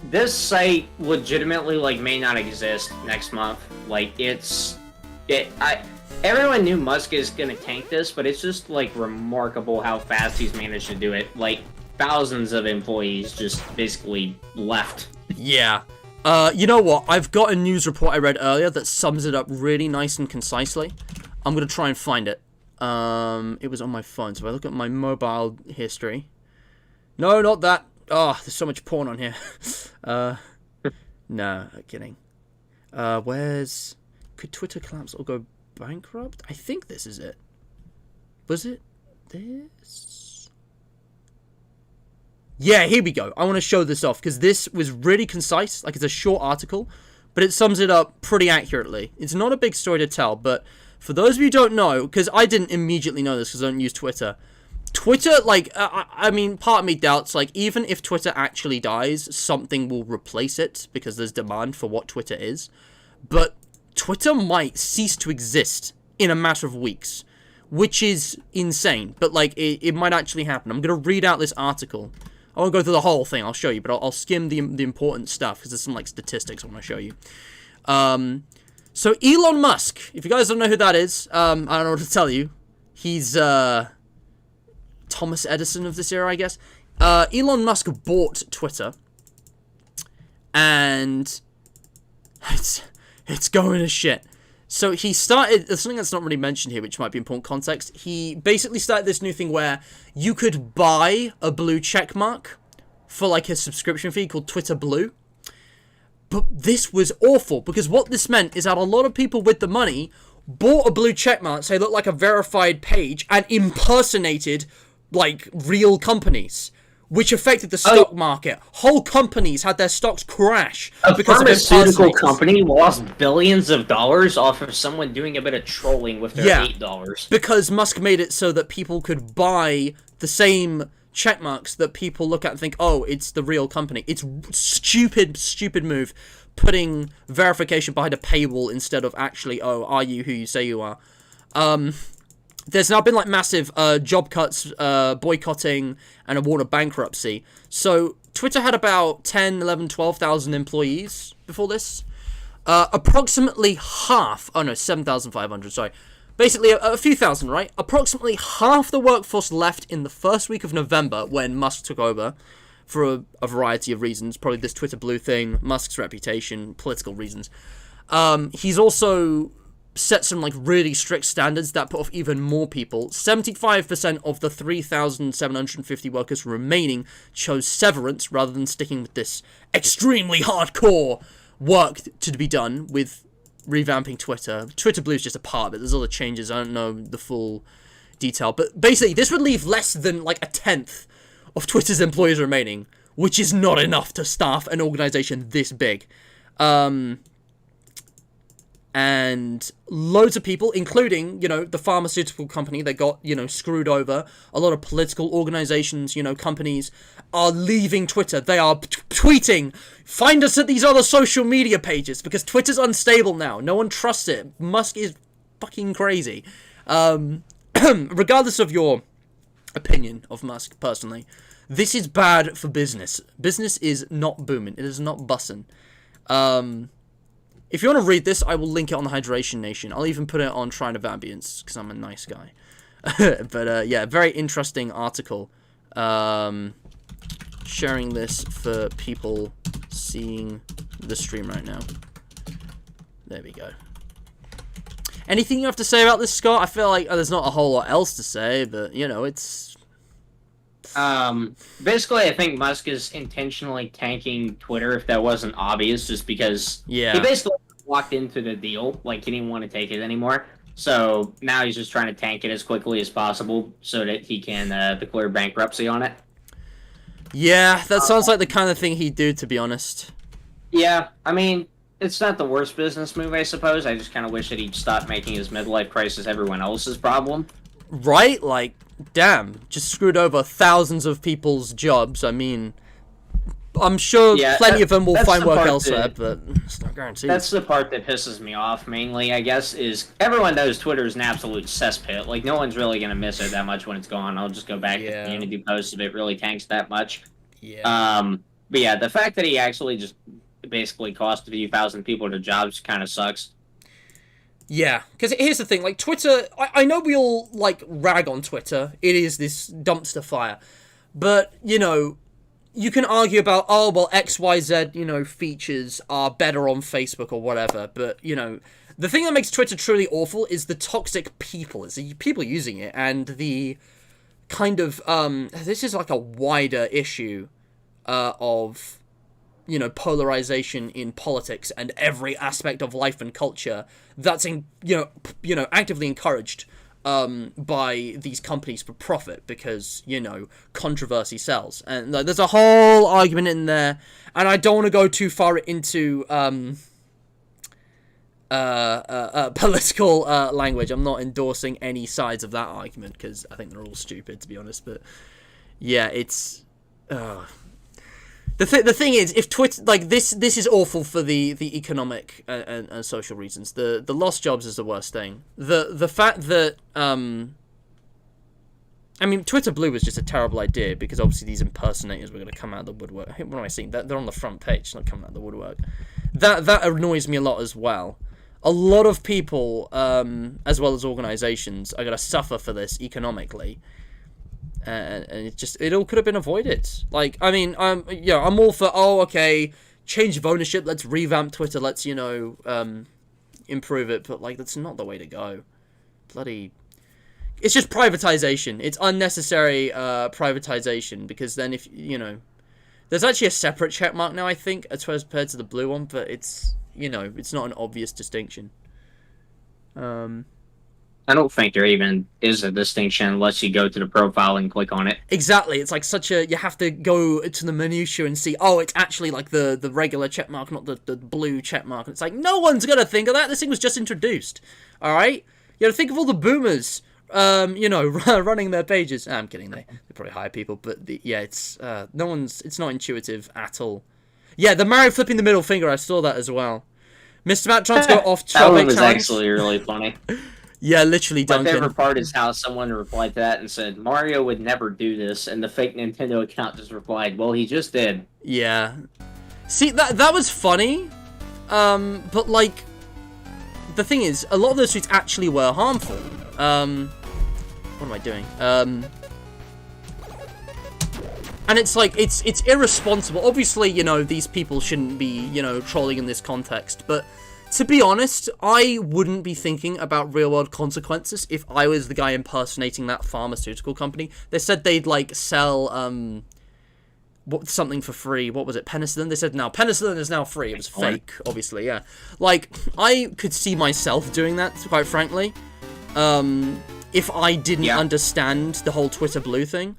This site legitimately, like, may not exist next month. Like, everyone knew Musk is gonna tank this, but it's just, like, remarkable how fast he's managed to do it. Like, thousands of employees just basically left. Yeah. You know what? I've got a news report I read earlier that sums it up really nice and concisely. I'm gonna try and find it. It was on my phone, so if I look at my mobile history. No, not that. Oh, there's so much porn on here. No, kidding. Could Twitter collapse or go bankrupt? I think this is it. Was it this? Yeah, here we go. I want to show this off, because this was really concise. Like, it's a short article, but it sums it up pretty accurately. It's not a big story to tell, but for those of you who don't know, because I didn't immediately know this because I don't use Twitter. Twitter, like, I mean, part of me doubts, like, even if Twitter actually dies, something will replace it, because there's demand for what Twitter is. But Twitter might cease to exist in a matter of weeks, which is insane. But, like, it might actually happen. I'm going to read out this article. I won't go through the whole thing, I'll show you, but I'll skim the important stuff, because there's some, like, statistics I want to show you. So, Elon Musk, if you guys don't know who that is, I don't know what to tell you. He's, Thomas Edison of this era, I guess. Elon Musk bought Twitter, and it's going to shit. So he started, there's something that's not really mentioned here, which might be important context. He basically started this new thing where you could buy a blue check mark for, like, a subscription fee called Twitter Blue. But this was awful, because what this meant is that a lot of people with the money bought a blue check mark, so they looked like a verified page, and impersonated, like, real companies, which affected the stock market. Whole companies had their stocks crash because of pharmaceutical company lost billions of dollars off of someone doing a bit of trolling with their $8. Because Musk made it so that people could buy the same check marks that people look at and think, oh, it's the real company. It's stupid move, putting verification behind a paywall instead of actually, oh, are you who you say you are? There's now been, like, massive job cuts, boycotting, and a war of bankruptcy. So Twitter had about 10, 11, 12,000 employees before this. Approximately half, 7,500, sorry. Basically, a few thousand, right? Approximately half the workforce left in the first week of November when Musk took over for a variety of reasons. Probably this Twitter Blue thing, Musk's reputation, political reasons. He's also set some, like, really strict standards that put off even more people. 75% of the 3,750 workers remaining chose severance rather than sticking with this extremely hardcore work to be done with revamping Twitter. Twitter Blue is just a part of it. There's other changes. I don't know the full detail. But basically, this would leave less than, like, a tenth of Twitter's employees remaining, which is not enough to staff an organization this big. And loads of people, including, you know, the pharmaceutical company that got, you know, screwed over. A lot of political organizations, you know, companies are leaving Twitter. They are tweeting, find us at these other social media pages, because Twitter's unstable now. No one trusts it. Musk is fucking crazy. Regardless of your opinion of Musk, personally. This is bad for business. Business is not booming. It is not bussin'. If you want to read this, I will link it on the Hydration Nation. I'll even put it on Shrine of Ambience, because I'm a nice guy. But, yeah, very interesting article. Sharing this for people seeing the stream right now. There we go. Anything you have to say about this, Scott? I feel like there's not a whole lot else to say, but, you know, it's... Basically, I think Musk is intentionally tanking Twitter, if that wasn't obvious, just because he basically walked into the deal, like, he didn't want to take it anymore. So now he's just trying to tank it as quickly as possible so that he can declare bankruptcy on it. Yeah, that sounds like the kind of thing he'd do, to be honest. Yeah, I mean, it's not the worst business move, I suppose. I just kind of wish that he'd stop making his midlife crisis everyone else's problem. Right? Like, damn. Just screwed over thousands of people's jobs. I mean, I'm sure plenty of them will find work elsewhere, but it's not guaranteed. That's the part that pisses me off, mainly, I guess, is everyone knows Twitter is an absolute cesspit. Like, no one's really going to miss it that much when it's gone. I'll just go back to the community post if it really tanks that much. Yeah. But yeah, the fact that he actually just basically cost a few thousand people their jobs kind of sucks. Yeah, because here's the thing, like, Twitter, I know we all, like, rag on Twitter. It is this dumpster fire. But, you know, you can argue about, oh, well, XYZ, you know, features are better on Facebook or whatever. But, you know, the thing that makes Twitter truly awful is the toxic people. It's the people using it, and the kind of, this is like a wider issue of, you know, polarization in politics and every aspect of life and culture that's, you know, actively encouraged by these companies for profit because, you know, controversy sells. And there's a whole argument in there, and I don't want to go too far into political language. I'm not endorsing any sides of that argument because I think they're all stupid, to be honest. But yeah, it's the thing is, if Twitter, like, this is awful for the economic and social reasons. The lost jobs is the worst thing. The fact that I mean, Twitter Blue was just a terrible idea because obviously these impersonators were going to come out of the woodwork. What am I seeing? They're on the front page, not coming out of the woodwork. That annoys me a lot as well. A lot of people, as well as organizations, are going to suffer for this economically. And it all could have been avoided. Like, I mean, I'm all for, okay, change of ownership, let's revamp Twitter, let's, you know, improve it, but, like, that's not the way to go. Bloody... It's just privatization. It's unnecessary privatization, because then if, you know... There's actually a separate checkmark now, I think, as compared to the blue one, but it's, you know, it's not an obvious distinction. I don't think there even is a distinction unless you go to the profile and click on it. Exactly. It's like such a... You have to go to the minutiae and see, oh, it's actually like the regular checkmark, not the blue checkmark. And it's like, no one's going to think of that. This thing was just introduced. All right? You got to think of all the boomers, you know, running their pages. I'm kidding. They probably hire people. But, it's... no one's... It's not intuitive at all. Yeah, the Mario flipping the middle finger. I saw that as well. Mr. Matt trying to go off... That one was actually really funny. Yeah, literally, Duncan. My favorite part is how someone replied to that and said, Mario would never do this, and the fake Nintendo account just replied, well, he just did. Yeah. See, that was funny, but, like, the thing is, a lot of those tweets actually were harmful. What am I doing? And it's like, it's irresponsible. Obviously, you know, these people shouldn't be, you know, trolling in this context, but... To be honest, I wouldn't be thinking about real-world consequences if I was the guy impersonating that pharmaceutical company. They said they'd, like, sell, something for free. What was it? Penicillin? They said, no, penicillin is now free. It was fake, obviously, yeah. Like, I could see myself doing that, quite frankly, if I didn't understand the whole Twitter Blue thing.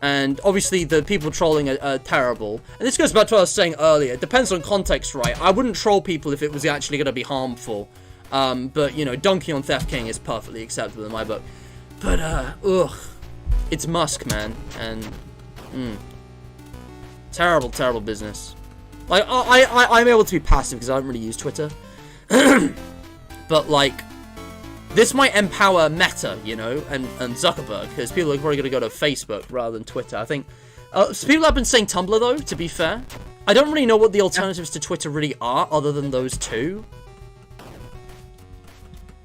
And obviously the people trolling are terrible. And this goes back to what I was saying earlier. It depends on context, right? I wouldn't troll people if it was actually going to be harmful. But, you know, dunking on Theft King is perfectly acceptable in my book. But, it's Musk, man. And, terrible, terrible business. Like, I'm able to be passive because I don't really use Twitter. But, like, this might empower Meta, you know, and Zuckerberg, because people are probably going to go to Facebook rather than Twitter. I think so people have been saying Tumblr, though, to be fair. I don't really know what the alternatives to Twitter really are, other than those two.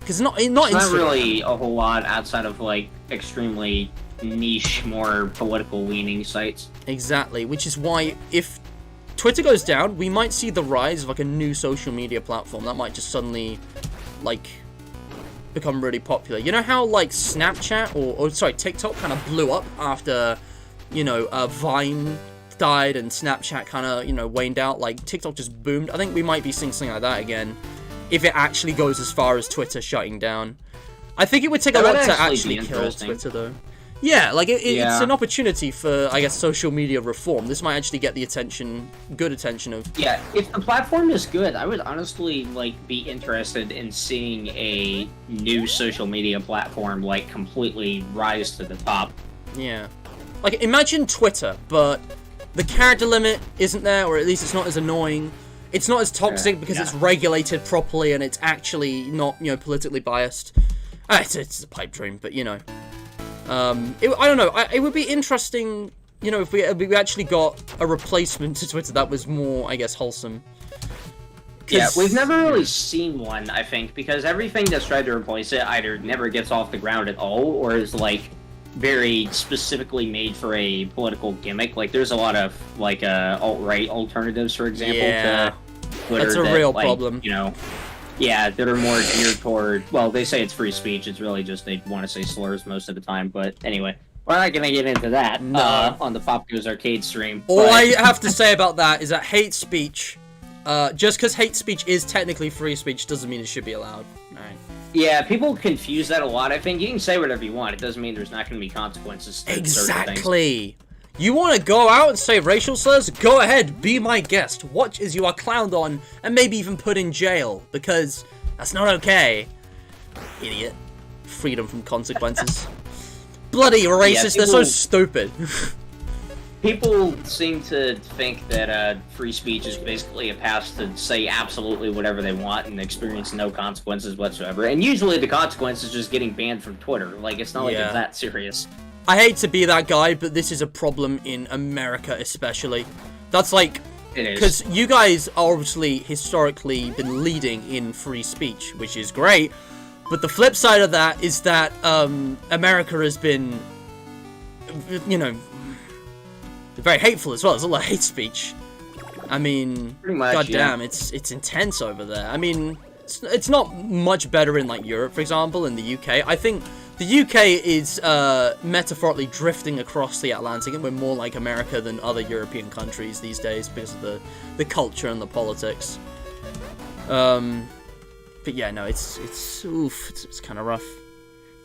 Because not really a whole lot outside of, like, extremely niche, more political leaning sites. Exactly, which is why if Twitter goes down, we might see the rise of like a new social media platform that might just suddenly like become really popular. You know how like Snapchat or sorry, TikTok kind of blew up after, you know, Vine died and Snapchat kind of, you know, waned out. Like TikTok just boomed. I think we might be seeing something like that again if it actually goes as far as Twitter shutting down. I think it would take a lot to actually kill Twitter, though. Yeah, like, it's an opportunity for, I guess, social media reform. This might actually get the attention, good attention of... Yeah, if the platform is good, I would honestly, like, be interested in seeing a new social media platform, like, completely rise to the top. Yeah. Like, imagine Twitter, but the character limit isn't there, or at least it's not as annoying. It's not as toxic because it's regulated properly and it's actually not, you know, politically biased. It's a pipe dream, but, you know... I don't know. It would be interesting, you know, if we actually got a replacement to Twitter that was more, I guess, wholesome. Yeah, we've never really seen one, I think, because everything that's tried to replace it either never gets off the ground at all, or is, like, very specifically made for a political gimmick. Like, there's a lot of, like, alt-right alternatives, for example, to Twitter. That's a real problem. You know... Yeah, that are more geared toward, well, they say it's free speech, it's really just they want to say slurs most of the time, but anyway, we're not gonna get into that on the Popgoes Arcade stream. All I have to say about that is that hate speech, just because hate speech is technically free speech doesn't mean it should be allowed. Alright. Yeah, people confuse that a lot, I think. You can say whatever you want, it doesn't mean there's not gonna be consequences to certain things. Exactly! You want to go out and say racial slurs? Go ahead, be my guest. Watch as you are clowned on and maybe even put in jail, because that's not okay. Idiot. Freedom from consequences. Bloody racist, they're so stupid. People seem to think that free speech is basically a pass to say absolutely whatever they want and experience no consequences whatsoever. And usually the consequence is just getting banned from Twitter. Like, it's not like it's that serious. I hate to be that guy, but this is a problem in America especially. That's like... It is. Because you guys are obviously historically been leading in free speech, which is great. But the flip side of that is that America has been, you know, very hateful as well. There's a lot of hate speech. I mean, goddamn, it's intense over there. I mean, it's not much better in like Europe, for example, in the UK. I think the UK is metaphorically drifting across the Atlantic, and we're more like America than other European countries these days because of the culture and the politics. But yeah, no, it's kind of rough.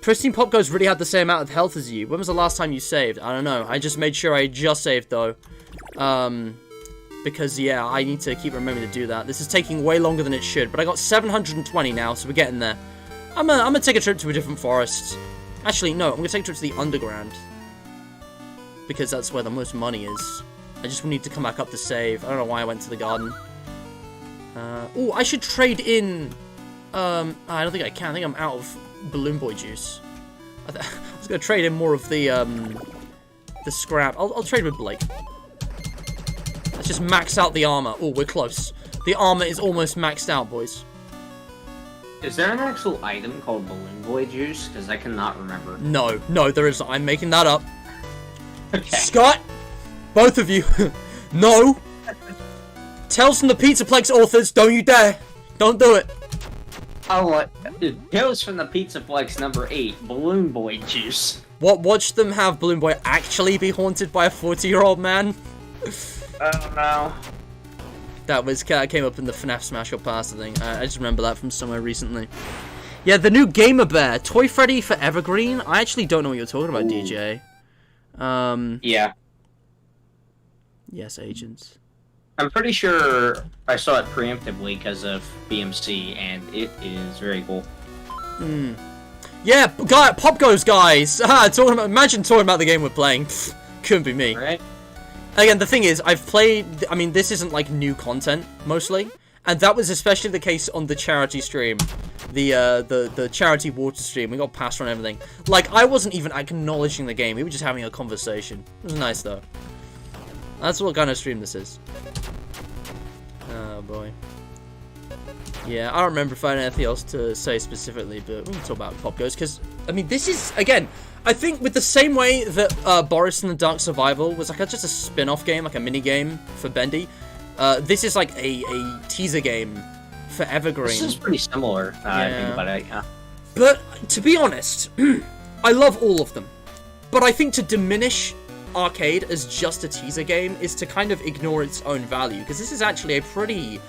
Pristine Popgoes really had the same amount of health as you. When was the last time you saved? I don't know. I just made sure I just saved though. Because yeah, I need to keep remembering to do that. This is taking way longer than it should, but I got 720 now, so we're getting there. I'm gonna take a trip to a different forest. Actually, no, I'm gonna take a trip to the underground. Because that's where the most money is. I just need to come back up to save. I don't know why I went to the garden. Oh, I should trade in... I don't think I can. I think I'm out of Balloon Boy juice. I was gonna trade in more of the scrap. I'll trade with Blake. Let's just max out the armor. Oh, we're close. The armor is almost maxed out, boys. Is there an actual item called Balloon Boy Juice? Because I cannot remember. No, there isn't. I'm making that up. Okay. Scott! Both of you! No! Tales from the Pizzaplex authors, don't you dare! Don't do it! Oh, what? Tales from the Pizzaplex number 8, Balloon Boy Juice. What, watch them have Balloon Boy actually be haunted by a 40-year-old man? I don't know. That came up in the FNaF Smash Up Pass, I think. I just remember that from somewhere recently. Yeah, the new Gamer Bear. Toy Freddy for Evergreen? I actually don't know what you're talking about, DJ. Yeah. Yes, agents. I'm pretty sure I saw it preemptively because of BMC, and it is very cool. Yeah, Popgoes, guys! Imagine talking about the game we're playing. Pfft, couldn't be me. Right? Again, the thing is, I've played... I mean, this isn't, like, new content, mostly. And that was especially the case on the charity stream. The charity water stream. We got passed on everything. Like, I wasn't even acknowledging the game. We were just having a conversation. It was nice, though. That's what kind of stream this is. Oh, boy. Yeah, I don't remember if I had anything else to say specifically, but we can talk about Popgoes, because, I mean, this is, again, I think with the same way that Boris and the Dark Survival was like just a spin-off game, like a mini-game for Bendy, this is like a teaser game for Evergreen. This is pretty similar, I think about it, yeah. But, to be honest, I love all of them. But I think to diminish Arcade as just a teaser game is to kind of ignore its own value, because this is actually a pretty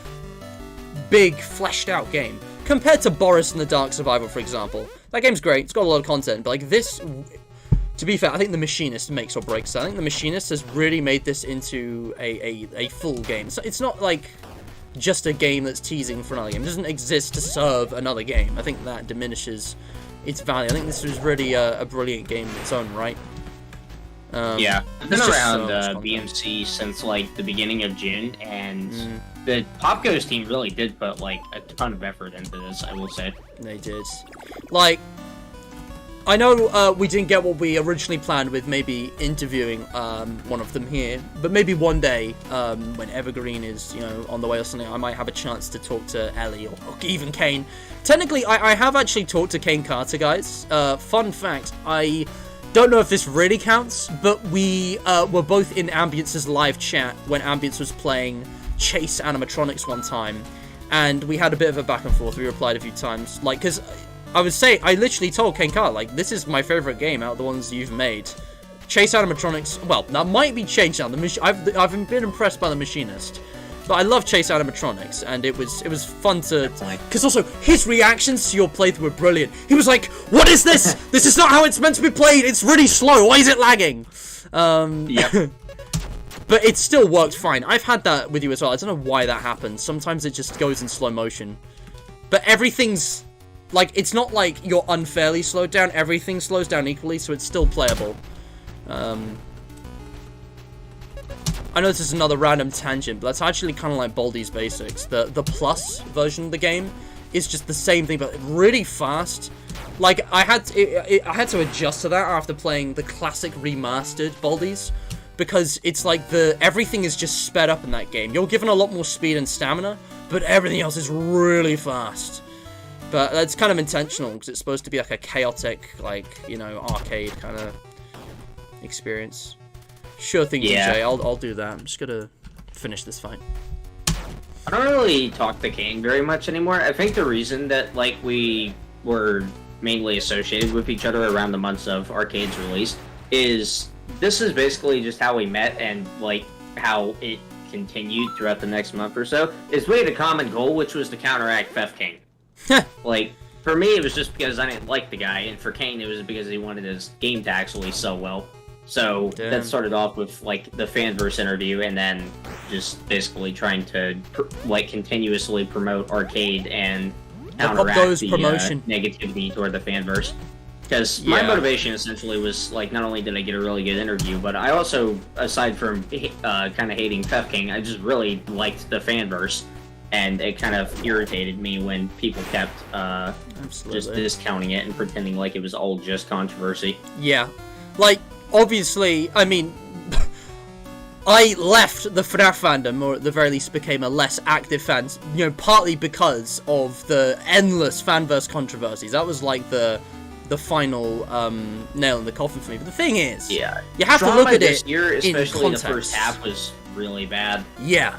big, fleshed out game. Compared to Boris and the Dark Survival, for example. That game's great, it's got a lot of content, but like this, to be fair, I think the Machinist makes or breaks it. I think the Machinist has really made this into a full game. So it's not like just a game that's teasing for another game. It doesn't exist to serve another game. I think that diminishes its value. I think this was really a brilliant game in its own right. Yeah, I've been around BMC since like the beginning of June, and the Popgoes team really did put like a ton of effort into this, I will say. They did. Like, I know we didn't get what we originally planned with maybe interviewing one of them here, but maybe one day when Evergreen is, you know, on the way or something, I might have a chance to talk to Ellie or even Kane. Technically, I have actually talked to Kane Carter, guys. Fun fact, I don't know if this really counts, but we were both in Ambience's live chat when Ambience was playing Chase Animatronics one time, and we had a bit of a back and forth. We replied a few times, like, because I would say, I literally told Ken Carr, like, this is my favorite game out of the ones you've made. Chase Animatronics, well, that might be changed now. I've been impressed by the Machinist, but I love Chase Animatronics, and it was fun to, because also, his reactions to your playthrough were brilliant. He was like, what is this? This is not how it's meant to be played. It's really slow. Why is it lagging? Yeah. But it still worked fine. I've had that with you as well. I don't know why that happens. Sometimes it just goes in slow motion. But everything's, like, it's not like you're unfairly slowed down. Everything slows down equally, so it's still playable. I know this is another random tangent, but that's actually kind of like Baldi's Basics. The plus version of the game is just the same thing, but really fast. Like, I had to adjust to that after playing the classic remastered Baldi's, because it's like everything is just sped up in that game. You're given a lot more speed and stamina, but everything else is really fast. But that's kind of intentional, because it's supposed to be like a chaotic, like, you know, arcade kind of experience. Sure thing, DJ. I'll do that. I'm just gonna finish this fight. I don't really talk to Kane very much anymore. I think the reason that, like, we were mainly associated with each other around the months of Arcade's release is this is basically just how we met, and like how it continued throughout the next month or so. Is we had a common goal, which was to counteract FNaF King. Like, for me, it was just because I didn't like the guy, and for Kane, it was because he wanted his game to actually sell well. So that started off with like the Fanverse interview, and then just basically trying to like continuously promote Arcade and counteract the negativity toward the Fanverse. Because my motivation essentially was like, not only did I get a really good interview, but I also, aside from kind of hating FNaF King, I just really liked the Fanverse, and it kind of irritated me when people kept just discounting it and pretending like it was all just controversy. Yeah, like, obviously, I mean, I left the FNaF fandom, or at the very least became a less active fan, you know, partly because of the endless Fanverse controversies. That was like the final nail in the coffin for me. But the thing is, you have to look at it year, especially in the first half was really bad. Yeah.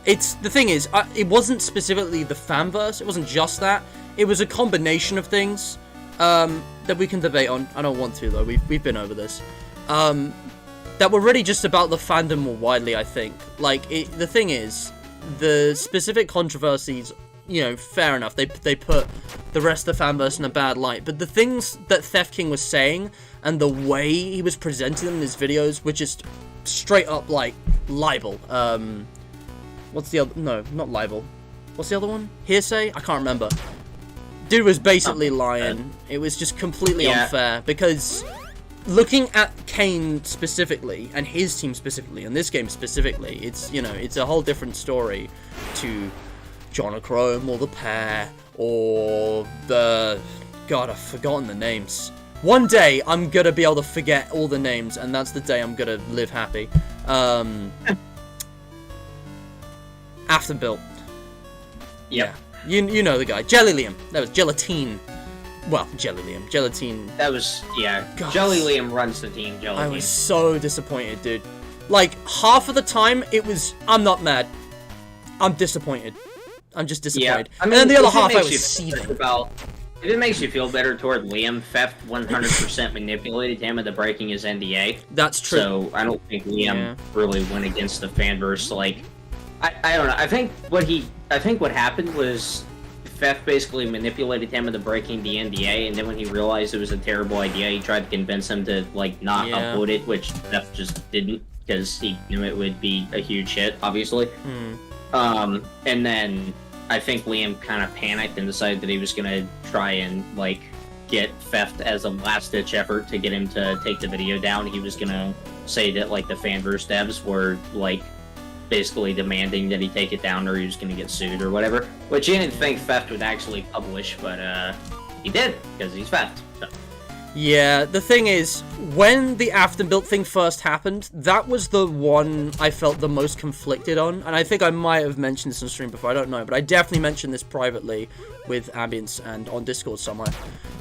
The thing is, it wasn't specifically the Fanverse, it wasn't just that. It was a combination of things that we can debate on. I don't want to, though. We've been over this. That were really just about the fandom more widely, I think. Like, the thing is, the specific controversies, you know, fair enough. They put the rest of the fanverse in a bad light. But the things that FNaF King was saying, and the way he was presenting them in his videos, were just straight up, like, libel. What's the other? No, not libel. What's the other one? Hearsay? I can't remember. Dude was basically lying. It was just completely unfair, because looking at Kane specifically, and his team specifically, and this game specifically, it's, you know, it's a whole different story to Jonochrome, or the Pear, or the... God, I've forgotten the names. One day, I'm gonna be able to forget all the names, and that's the day I'm gonna live happy. Afterbuilt. Yep. Yeah. You know the guy. Jelly-Liam. That was Gelatine. Well, Jelly-Liam. Gelatine. That was, yeah. God. Jelly-Liam runs the team, Jelly-Liam. I was so disappointed, dude. Like, half of the time, it was, I'm not mad. I'm disappointed. I'm just disappointed. Yeah. I mean, and then the other half, I was seething. If it makes you feel better toward Liam, Theft 100% manipulated him into breaking his NDA. That's true. So I don't think Liam really went against the fanverse. Like, I don't know. I think what happened was Theft basically manipulated him into breaking the NDA, and then when he realized it was a terrible idea, he tried to convince him to like not upload it, which Theft just didn't because he knew it would be a huge hit, obviously. And then I think Liam kind of panicked and decided that he was gonna try and like get Theft as a last-ditch effort to get him to take the video down. He was gonna say that like the fanverse devs were like basically demanding that he take it down or he was gonna get sued or whatever. Which he didn't think Theft would actually publish, but he did because he's Theft. So. Yeah, the thing is, when the Afterbuilt thing first happened, that was the one I felt the most conflicted on, and I think I might have mentioned this on stream before, I don't know, but I definitely mentioned this privately with Ambience and on Discord somewhere.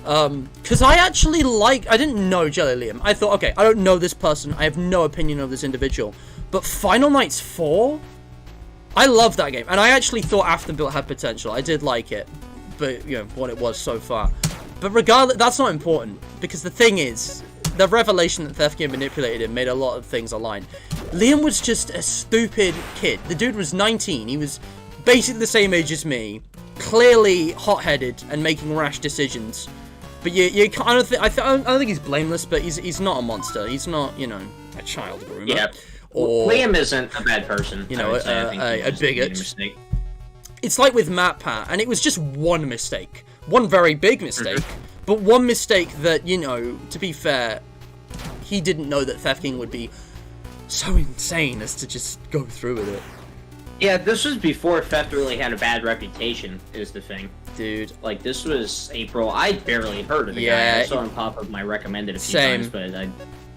Because I actually I didn't know Jelly-Liam. I thought, okay, I don't know this person, I have no opinion of this individual, but Final Nights 4? I love that game, and I actually thought Afterbuilt had potential. I did like it, but, you know, what it was so far. But regardless, that's not important, because the thing is, the revelation that Theft Game manipulated him made a lot of things align. Liam was just a stupid kid. The dude was 19, he was basically the same age as me, clearly hot-headed and making rash decisions. But I don't think he's blameless, but he's not a monster. He's not, you know, a child groomer. Yeah. Or, Liam isn't a bad person. You know, a bigot. It's like with MatPat, and it was just one mistake. One very big mistake, but one mistake that, you know, to be fair, he didn't know that Theft King would be so insane as to just go through with it. Yeah, this was before Theft really had a bad reputation, is the thing. Dude. Like, this was April. I barely heard of the guy. I saw him pop up my recommended a few times, but I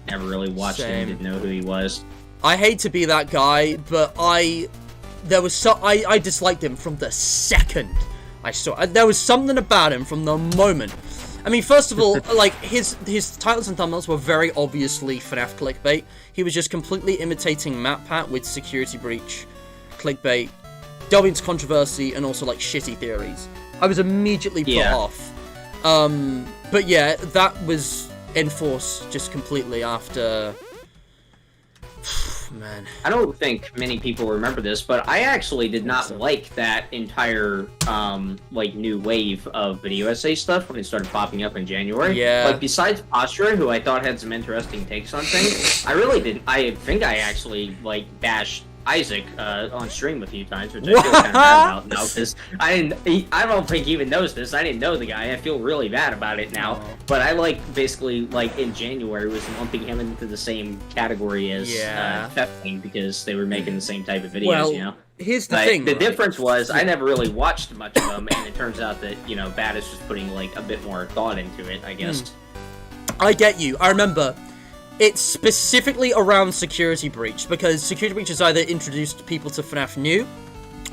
never really watched him, didn't know who he was. I hate to be that guy, but I disliked him from the second I saw. There was something about him from the moment. I mean, first of all, like, his titles and thumbnails were very obviously FNaF clickbait. He was just completely imitating MatPat with security breach, clickbait, delving into controversy, and also, like, shitty theories. I was immediately put off. But yeah, that was enforced just completely after... Man. I don't think many people remember this, but I actually did not like that entire, like, new wave of video essay stuff when it started popping up in January. Yeah. Like, besides Posture, who I thought had some interesting takes on things, I really didn't. I think I actually, like, bashed Isaac on stream a few times, which I feel kind of bad about now, because I don't think he even knows this. I didn't know the guy. I feel really bad about it now. But I, like, basically, like, in January was lumping him into the same category as Theft King because they were making the same type of videos, you know? Here's the thing. The difference was I never really watched much of them, and it turns out that, you know, Baddis was putting, like, a bit more thought into it, I guess. I get you. I remember... It's specifically around Security Breach, because Security Breach has either introduced people to FNaF new,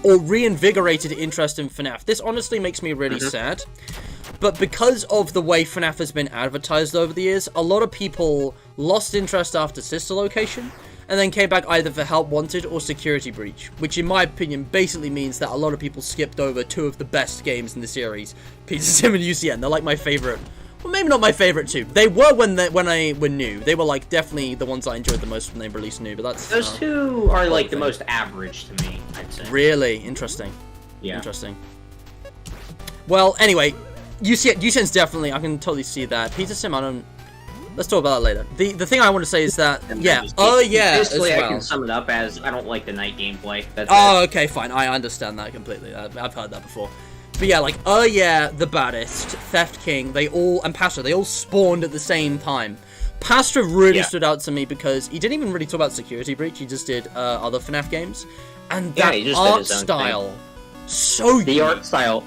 or reinvigorated interest in FNaF. This honestly makes me really sad, but because of the way FNaF has been advertised over the years, a lot of people lost interest after Sister Location, and then came back either for Help Wanted or Security Breach, which in my opinion basically means that a lot of people skipped over two of the best games in the series, Pizza Sim and UCN. They're like my favorite. Well, maybe not my favorite two. They were when I were new. They were like definitely the ones I enjoyed the most when they released new. But that's those two are like the most average to me, I'd say. Really interesting. Yeah. Interesting. Well, anyway, UCN's definitely. I can totally see that. Pizza Sim, I don't. Let's talk about that later. The thing I want to say is that Basically, as well. I can sum it up as I don't like the night gameplay. That's okay, fine. I understand that completely. I've heard that before. But yeah, like, the Baddest, Theft King, and Pastra, they all spawned at the same time. Pastra really stood out to me because he didn't even really talk about Security Breach, he just did other FNaF games. And that art style So the art style.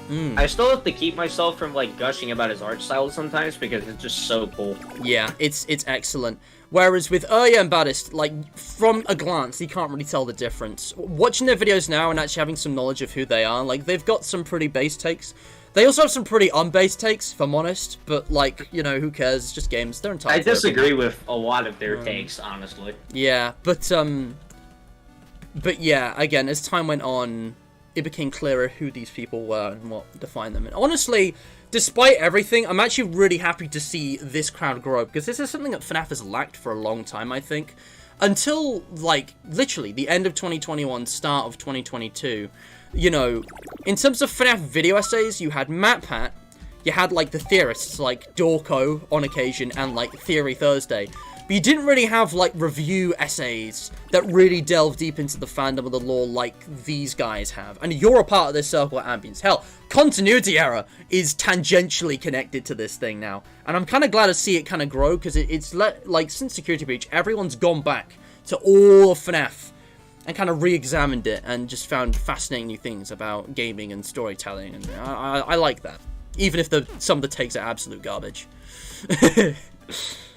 Mm. I still have to keep myself from like gushing about his art style sometimes because it's just so cool. Yeah, it's excellent. Whereas with Urya and Baddest, like, from a glance, you can't really tell the difference. Watching their videos now and actually having some knowledge of who they are, like, they've got some pretty base takes. They also have some pretty unbased takes, if I'm honest, but, like, you know, who cares? It's just games. They're entitled. I disagree with a lot of their takes, honestly. Yeah, but yeah, again, as time went on, it became clearer who these people were and what defined them. And honestly, despite everything, I'm actually really happy to see this crowd grow, because this is something that FNaF has lacked for a long time, I think. Until, like, literally, the end of 2021, start of 2022, you know, in terms of FNaF video essays, you had MatPat, you had, like, the theorists, like Dorko on occasion, and, like, Theory Thursday. But you didn't really have, like, review essays that really delve deep into the fandom of the lore like these guys have. And you're a part of this circle at Ambience. Hell, Continuity Error is tangentially connected to this thing now. And I'm kind of glad to see it kind of grow, because it's like, since Security Breach, everyone's gone back to all of FNaF and kind of re-examined it and just found fascinating new things about gaming and storytelling. And I like that. Even if some of the takes are absolute garbage.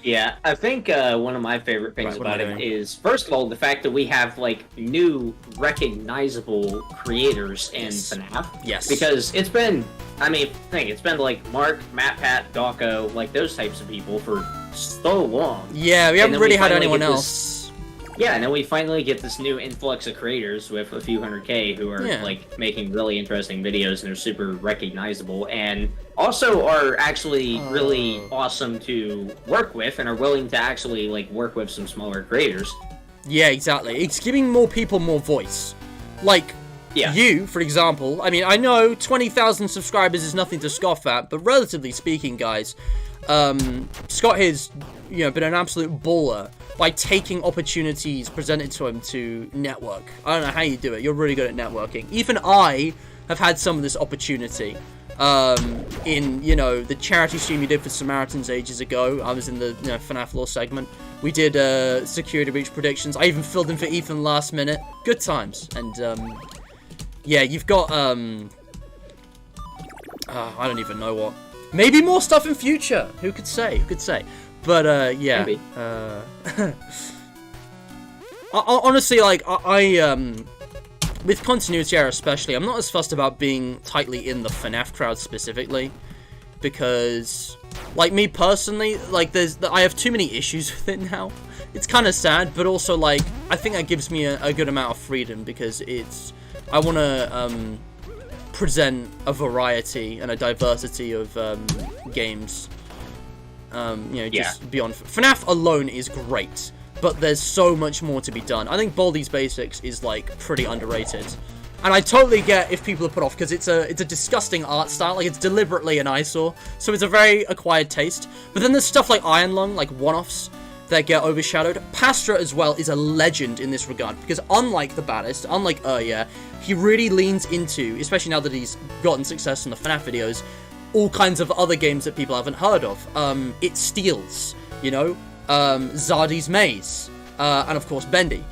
Yeah, I think one of my favorite things about it is, first of all, the fact that we have, like, new, recognizable creators in FNaF. Yes. Because it's been, I mean, it's been, like, Mark, MatPat, Dawko, like, those types of people for so long. Yeah, we haven't really had anyone else. Yeah, and then we finally get this new influx of creators with a few 100K who are, like, making really interesting videos and are super recognizable, and also are actually really awesome to work with and are willing to actually, like, work with some smaller creators. Yeah, exactly. It's giving more people more voice. Like, you, for example. I mean, I know 20,000 subscribers is nothing to scoff at, but relatively speaking, guys, Scott here's, you know, been an absolute baller by taking opportunities presented to him to network. I don't know how you do it. You're really good at networking. Even I have had some of this opportunity. In, you know, the charity stream you did for Samaritans ages ago. I was in the, you know, FNaF lore segment. We did Security Breach predictions. I even filled in for Ethan last minute. Good times. And, yeah, you've got, I don't even know what. Maybe more stuff in future. Who could say? Who could say? But, yeah. Maybe. Honestly, like, with Continuity Error especially, I'm not as fussed about being tightly in the FNaF crowd specifically, because, like, me personally, like, I have too many issues with it now. It's kind of sad, but also, like, I think that gives me a good amount of freedom, because I want to, present a variety and a diversity of, games, you know, just beyond. FNaF alone is great, but there's so much more to be done. I think Baldi's Basics is, like, pretty underrated. And I totally get if people are put off, because it's a disgusting art style. Like, it's deliberately an eyesore, so it's a very acquired taste. But then there's stuff like Iron Lung, like one-offs, that get overshadowed. Pastra as well is a legend in this regard, because unlike the Baddest, unlike Urya, he really leans into, especially now that he's gotten success in the FNaF videos, all kinds of other games that people haven't heard of. It Steals, you know, Zardy's Maze, and of course Bendy,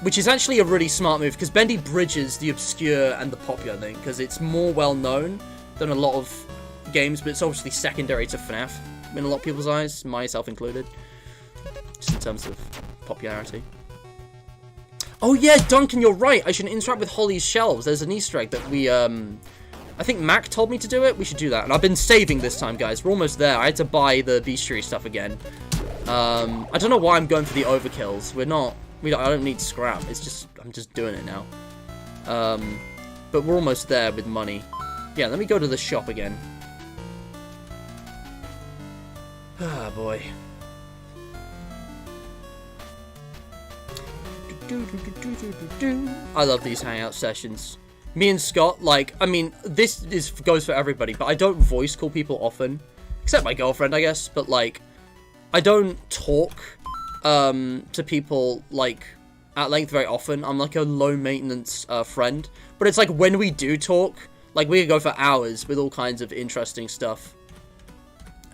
which is actually a really smart move, because Bendy bridges the obscure and the popular thing, because it's more well known than a lot of games, but it's obviously secondary to FNaF in a lot of people's eyes, myself included, just in terms of popularity. Oh yeah, Duncan, you're right, I should interact with Holly's shelves. There's an Easter egg that we, I think Mac told me to do it. We should do that. And I've been saving this time, guys. We're almost there. I had to buy the bestiary stuff again. I don't know why I'm going for the overkills. I don't need scrap. It's just, I'm just doing it now. But we're almost there with money. Yeah, let me go to the shop again. Ah, boy. I love these hangout sessions. Me and Scott, like, I mean, this goes for everybody, but I don't voice call people often. Except my girlfriend, I guess, but, like, I don't talk, to people, like, at length very often. I'm, like, a low-maintenance, friend. But it's like, when we do talk, like, we could go for hours with all kinds of interesting stuff.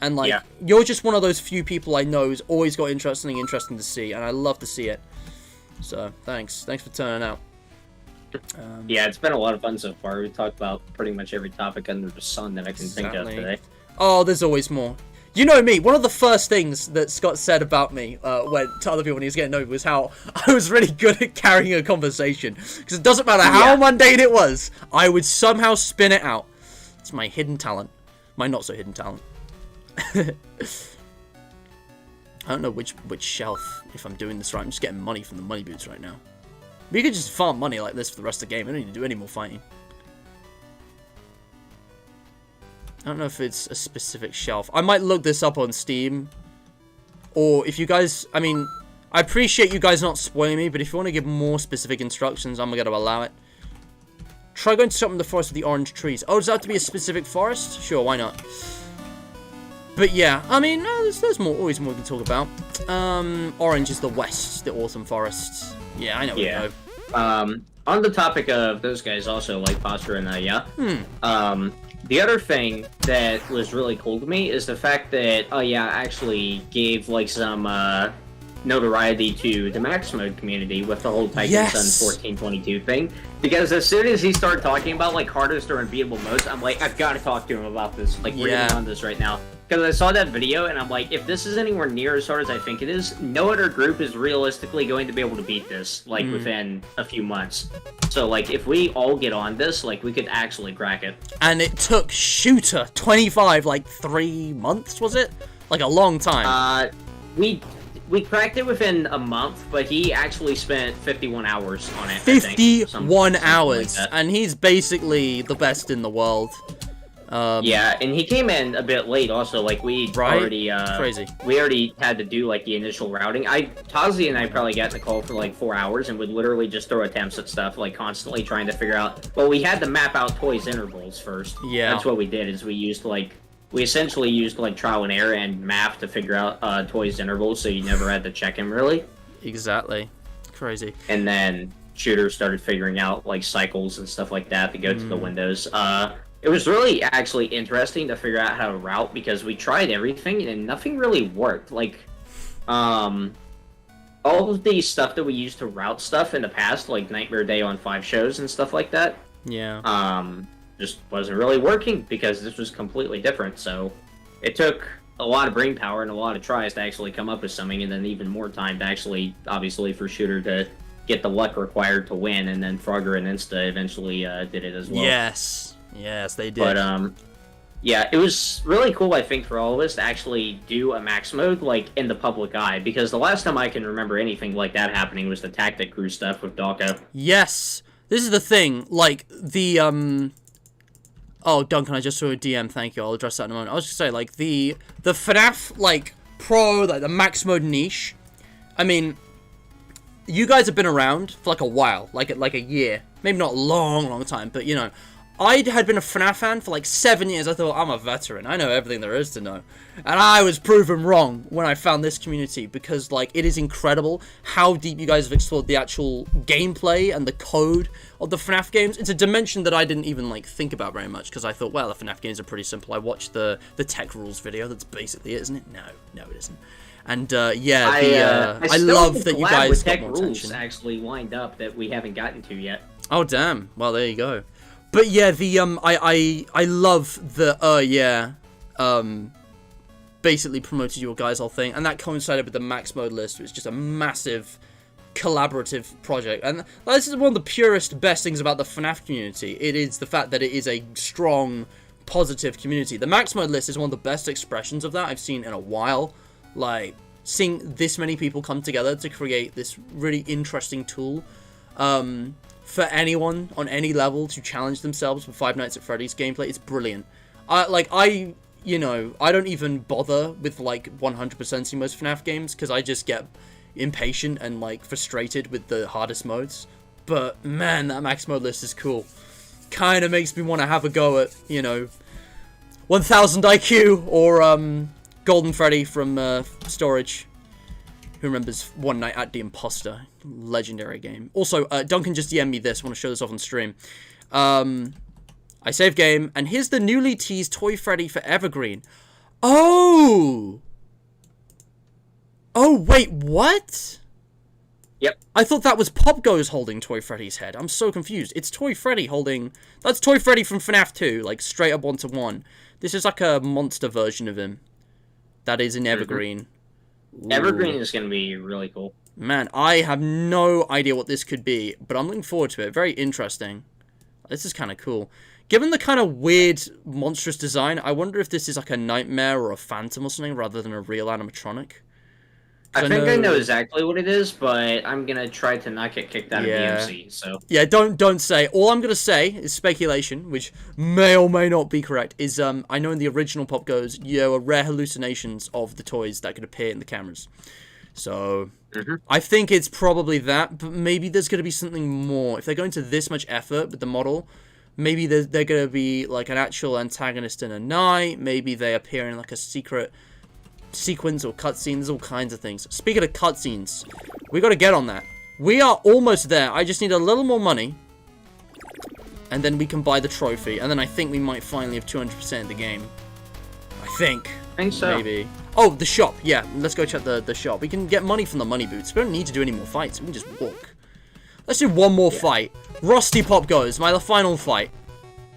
And, like, you're just one of those few people I know who's always got interesting to see, and I love to see it. So, thanks. Thanks for turning out. Yeah, it's been a lot of fun so far. We talked about pretty much every topic under the sun that I can think of today. Oh, there's always more. You know me, one of the first things that Scott said about me to other people when he was getting over was how I was really good at carrying a conversation. Because it doesn't matter how mundane it was, I would somehow spin it out. It's my hidden talent. My not so hidden talent. I don't know which shelf, if I'm doing this right. I'm just getting money from the money boots right now. But you could just farm money like this for the rest of the game. I don't need to do any more fighting. I don't know if it's a specific shelf. I might look this up on Steam. Or if you guys... I mean, I appreciate you guys not spoiling me, but if you want to give more specific instructions, I'm going to allow it. Try going to something in the forest with the orange trees. Oh, does that have to be a specific forest? Sure, why not? But yeah, I mean, there's always more we can talk about. Orange is the west, the autumn forests. Yeah, I know what you know. On the topic of those guys also, like Posture and the other thing that was really cool to me is the fact that, actually gave, like, some, notoriety to the Max Mode community with the whole Titan Sun 1422 thing. Because as soon as he started talking about, like, hardest or unbeatable modes, I'm like, I've got to talk to him about this. Like, we're on this right now. Because I saw that video, and I'm like, if this is anywhere near as hard as I think it is, no other group is realistically going to be able to beat this, like, within a few months. So, like, if we all get on this, like, we could actually crack it. And it took Shooter 25, like, 3 months, was it? Like, a long time. We cracked it within a month, but he actually spent 51 hours on it. 51 hours, like, and he's basically the best in the world. Yeah, and he came in a bit late also, like, we already, crazy. We already had to do, like, the initial routing. Tazi and I probably got in the call for, like, 4 hours and would literally just throw attempts at stuff, like, constantly trying to figure out, well, we had to map out toys intervals first. Yeah. That's what we did, is we essentially used, like, trial and error and math to figure out, toys intervals, so you never had to check him, really. Exactly. Crazy. And then Shooter started figuring out, like, cycles and stuff like that to go to the windows. It was really actually interesting to figure out how to route because we tried everything and nothing really worked. Like, all of the stuff that we used to route stuff in the past, like Nightmare Day on 5 shows and stuff like that, just wasn't really working because this was completely different. So it took a lot of brain power and a lot of tries to actually come up with something, and then even more time to actually, obviously, for Shooter to get the luck required to win, and then Frogger and Insta eventually did it as well. Yes, they did. But, yeah, it was really cool, I think, for all of us to actually do a max mode, like, in the public eye, because the last time I can remember anything like that happening was the Tactic Crew stuff with Dawko. Yes! This is the thing, like, the, Oh, Duncan, I just saw a DM, thank you, I'll address that in a moment. I was just saying, like, the FNaF, like, pro, like, the max mode niche, I mean, you guys have been around for, like, a while, like a year. Maybe not a long time, but, you know, I had been a FNaF fan for like 7 years. I thought, I'm a veteran. I know everything there is to know. And I was proven wrong when I found this community because, like, it is incredible how deep you guys have explored the actual gameplay and the code of the FNaF games. It's a dimension that I didn't even, like, think about very much because I thought, well, the FNaF games are pretty simple. I watched the tech rules video. That's basically it, isn't it? No, it isn't. And, I love that you guys got more attention. Actually lined up that we haven't gotten to yet. Oh, damn. Well, there you go. But yeah, I love the, basically promoted your guys' whole thing, and that coincided with the max mode list. It was just a massive collaborative project, and this is one of the purest, best things about the FNaF community. It is the fact that it is a strong, positive community. The max mode list is one of the best expressions of that I've seen in a while. Like, seeing this many people come together to create this really interesting tool, for anyone on any level to challenge themselves with Five Nights at Freddy's gameplay, it's brilliant. I don't even bother with, like, 100%ing most FNaF games, because I just get impatient and, like, frustrated with the hardest modes. But, man, that max mode list is cool. Kinda makes me want to have a go at, 1000 IQ, or, Golden Freddy from, Storage. Who remembers One Night at the Imposter? Legendary game. Also, Duncan just DM'd me this. I want to show this off on stream. I save game, and here's the newly teased Toy Freddy for Evergreen. Oh! Oh, wait, what? Yep. I thought that was Popgoes holding Toy Freddy's head. I'm so confused. It's Toy Freddy holding... That's Toy Freddy from FNaF 2, like, straight up 1-to-1. This is like a monster version of him. That is in Evergreen. Evergreen is going to be really cool. Man, I have no idea what this could be, but I'm looking forward to it. Very interesting. This is kind of cool. Given the kind of weird, monstrous design, I wonder if this is like a nightmare or a phantom or something, rather than a real animatronic. I think I know exactly what it is, but I'm gonna try to not get kicked out of DMC, so... Yeah, don't say. All I'm gonna say is speculation, which may or may not be correct, is, I know in the original Popgoes, there were rare hallucinations of the toys that could appear in the cameras. So, I think it's probably that, but maybe there's gonna be something more. If they're going to this much effort with the model, maybe they're gonna be, like, an actual antagonist in a night, maybe they appear in, like, a secret... sequence or cutscenes, all kinds of things. Speaking of cutscenes, we got to get on that. We are almost there. I just need a little more money, and then we can buy the trophy, and then I think we might finally have 200% of the game. I think so. Maybe. Oh, the shop. Yeah, let's go check the shop. We can get money from the money boots. We don't need to do any more fights. We can just walk. Let's do one more fight. Rusty Popgoes, my final fight.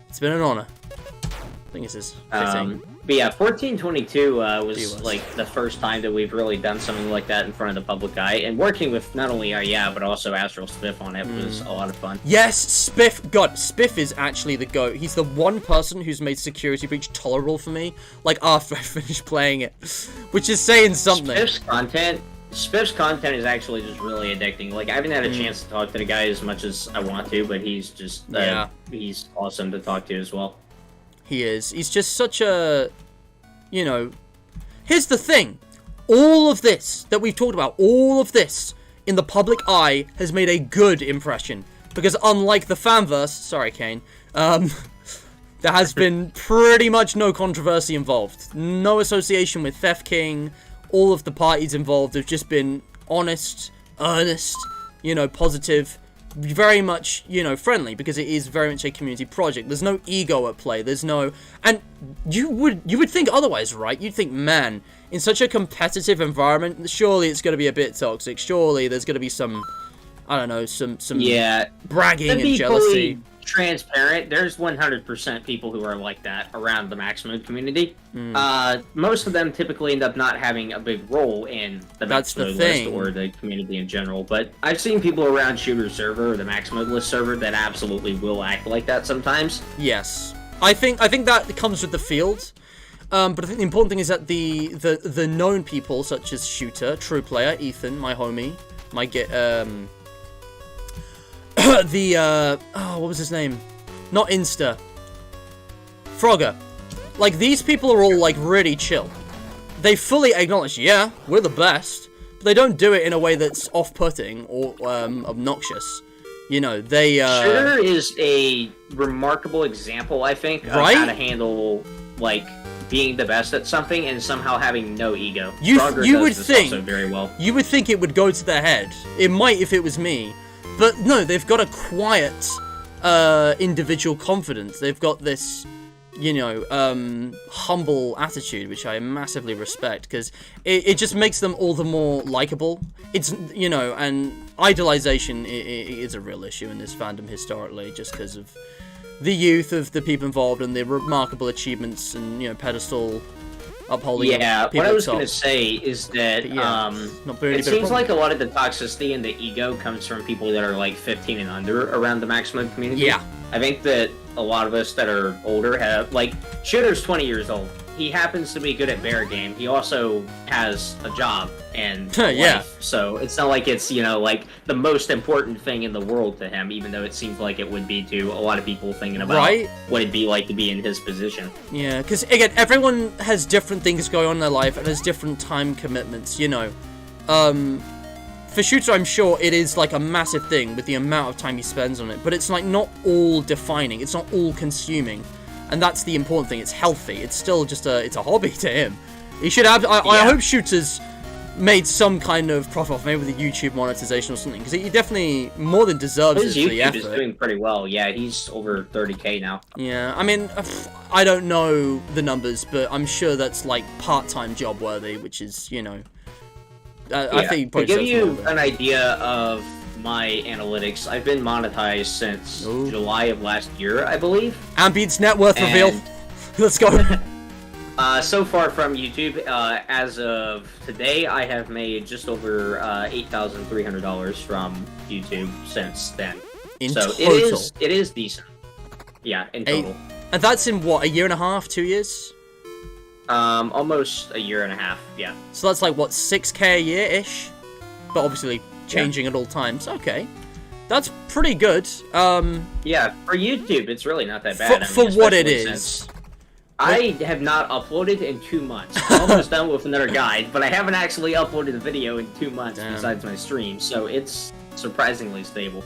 It's been an honor. I think this is fitting. But yeah, 1422 was like the first time that we've really done something like that in front of the public eye, and working with not only but also Astral Spiff on it was a lot of fun. Yes, Spiff. God, Spiff is actually the GOAT. He's the one person who's made Security Breach tolerable for me, like after I finished playing it, which is saying something. Spiff's content is actually just really addicting. Like, I haven't had a chance to talk to the guy as much as I want to, but he's just he's awesome to talk to as well. He is. He's just such a, you know... Here's the thing. All of this that we've talked about, all of this in the public eye has made a good impression. Because unlike the fanverse, sorry, Kane, there has been pretty much no controversy involved. No association with Theft King. All of the parties involved have just been honest, earnest, you know, positive... very much, you know, friendly, because it is very much a community project. There's no ego at play. There's no... And you would think otherwise, right? You'd think, man, in such a competitive environment, surely it's going to be a bit toxic. Surely there's going to be some, I don't know, some bragging and jealousy. Transparent, there's 100% people who are like that around the Max Mode community. Most of them typically end up not having a big role in the Max Mode list or the community in general, but I've seen people around Shooter server or the Max Mode list server that absolutely will act like that sometimes. Yes. I think that comes with the field. But I think the important thing is that the known people, such as Shooter, True Player, Ethan, my homie, what was his name? Not Insta. Frogger. Like, these people are all, like, really chill. They fully acknowledge, yeah, we're the best, but they don't do it in a way that's off-putting or, obnoxious. You know, they, Shooter is a remarkable example, I think, of how to handle, like, being the best at something and somehow having no ego. You would think, also very well. You would think it would go to their head. It might if it was me. But no, they've got a quiet, individual confidence. They've got this, you know, humble attitude, which I massively respect, because it just makes them all the more likable. It's, you know, and idolization is a real issue in this fandom historically, just because of the youth of the people involved and the remarkable achievements and, you know, pedestal upholding. Yeah, what I was going to say is that it seems like a lot of the toxicity and the ego comes from people that are like 15 and under around the Max Mode community. Yeah. I think that a lot of us that are older have, like, Shooter's 20 years old. He happens to be good at bear game. He also has a job and a life. So it's not like it's, you know, like the most important thing in the world to him, even though it seems like it would be to a lot of people thinking about what it'd be like to be in his position. Yeah, because again, everyone has different things going on in their life and has different time commitments, you know. For Shooter, I'm sure it is like a massive thing with the amount of time he spends on it, but it's like not all defining, it's not all consuming. And that's the important thing. It's healthy. It's still just it's a hobby to him. He should have. I hope Shooter's made some kind of profit off, maybe with the YouTube monetization or something, because he definitely more than deserves it for the effort. His YouTube is doing pretty well. Yeah, he's over 30K now. Yeah, I mean, I don't know the numbers, but I'm sure that's like part-time job worthy, which is, you know, I think to give you an idea of my analytics, I've been monetized since July of last year, I believe. Ambient's net worth reveal. Let's go. So far from YouTube, as of today, I have made just over $8,300 from YouTube since then. In so total? it is decent. Yeah, in total. And that's in what, a year and a half, 2 years? Almost a year and a half, yeah. So that's like, what, 6K a year-ish? But obviously changing at all times. Okay. That's pretty good. Yeah, for YouTube, it's really not that bad. For what it is. I have not uploaded in 2 months. I'm almost done with another guide, but I haven't actually uploaded a video in 2 months besides my stream, so it's surprisingly stable.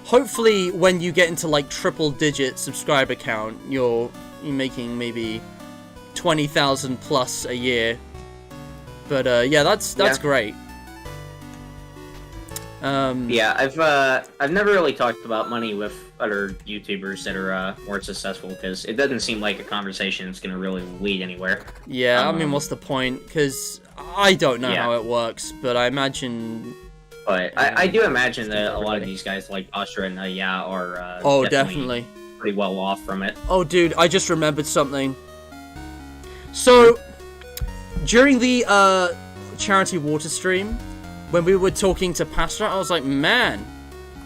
Hopefully, when you get into like triple-digit subscriber count, you're making maybe 20,000 plus a year. But yeah, that's great. Yeah, I've never really talked about money with other YouTubers that are more successful, because it doesn't seem like a conversation that's going to really lead anywhere. Yeah, I mean, what's the point? Because I don't know how it works, but I imagine... But I do imagine that a lot of these guys like Astra and are definitely pretty well off from it. Oh, dude, I just remembered something. So, during the charity water stream, when we were talking to Pastor, I was like, man,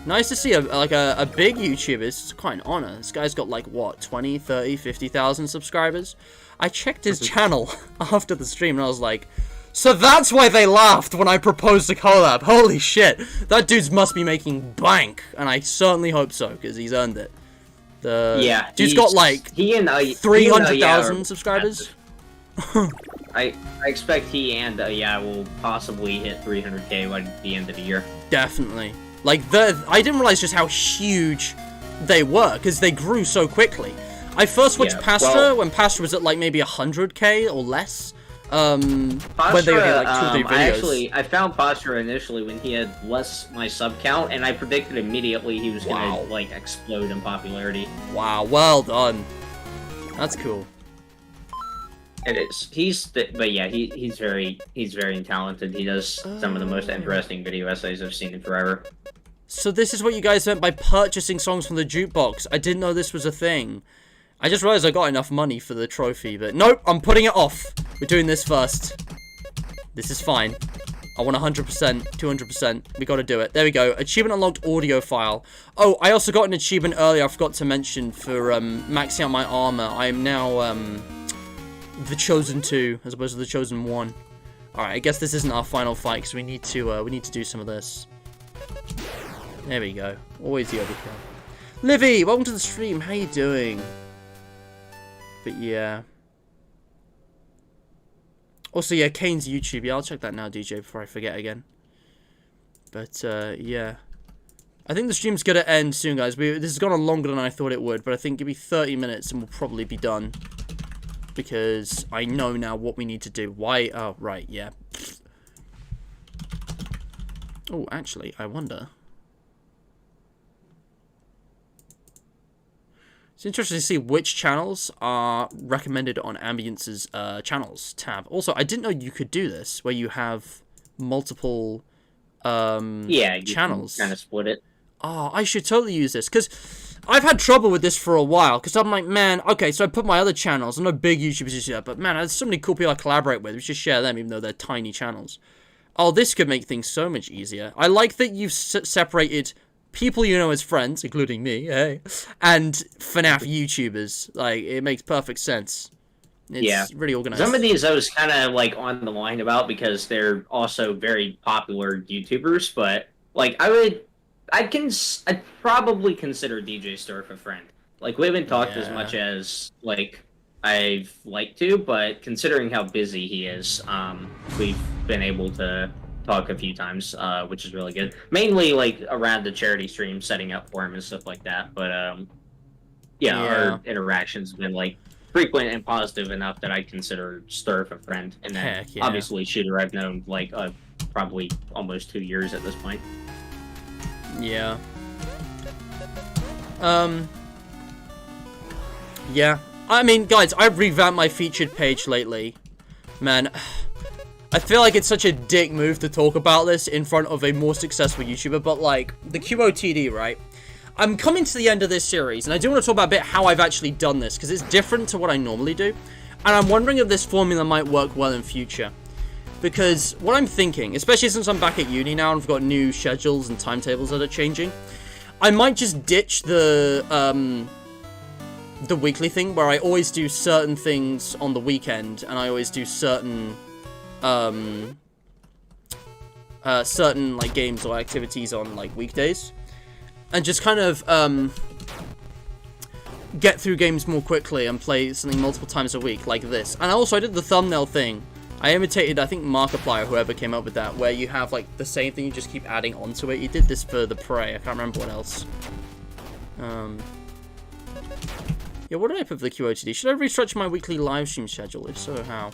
nice to see a big YouTuber. It's quite an honor. This guy's got like, what, 20, 30, 50,000 subscribers? I checked his channel after the stream and I was like, so that's why they laughed when I proposed a collab. Holy shit. That dude must be making bank. And I certainly hope so, because he's earned it. Dude's got like 300,000 subscribers. I expect he and will possibly hit 300k by the end of the year. Definitely. Like, I didn't realize just how huge they were, because they grew so quickly. I first watched Pastra when Pastra was at like maybe 100k or less. When they were like 2 or 3 videos. I found Pastra initially when he had less my sub count, and I predicted immediately he was gonna like explode in popularity. Wow, well done. That's cool. It is. He's very talented. He does some of the most interesting video essays I've seen in forever. So this is what you guys meant by purchasing songs from the jukebox. I didn't know this was a thing. I just realized I got enough money for the trophy, but nope, I'm putting it off. We're doing this first. This is fine. I want 100%, 200%. We gotta do it. There we go. Achievement unlocked audio file. Oh, I also got an achievement earlier I forgot to mention for maxing out my armor. I am now the Chosen 2 as opposed to the Chosen 1. Alright, I guess this isn't our final fight because we need to do some of this. There we go. Always the overkill. Livy, welcome to the stream. How you doing? But yeah. Also, yeah, Kane's YouTube. Yeah, I'll check that now, DJ, before I forget again. But, yeah. I think the stream's gonna end soon, guys. This has gone on longer than I thought it would, but I think give me 30 minutes and we'll probably be done. Because I know now what we need to do. Why? Oh, right, yeah. Oh, actually, I wonder. It's interesting to see which channels are recommended on Ambience's channels tab. Also, I didn't know you could do this, where you have multiple channels. Kind of split it. Oh, I should totally use this, because I've had trouble with this for a while, because I'm like, man, okay, so I put my other channels. I know big YouTubers do that, but man, there's so many cool people I collaborate with. We should share them, even though they're tiny channels. Oh, this could make things so much easier. I like that you've separated people you know as friends, including me, hey, and FNaF YouTubers. Like, it makes perfect sense. It's really organized. Some of these I was kind of, like, on the line about because they're also very popular YouTubers, but, like, I'd probably consider DJ Sturf a friend. Like, we haven't talked as much as, like, I've liked to, but considering how busy he is, we've been able to talk a few times, which is really good. Mainly, like, around the charity stream, setting up for him and stuff like that. But, our interactions have been, like, frequent and positive enough that I consider Sturf a friend. And then, obviously, Shooter I've known, like, probably almost 2 years at this point. Yeah. Yeah. I mean, guys, I've revamped my featured page lately. Man, I feel like it's such a dick move to talk about this in front of a more successful YouTuber, but like, the QOTD, right? I'm coming to the end of this series, and I do want to talk about a bit how I've actually done this, because it's different to what I normally do, and I'm wondering if this formula might work well in future. Because what I'm thinking, especially since I'm back at uni now and I've got new schedules and timetables that are changing, I might just ditch the weekly thing where I always do certain things on the weekend and I always do certain like games or activities on like weekdays, and just kind of get through games more quickly and play something multiple times a week like this. And also I did the thumbnail thing. I imitated, I think, Markiplier, whoever came up with that, where you have, like, the same thing, you just keep adding onto it. You did this for The Prey, I can't remember what else. Yeah, what did I put for the QOTD? Should I restructure my weekly live stream schedule? If so, how?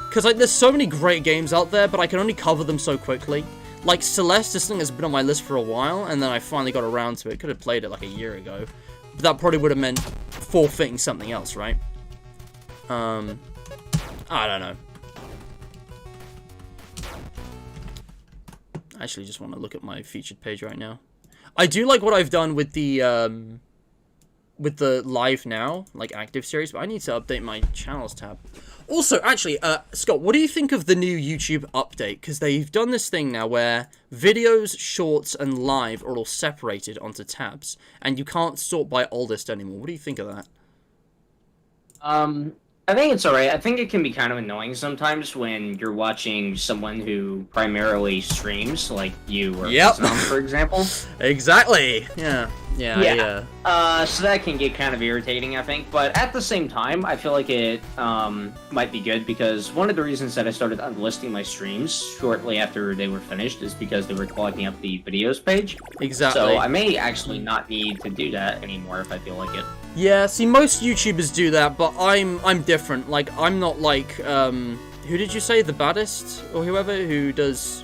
Because, like, there's so many great games out there, but I can only cover them so quickly. Like, Celeste, this thing has been on my list for a while, and then I finally got around to it. Could have played it, like, a year ago. But that probably would have meant forfeiting something else, right? I don't know. I actually just want to look at my featured page right now. I do like what I've done with the live now, like active series, but I need to update my channels tab. Also, actually, Scott, what do you think of the new YouTube update? Because they've done this thing now where videos, shorts, and live are all separated onto tabs, and you can't sort by oldest anymore. What do you think of that? I think it's alright. I think it can be kind of annoying sometimes when you're watching someone who primarily streams, like you or Sam, for example. Exactly. Yeah. So that can get kind of irritating, I think. But at the same time, I feel like it might be good because one of the reasons that I started unlisting my streams shortly after they were finished is because they were clogging up the videos page. Exactly. So I may actually not need to do that anymore if I feel like it. Yeah, see, most YouTubers do that, but I'm different. Like, I'm not like, who did you say? The Baddest? Or whoever who does,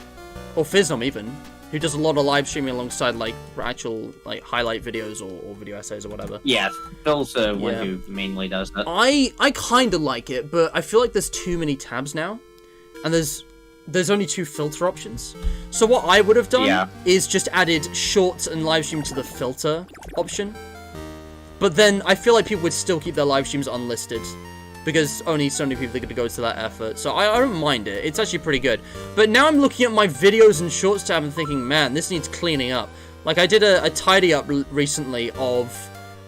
or Fiznom even, who does a lot of live streaming alongside, like, actual, like, highlight videos or video essays or whatever. Yeah, Phil's the one who mainly does that. I kind of like it, but I feel like there's too many tabs now, and there's only 2 filter options. So what I would have done is just added shorts and live stream to the filter option. But then, I feel like people would still keep their live streams unlisted, because only so many people are going to go to that effort. So I don't mind it. It's actually pretty good. But now I'm looking at my videos and shorts tab and thinking, man, this needs cleaning up. Like, I did a tidy up recently of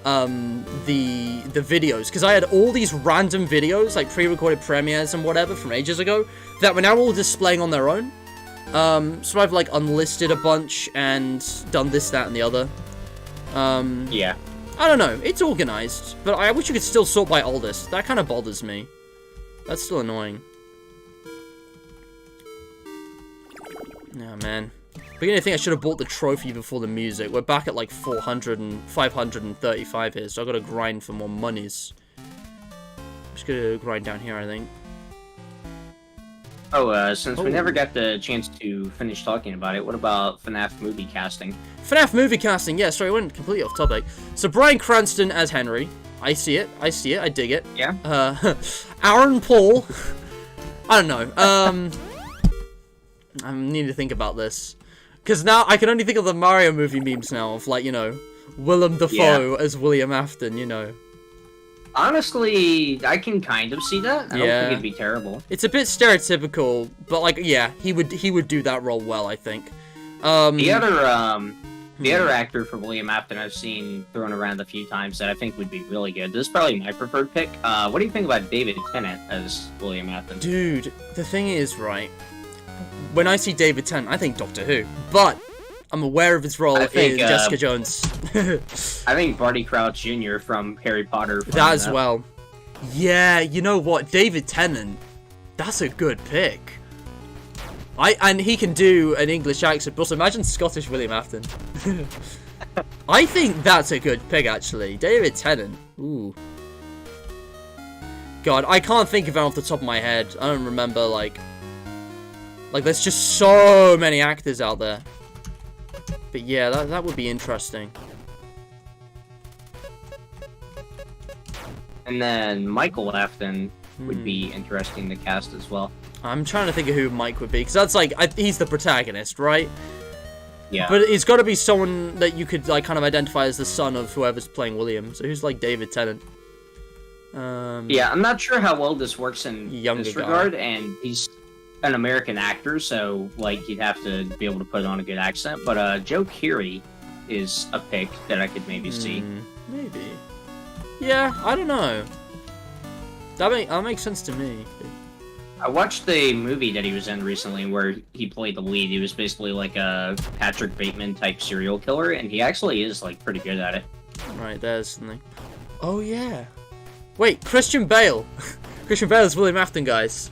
the videos, because I had all these random videos, like pre-recorded premieres and whatever from ages ago, that were now all displaying on their own. So I've, like, unlisted a bunch and done this, that, and the other. Yeah. I don't know, it's organized, but I wish you could still sort by oldest. That kind of bothers me. That's still annoying. Oh, man. Beginning to think I should have bought the trophy before the music. We're back at like 535 here, so I've got to grind for more monies. I'm just gonna grind down here, I think. Oh, since we never got the chance to finish talking about it, what about FNaF movie casting? FNaF movie casting, yeah, sorry, I went completely off topic. So Bryan Cranston as Henry. I see it, I dig it. Yeah. Aaron Paul. I don't know, I need to think about this. Because now I can only think of the Mario movie memes now of, like, you know, Willem Dafoe as William Afton, you know. Honestly, I can kind of see that. I don't think it'd be terrible. It's a bit stereotypical, but like, yeah, he would do that role well, I think. The other actor for William Afton I've seen thrown around a few times that I think would be really good. This is probably my preferred pick. What do you think about David Tennant as William Afton? Dude, the thing is, right, when I see David Tennant, I think Doctor Who, but I'm aware of his role in Jessica Jones. I think Barty Crouch Jr. from Harry Potter. That as well. Yeah, you know what? David Tennant, that's a good pick. And he can do an English accent, but also imagine Scottish William Afton. I think that's a good pick, actually. David Tennant. Ooh. God, I can't think of it off the top of my head. I don't remember, like, there's just so many actors out there. But yeah, that would be interesting. And then Michael Afton would be interesting to cast as well. I'm trying to think of who Mike would be, because that's like, he's the protagonist, right? Yeah. But it's got to be someone that you could like kind of identify as the son of whoever's playing William. So who's like David Tennant? Yeah, I'm not sure how well this works in this regard, and he's an American actor, so like you'd have to be able to put on a good accent. But Joe Keery is a pick that I could maybe see. Maybe. Yeah, I don't know. That makes sense to me. I watched the movie that he was in recently where he played the lead. He was basically like a Patrick Bateman type serial killer, and he actually is like pretty good at it. Right, there's something. Oh yeah. Wait, Christian Bale. Christian Bale is William Afton, guys.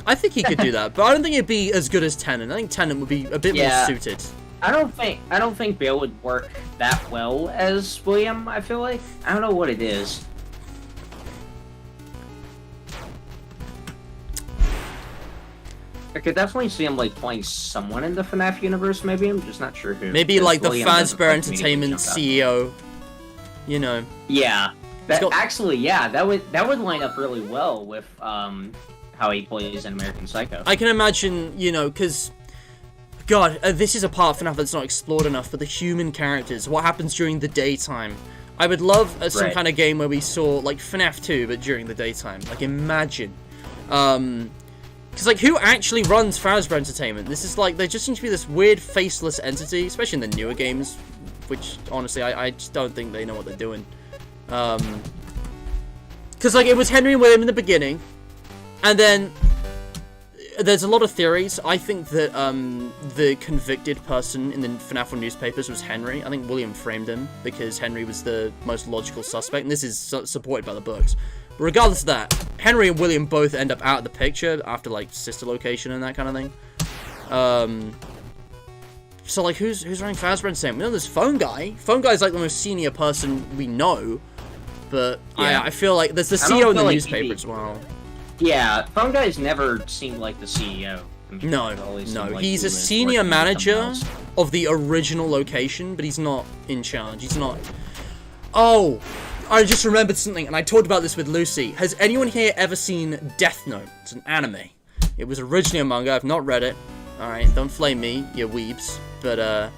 I think he could do that, but I don't think it'd be as good as Tennant. I think Tennant would be a bit more suited. I don't think Bale would work that well as William. I feel like I don't know what it is. I could definitely see him like playing someone in the FNaF universe. Maybe I'm just not sure who. Maybe like the Fazbear Entertainment CEO. You know. Yeah. Actually, yeah, that would line up really well with how he plays in American Psycho. I can imagine, you know, because God, this is a part of FNaF that's not explored enough. But the human characters, what happens during the daytime? I would love some kind of game where we saw like FNaF 2, but during the daytime. Like imagine. Because, like, who actually runs Fazbear Entertainment? This is, like, there just seems to be this weird, faceless entity, especially in the newer games, which, honestly, I just don't think they know what they're doing. Because, like, it was Henry and William in the beginning, and then there's a lot of theories. I think that, the convicted person in the FNAF newspapers was Henry. I think William framed him, because Henry was the most logical suspect, and this is supported by the books. Regardless of that, Henry and William both end up out of the picture after, like, sister location and that kind of thing. So, like, who's running Fazbear Entertainment? We know this Phone Guy. Phone Guy's, like, the most senior person we know. But yeah. I feel like there's the CEO in the newspaper as well. Yeah, Phone Guy's never seemed like the CEO. No. Like he's a senior manager of the original location, but he's not in charge. He's not... Oh... I just remembered something, and I talked about this with Lucy. Has anyone here ever seen Death Note? It's an anime. It was originally a manga. I've not read it. Alright, don't flame me, you weebs. But,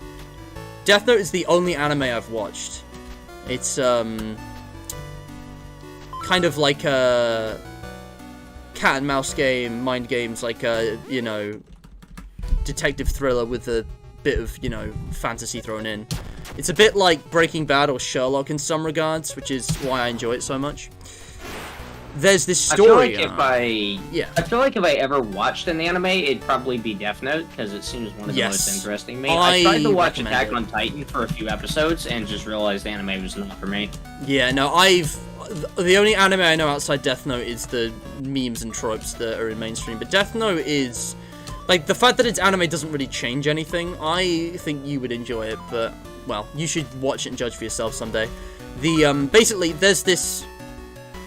Death Note is the only anime I've watched. It's, kind of like a cat and mouse game, mind games, like a, you know, detective thriller with a bit of, you know, fantasy thrown in. It's a bit like Breaking Bad or Sherlock in some regards, which is why I enjoy it so much. There's this story. I feel like if I ever watched an anime, it'd probably be Death Note, because it seems one of the most interesting to me. I tried to watch Attack on Titan for a few episodes and just realized anime was not for me. Yeah, no, the only anime I know outside Death Note is the memes and tropes that are in mainstream, but Death Note is... Like, the fact that it's anime doesn't really change anything. I think you would enjoy it, but... Well, you should watch it and judge for yourself someday. Basically, there's this...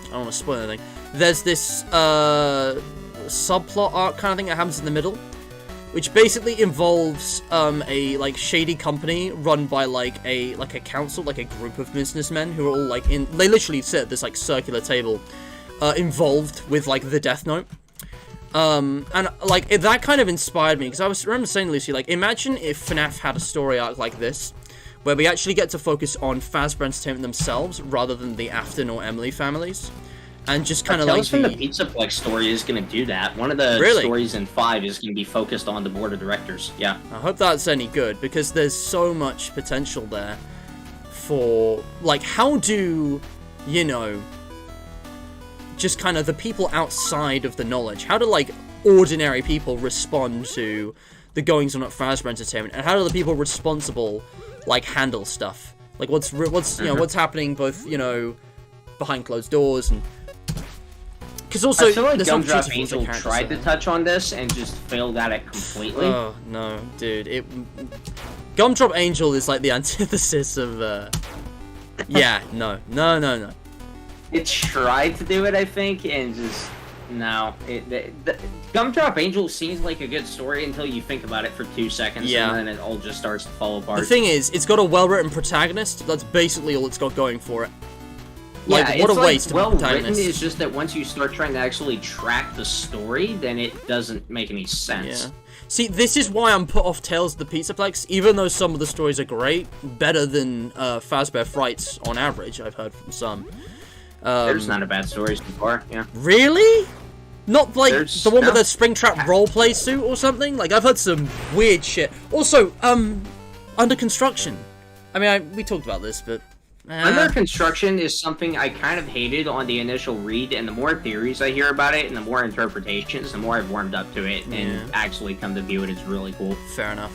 I don't want to spoil anything. There's this, subplot arc kind of thing that happens in the middle, which basically involves, a, like, shady company run by, like a council, like a group of businessmen who are all, like, they literally sit at this, like, circular table, involved with, like, the Death Note. And, like, that kind of inspired me, because I remember saying to Lucy, like, imagine if FNAF had a story arc like this, where we actually get to focus on Fazbear Entertainment themselves, rather than the Afton or Emily families, and just kind of like the Pizzaplex story is going to do that. One of the stories in 5 is going to be focused on the board of directors, yeah. I hope that's any good, because there's so much potential there for, like, how do, you know... just kind of the people outside of the knowledge. How do, like, ordinary people respond to the goings-on at Fazbear Entertainment? And how do the people responsible, like, handle stuff? Like, what's you know, what's happening both, you know, behind closed doors and... Because also... I feel like Gumdrop Angel tried to touch on this and just failed at it completely. Oh, no, dude. Gumdrop Angel is, like, the antithesis of, Yeah, no. It tried to do it, I think, and just... No. Gumdrop Angel seems like a good story until you think about it for 2 seconds, and then it all just starts to fall apart. The thing is, it's got a well-written protagonist. That's basically all it's got going for it. Like, yeah, what it's a waste of well written. protagonists. It's just that once you start trying to actually track the story, then it doesn't make any sense. Yeah. See, this is why I'm put off Tales of the Pizzaplex, even though some of the stories are great, better than Fazbear Frights on average, I've heard from some. There's not a bad story so far, yeah. Really? Not like the one with the Springtrap roleplay suit or something? Like, I've heard some weird shit. Also, Under Construction. I mean, we talked about this, but... Under Construction is something I kind of hated on the initial read, and the more theories I hear about it, and the more interpretations, the more I've warmed up to it, and actually come to view it as really cool. Fair enough.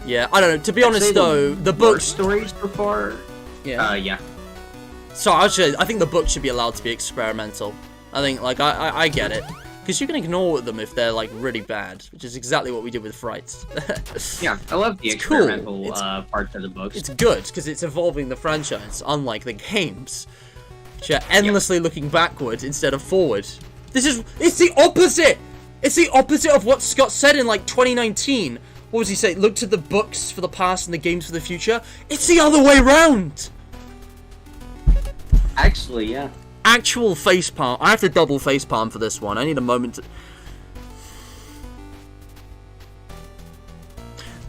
Yeah, I don't know. To be honest, though, the book stories so far... Yeah. Yeah. So, actually, I think the book should be allowed to be experimental. I think, like, I get it. Because you can ignore them if they're, like, really bad, which is exactly what we did with Frights. Yeah, I love the experimental parts of the books. It's good, because it's evolving the franchise, unlike the games, which are endlessly looking backward instead of forward. It's the opposite! It's the opposite of what Scott said in, like, 2019. What was he saying? Look to the books for the past and the games for the future? It's the other way round! Actually, yeah. Actual facepalm. I have to double facepalm for this one. I need a moment to...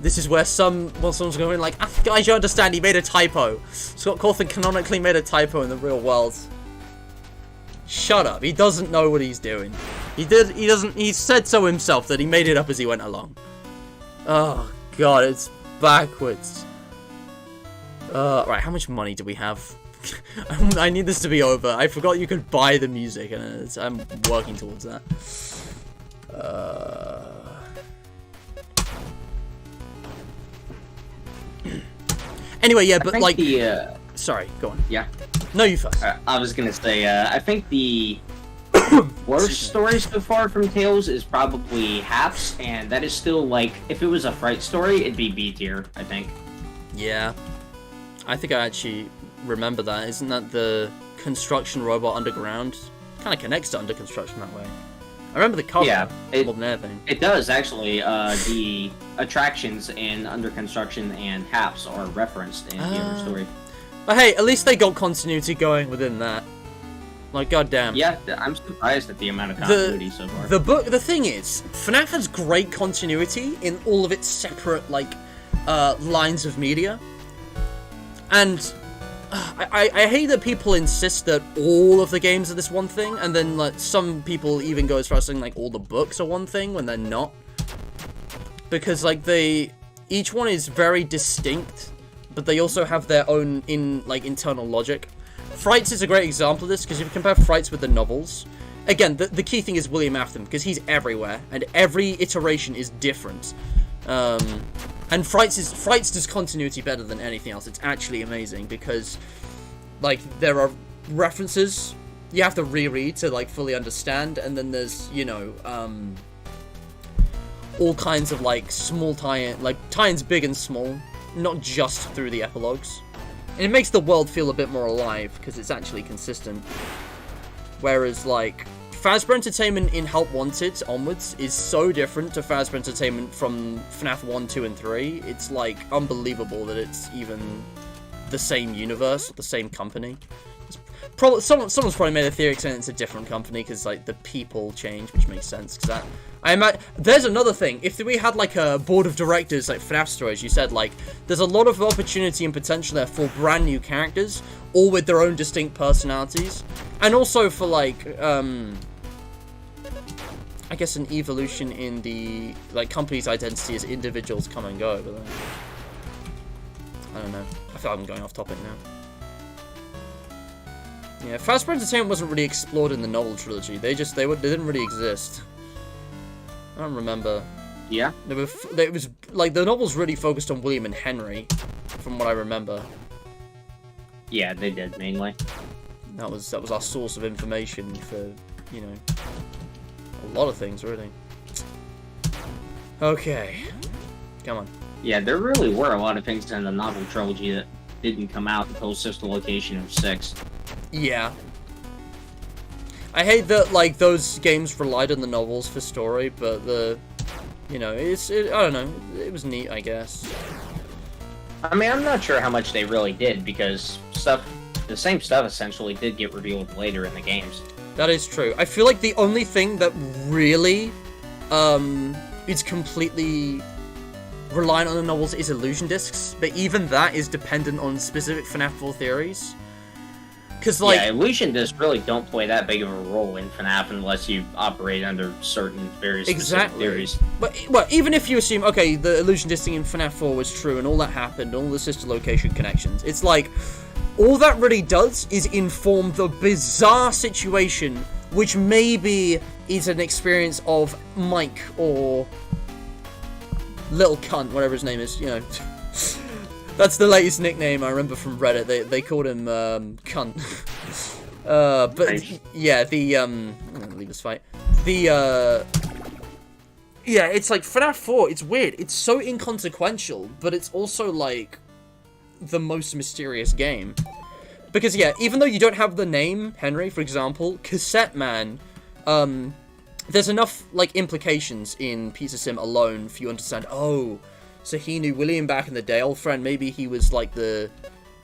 This is where someone's going like, guys, you understand, he made a typo. Scott Cawthon canonically made a typo in the real world. Shut up. He doesn't know what he's doing. He said so himself that he made it up as he went along. Oh, God, it's backwards. Right, how much money do we have? I need this to be over. I forgot you could buy the music, and I'm working towards that. Anyway, yeah, but like... Sorry, go on. Yeah. No, you first. I was gonna say, I think the worst story so far from Tales is probably Haps, and that is still, like, if it was a Fright story, it'd be B tier, I think. Yeah. I think I actually remember that. Isn't that the construction robot underground? Kind of connects to Under Construction that way. I remember the cover more than anything. It does, actually. The attractions in Under Construction and Haps are referenced in the other story. But hey, at least they got continuity going within that. Like, goddamn. Yeah, I'm surprised at the amount of continuity so far. The thing is, FNaF has great continuity in all of its separate, like, lines of media. And I hate that people insist that all of the games are this one thing, and then like some people even go as far as saying like all the books are one thing when they're not. Because like each one is very distinct, but they also have their own internal logic. Frights is a great example of this, because if you compare Frights with the novels, again, the key thing is William Afton, because he's everywhere, and every iteration is different. And Frights does continuity better than anything else. It's actually amazing, because, like, there are references you have to reread to, like, fully understand, and then there's, you know, all kinds of, like, small tie-in, like, tie-ins big and small, not just through the epilogues. And it makes the world feel a bit more alive, because it's actually consistent. Whereas, like, Fazbear Entertainment in Help Wanted onwards is so different to Fazbear Entertainment from FNaF 1, 2, and 3. It's, like, unbelievable that it's even the same universe, the same company. Someone's probably made a theory saying it's a different company because, like, the people change, which makes sense. Because there's another thing. If we had, like, a board of directors, like FNaF Stories, you said, like, there's a lot of opportunity and potential there for brand new characters, all with their own distinct personalities. And also for, like, I guess an evolution in the, like, company's identity as individuals come and go. But I don't know. I feel like I'm going off topic now. Yeah, Fazbear Entertainment wasn't really explored in the novel trilogy. They didn't really exist. I don't remember. Yeah. It was like the novels really focused on William and Henry, from what I remember. Yeah, they did mainly. That was our source of information for, you know, a lot of things really. Okay, come on. Yeah, there really were a lot of things in the novel trilogy that didn't come out until Sister Location of 6. Yeah. I hate that, like, those games relied on the novels for story, but you know, I don't know, it was neat, I guess. I mean, I'm not sure how much they really did, because stuff the same stuff essentially did get revealed later in the games. That is true. I feel like the only thing that really is completely reliant on the novels is illusion discs, but even that is dependent on specific FNAF 4 theories. Because, like... Yeah, illusion discs really don't play that big of a role in FNAF unless you operate under certain very specific theories. But, well, even if you assume, okay, the illusion disc in FNAF 4 was true and all that happened, all the sister location connections, it's like, all that really does is inform the bizarre situation, which maybe is an experience of Mike or Little Cunt, whatever his name is, you know. That's the latest nickname I remember from Reddit. They called him Cunt. But nice. Yeah, I'm gonna leave this fight. Yeah, it's like FNAF 4. It's weird. It's so inconsequential, but it's also like the most mysterious game. Because yeah, even though you don't have the name Henry, for example, Cassette Man, there's enough like implications in Pizza Sim alone for you to understand. Oh. So he knew William back in the day, old friend. Maybe he was like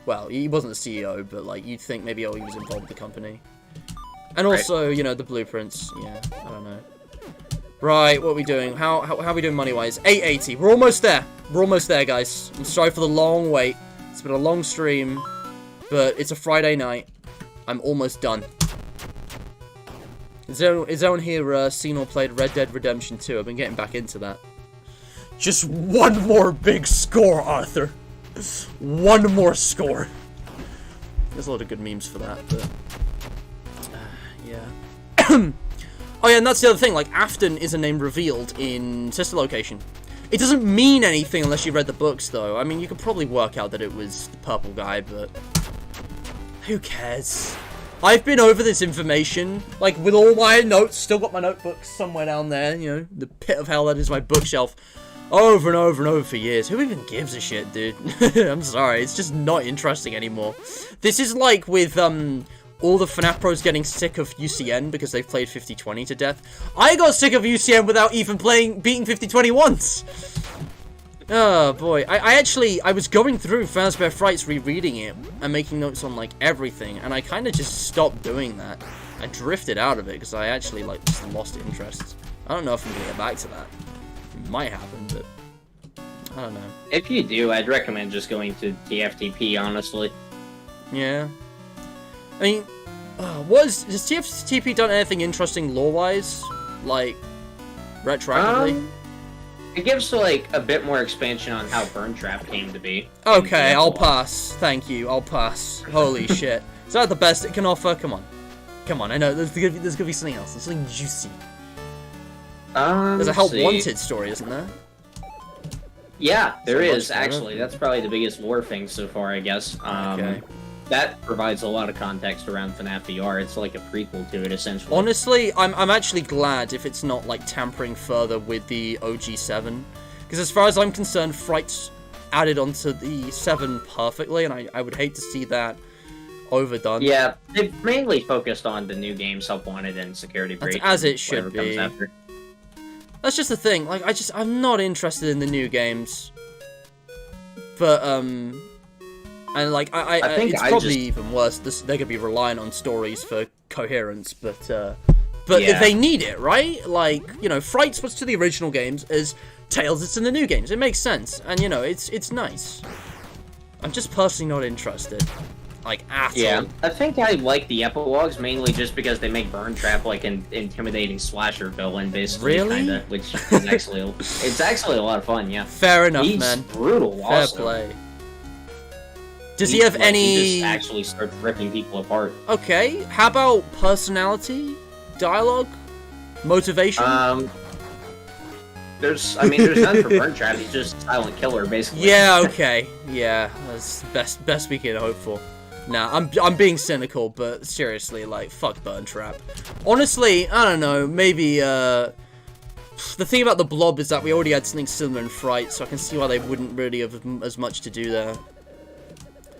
well, he wasn't the CEO, but like you'd think maybe he was involved with the company. And also, you know, the blueprints. Yeah, I don't know. Right, what are we doing? How are we doing money-wise? 880. We're almost there. We're almost there, guys. I'm sorry for the long wait. It's been a long stream, but it's a Friday night. I'm almost done. Is anyone here seen or played Red Dead Redemption 2? I've been getting back into that. Just one more big score, Arthur. One more score. There's a lot of good memes for that, but... yeah. Oh yeah, and that's the other thing, like, Afton is a name revealed in Sister Location. It doesn't mean anything unless you read the books, though. I mean, you could probably work out that it was the purple guy, but... who cares? I've been over this information, like, with all my notes, still got my notebooks somewhere down there, you know, the pit of hell that is my bookshelf. Over and over and over for years. Who even gives a shit, dude? I'm sorry, it's just not interesting anymore. This is like with, all the FNAF pros getting sick of UCN because they've played 5020 to death. I got sick of UCN without even beating 5020 once! Oh, boy. I was going through Fazbear Frights, rereading it, and making notes on, like, everything, and I kind of just stopped doing that. I drifted out of it, because I actually, like, just lost interest. I don't know if I'm gonna get back to that. It might happen, but I don't know. If you do, I'd recommend just going to TFTP, honestly. Yeah. I mean, has TFTP done anything interesting lore-wise? Like, retroactively? It gives, like, a bit more expansion on how Burn Trap came to be. Okay, I'll pass. Thank you, I'll pass. Holy shit. Is that the best it can offer? Come on. Come on, I know, there's gonna be something else. There's something juicy. There's a Help Wanted story, isn't there? Yeah, there is, actually. That's probably the biggest lore thing so far, I guess. Okay. That provides a lot of context around FNAF VR. It's like a prequel to it, essentially. Honestly, I'm actually glad if it's not, like, tampering further with the OG 7. Because as far as I'm concerned, Fright's added onto the 7 perfectly, and I would hate to see that overdone. Yeah, they've mainly focused on the new games, Help Wanted and Security Breach. As it should be. That's just the thing, like, I'm not interested in the new games. But, and, like, I think it's probably even worse. They're gonna be relying on stories for coherence, but yeah. They need it, right? Like, you know, Fright's what's to the original games is Tails it's in the new games. It makes sense, and, you know, it's nice. I'm just personally not interested. Like, at all. I think I like the epilogues mainly just because they make Burn Trap like an intimidating slasher villain, basically. Really? Kinda, which is actually it's actually a lot of fun. Yeah. Fair enough, He's man. Brutal. Fair also. play. Does he have any? He just actually starts ripping people apart. Okay. How about personality, dialogue, motivation? There's none for Burn Trap. He's just a silent killer, basically. Yeah. Okay. Yeah. That's best we can hope for. Nah, I'm being cynical, but seriously, like, fuck Burn Trap. Honestly, I don't know, maybe, the thing about the Blob is that we already had something similar in Fright, so I can see why they wouldn't really have as much to do there.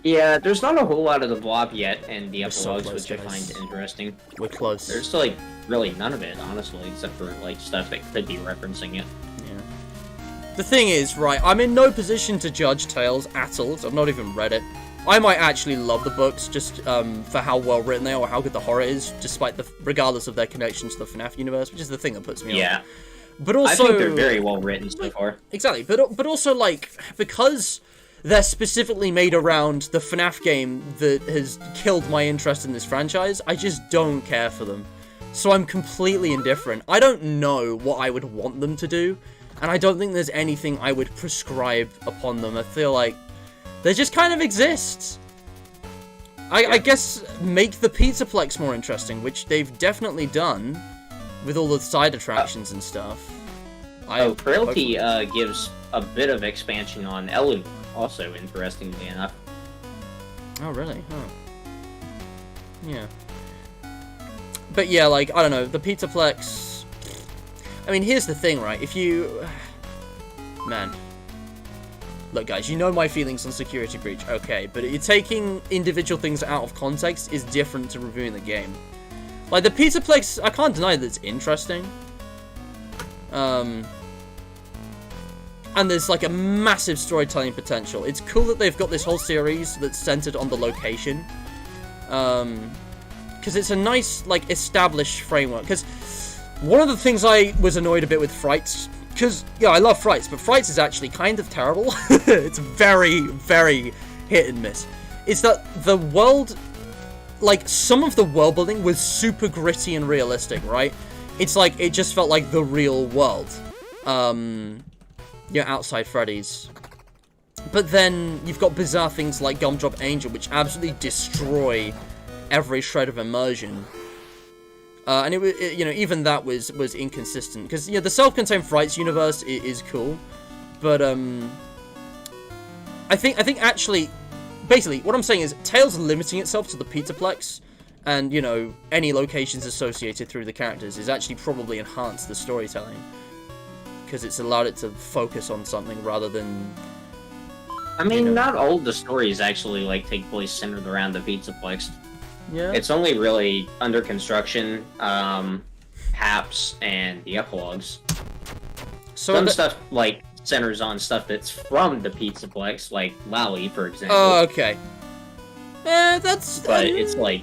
Yeah, there's not a whole lot of the Blob yet, and the epilogues, so which I find interesting. We're close. There's, like, really none of it, honestly, except for, like, stuff that could be referencing it. Yeah. The thing is, right, I'm in no position to judge Tails at all, so I've not even read it. I might actually love the books just for how well written they are or how good the horror is, regardless of their connection to the FNaF universe, which is the thing that puts me on. But also, I think they're very well written so far. Exactly, but also like because they're specifically made around the FNaF game that has killed my interest in this franchise, I just don't care for them. So I'm completely indifferent. I don't know what I would want them to do, and I don't think there's anything I would prescribe upon them. I feel like they just kind of exist. I guess make the Pizzaplex more interesting, which they've definitely done with all the side attractions and stuff. Frailty gives a bit of expansion on Eleanor, also interestingly enough. Oh, really? Huh. Yeah. But yeah, like, I don't know, the Pizzaplex... I mean, here's the thing, right? If you... Man. Look, guys, you know my feelings on Security Breach, okay, but taking individual things out of context is different to reviewing the game. Like, the Pizzaplex, I can't deny that it's interesting. And there's, like, a massive storytelling potential. It's cool that they've got this whole series that's centered on the location. Because it's a nice, like, established framework. Because one of the things I was annoyed a bit with Frights... Because, yeah, I love Frights, but Frights is actually kind of terrible. It's very, very hit and miss. It's that the world... Like, some of the world building was super gritty and realistic, right? It's like, it just felt like the real world. Yeah, outside Freddy's. But then, you've got bizarre things like Gumdrop Angel, which absolutely destroy every shred of immersion. And it, you know, even that was inconsistent. Because, you know, the self-contained Frights universe is cool. But, I think actually... Basically, what I'm saying is, Tales limiting itself to the Pizzaplex, and, you know, any locations associated through the characters, is actually probably enhanced the storytelling. Because it's allowed it to focus on something rather than... I mean, you know, not all the stories actually, like, take place centered around the Pizzaplex. Yeah. It's only really under construction, Haps, and the epilogues. So some stuff, like, centers on stuff that's from the Pizzaplex, like Lally, for example. Oh, okay. That's... But it's like...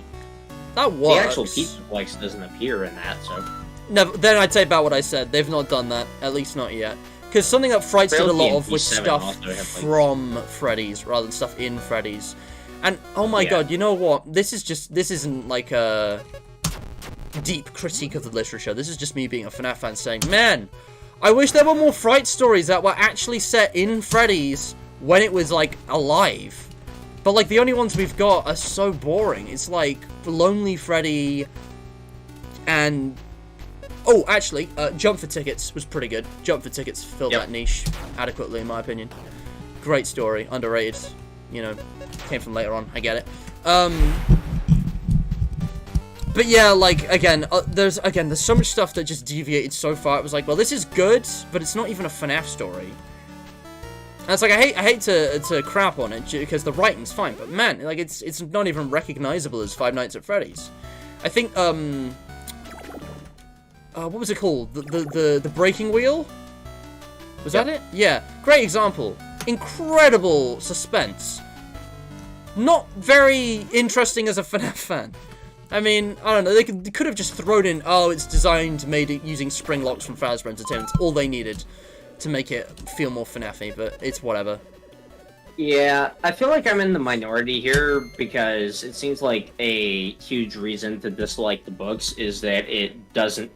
That works. The actual Pizzaplex doesn't appear in that, so... No, then I'd take back what I said. They've not done that. At least not yet. Because something that Frights did a lot of was stuff from Freddy's, rather than stuff in Freddy's. And, oh my god, you know what? This isn't like a deep critique of the literature. This is just me being a FNaF fan saying, man, I wish there were more Fright stories that were actually set in Freddy's when it was, like, alive. But, like, the only ones we've got are so boring. It's like Lonely Freddy and... Oh, actually, Jump for Tickets was pretty good. Jump for Tickets filled that niche adequately, in my opinion. Great story, underrated. You know, came from later on, I get it. But yeah, like, again, there's so much stuff that just deviated so far. It was like, well, this is good, but it's not even a FNaF story. And it's like, I hate to crap on it, because the writing's fine, but man, like, it's not even recognizable as Five Nights at Freddy's. I think, what was it called? The Breaking Wheel? Was that it? Yeah. Great example. Incredible suspense. Not very interesting as a FNaF fan. I mean, I don't know, they could have just thrown in, oh, it's designed, made it using spring locks from Fazbear Entertainment. All they needed to make it feel more FNAF-y, but it's whatever. Yeah, I feel like I'm in the minority here, because it seems like a huge reason to dislike the books is that it doesn't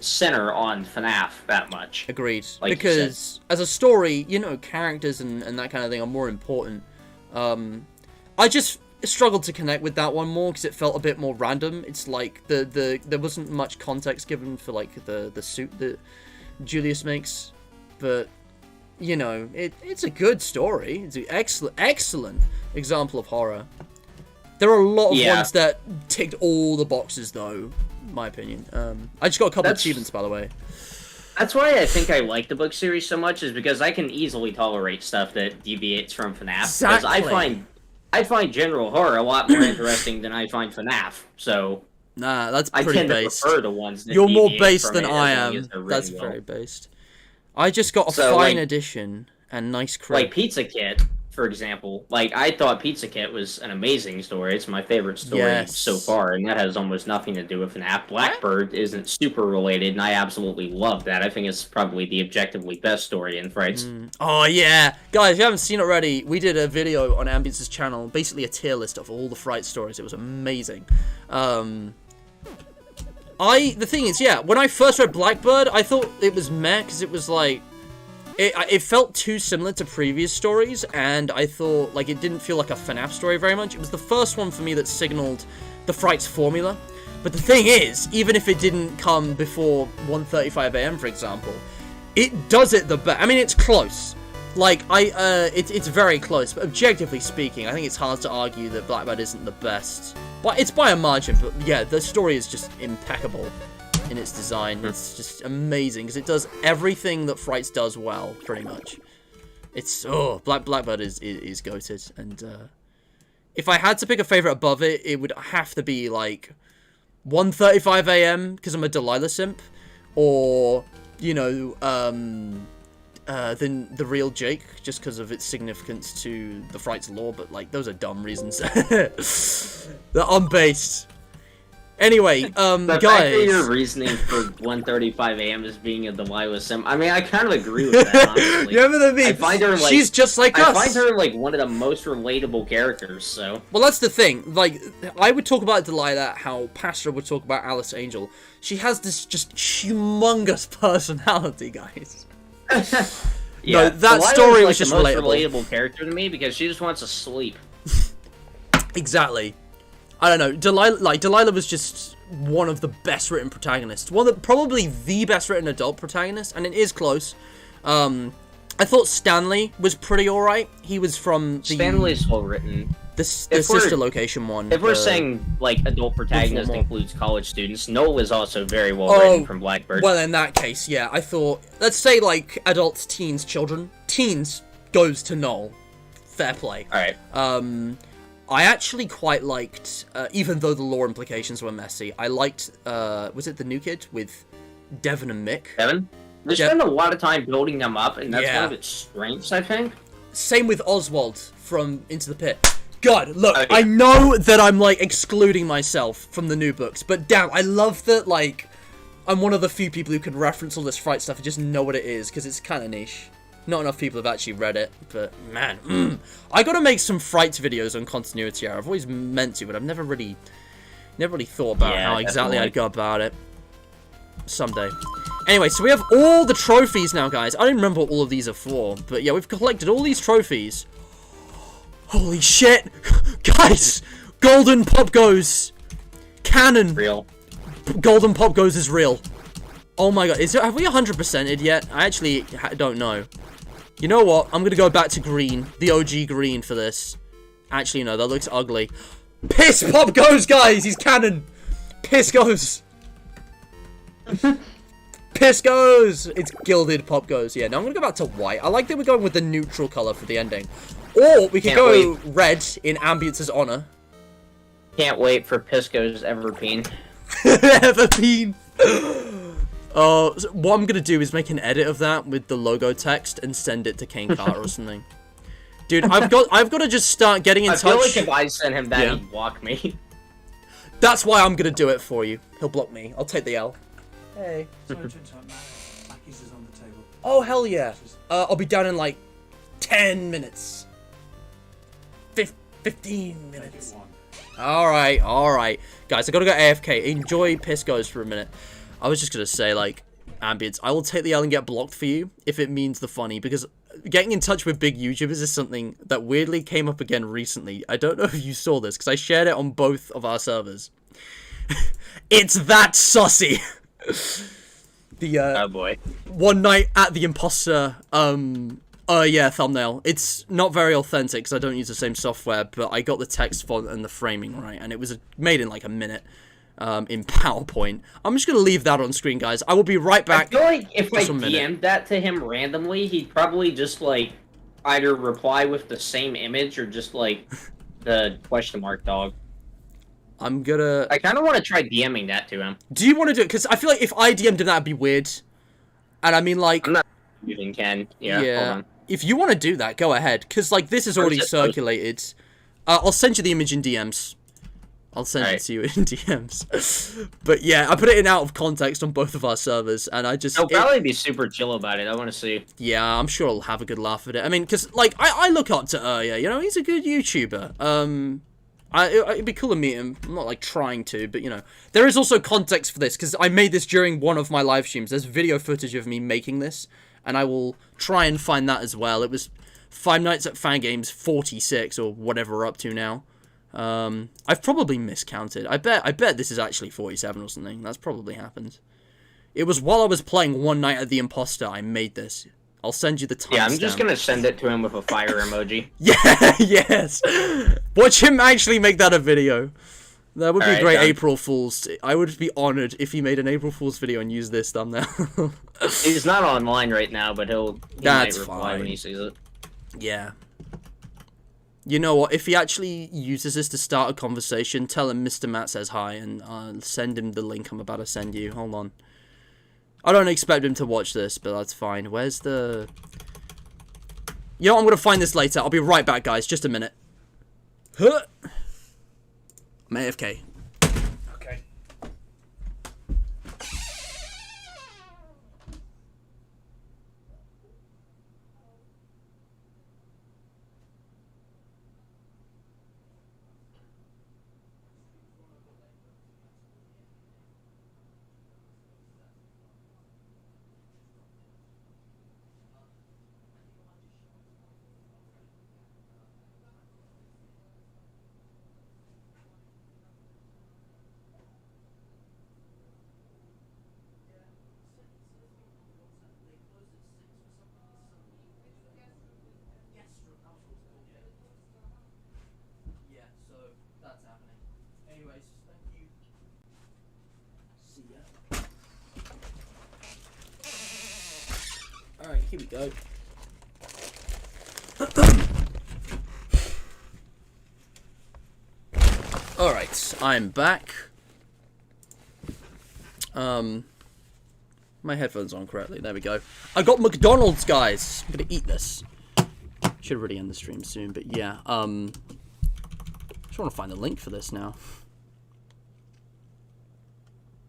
center on FNAF that much. Agreed. Like because as a story, you know, characters and that kind of thing are more important. I just struggled to connect with that one more because it felt a bit more random. It's like there wasn't much context given for like the suit that Julius makes, but you know, it's a good story. It's an excellent example of horror. There are a lot of ones that ticked all the boxes, though, in my opinion. I just got a couple of achievements, by the way. That's why I think I like the book series so much, is because I can easily tolerate stuff that deviates from FNAF. Exactly. Because I find general horror a lot more interesting than I find FNAF. So nah, that's pretty I tend based. to prefer the ones that You're more deviate based from than it I as long am. as they're That's written very well. based. I just got a So, fine like, edition and nice crate. Like Pizza Kit, for example. Like, I thought Pizza Kit was an amazing story. It's my favorite story so far, and that has almost nothing to do with FNaF. Blackbird isn't super related, and I absolutely love that. I think it's probably the objectively best story in Frights. Oh, yeah. Guys, if you haven't seen it already, we did a video on Ambience's channel, basically a tier list of all the Fright stories. It was amazing. The thing is, yeah, when I first read Blackbird, I thought it was meh, because it was like, it felt too similar to previous stories, and I thought, like, it didn't feel like a FNaF story very much. It was the first one for me that signaled the Frights formula. But the thing is, even if it didn't come before 1:35 AM, for example, it does it the best. I mean, it's close. Like, it's very close, but objectively speaking, I think it's hard to argue that Blackbird isn't the best. But it's by a margin, but yeah, the story is just impeccable in its design. It's just amazing, because it does everything that Frights does well, pretty much. It's, Blackbird is goated, and, if I had to pick a favorite above it, it would have to be, like, 1:35 AM, because I'm a Delilah simp, or, you know, than the real Jake, just because of its significance to the Frights lore, but, like, those are dumb reasons. They're unbased. Anyway, the guys... fact that your reasoning for 1:35 AM is being a Delilah sim, I mean, I kind of agree with that, honestly. You remember the meme? I find her, like, she's just like us. I find her, like, one of the most relatable characters, so... Well, that's the thing. Like, I would talk about Delilah how Pastor would talk about Alice Angel. She has this just humongous personality, guys. Yeah, no, that Delilah's, story like, was just the most relatable. character to me because she just wants to sleep. Exactly. I don't know. Delilah was just one of the best written protagonists. Probably the best written adult protagonist, and it is close. I thought Stanley was pretty alright. He was from the... Stanley's well written. The sister location one. If we're saying, like, adult protagonist includes college students, Noel is also very well written from Blackbird. Well, in that case, yeah, I thought... Let's say, like, adults, teens, children. Teens goes to Noel. Fair play. Alright. I actually quite liked, even though the lore implications were messy, I liked, was it the new kid with Devin and Mick? Devin? They spend a lot of time building them up, and that's one of its strengths, I think. Same with Oswald from Into the Pit. God, look, I know that I'm, like, excluding myself from the new books, but damn, I love that, like, I'm one of the few people who can reference all this Fright stuff and just know what it is, because it's kind of niche. Not enough people have actually read it, but, man, I gotta make some Frights videos on Continuity Error. I've always meant to, but I've never really thought about how exactly I'd go about it. Someday. Anyway, so we have all the trophies now, guys. I don't remember what all of these are for, but yeah, we've collected all these trophies. Holy shit! Guys! Golden Popgoes! Canon! Real. Golden Popgoes is real. Oh my god, have we 100%ed yet? I actually don't know. You know what? I'm gonna go back to green. The OG green for this. Actually, no, that looks ugly. Piss Popgoes, guys! He's canon! Piss goes! Piss goes! It's gilded Popgoes. Yeah, now I'm gonna go back to white. I like that we're going with the neutral color for the ending. Or we could go red in Ambience's honor. Can't wait for Pisco's Everpeen. Everpeen! So what I'm gonna do is make an edit of that with the logo text and send it to Kane Carter or something. Dude, I've got to just start getting in touch. I feel like if I sent him that, he'd block me. That's why I'm gonna do it for you. He'll block me. I'll take the L. Hey. Sorry to interrupt, Mackey's is on the table. Oh, hell yeah. I'll be down in like 10 minutes. 15 minutes. Alright. Guys, I gotta go AFK. Enjoy Pisco's for a minute. I was just gonna say, like, Ambience, I will take the L and get blocked for you if it means the funny, because getting in touch with big YouTubers is something that weirdly came up again recently. I don't know if you saw this, because I shared it on both of our servers. It's that sussy! Oh boy. One night at the imposter, thumbnail. It's not very authentic, because I don't use the same software, but I got the text font and the framing right, and it was made in like a minute. In PowerPoint. I'm just gonna leave that on screen, guys. I will be right back. I feel like if I DM'd that to him randomly, he'd probably just, like, either reply with the same image or just, like, the question mark dog. I kind of want to try DMing that to him. Do you want to do it? Because I feel like if I DM'd him, that'd be weird. And I mean, like... I'm not using Ken. Yeah. Hold on. If you want to do that, go ahead. Because, like, this is already circulated. I'll send you the image in DMs. I'll send it to you in DMs. But yeah, I put it in out of context on both of our servers, and I just... I'll probably be super chill about it. I want to see. Yeah, I'm sure I'll have a good laugh at it. I mean, because, like, I look up to Urya, you know, he's a good YouTuber. It'd be cool to meet him. I'm not, like, trying to, but, you know. There is also context for this, because I made this during one of my live streams. There's video footage of me making this, and I will try and find that as well. It was Five Nights at Fan Games 46, or whatever we're up to now. I've probably miscounted. I bet this is actually 47 or something. That's probably happened. It was while I was playing One Night at the Imposter, I made this. I'll send you the timestamp. Yeah, I'm just gonna send it to him with a fire emoji. Yeah, yes. Watch him actually make that a video. That would be great. Done. April Fool's. I would be honored if he made an April Fool's video and used this thumbnail. He's not online right now, but he That's might reply fine. when he sees it. Yeah. You know what? If he actually uses this to start a conversation, tell him Mr. Matt says hi, and send him the link I'm about to send you. Hold on. I don't expect him to watch this, but that's fine. Where's the... You know what? I'm going to find this later. I'll be right back, guys. Just a minute. Huh. I'm AFK. Okay. Alright, here we go. Alright, I'm back. My headphones on correctly. There we go. I got McDonald's, guys. I'm gonna eat this. Should already end the stream soon, but yeah. Just want to find the link for this now.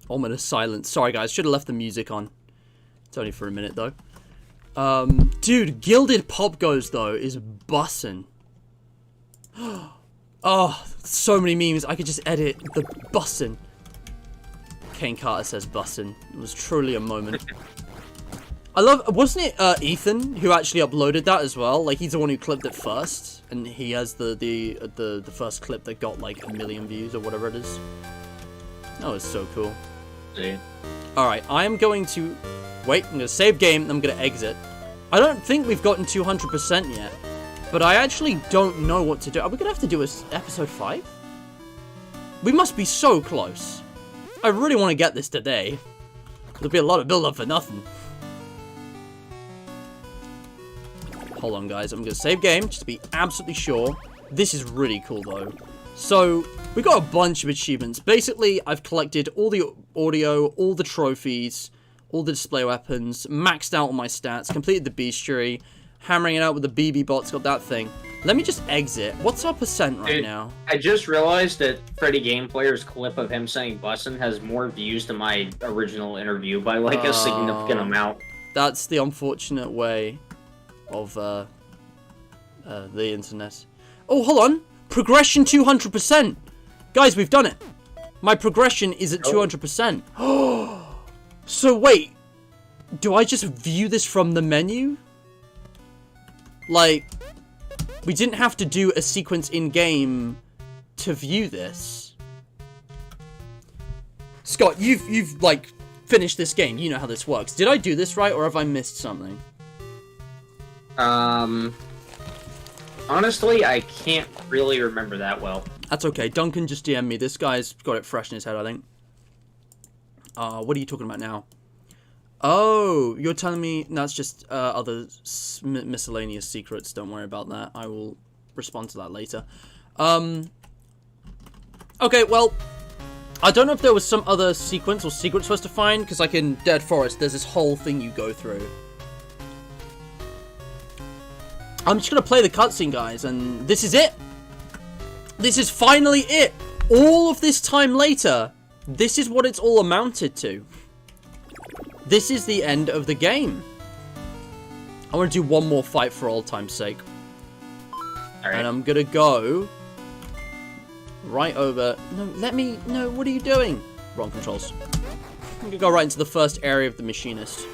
Ominous silence. Sorry, guys. Should have left the music on. It's only for a minute, though. Dude, Gilded Popgoes, though, is bussin'. Oh, so many memes. I could just edit the bussin'. Kane Carter says bussin'. It was truly a moment. I love... Wasn't it Ethan who actually uploaded that as well? Like, he's the one who clipped it first. And he has the first clip that got, like, 1 million views or whatever it is. That was so cool. See. Alright, I am going to... Wait, I'm going to save game, and I'm going to exit. I don't think we've gotten 200% yet. But I actually don't know what to do. Are we going to have to do episode 5? We must be so close. I really want to get this today. There'll be a lot of build-up for nothing. Hold on, guys. I'm going to save game, just to be absolutely sure. This is really cool, though. So, we got a bunch of achievements. Basically, I've collected all the audio, all the trophies, all the display weapons, maxed out all my stats, completed the bestiary, hammering it out with the BB bots, got that thing. Let me just exit. What's our percent right now? I just realized that Freddy Gameplayer's clip of him saying bussin' has more views than my original interview by, like, a significant amount. That's the unfortunate way of, the internet. Oh, hold on! Progression 200%! Guys, we've done it! My progression is at 200%. Oh! So, wait. Do I just view this from the menu? Like... We didn't have to do a sequence in-game to view this. Scott, you've like finished this game. You know how this works. Did I do this right, or have I missed something? Honestly, I can't really remember that well. That's okay. Duncan just DM'd me. This guy's got it fresh in his head, I think. What are you talking about now? Oh, you're telling me that's just other miscellaneous secrets. Don't worry about that. I will respond to that later. Okay, well, I don't know if there was some other sequence or secret supposed to find, because like in Dead Forest, there's this whole thing you go through. I'm just gonna play the cutscene, guys, and this is it. This is finally it. All of this time later, this is what it's all amounted to. This is the end of the game. I want to do one more fight for old time's sake. All right. And I'm gonna go right over. No, what are you doing? Wrong controls. I'm gonna go right into the first area of the Machinist.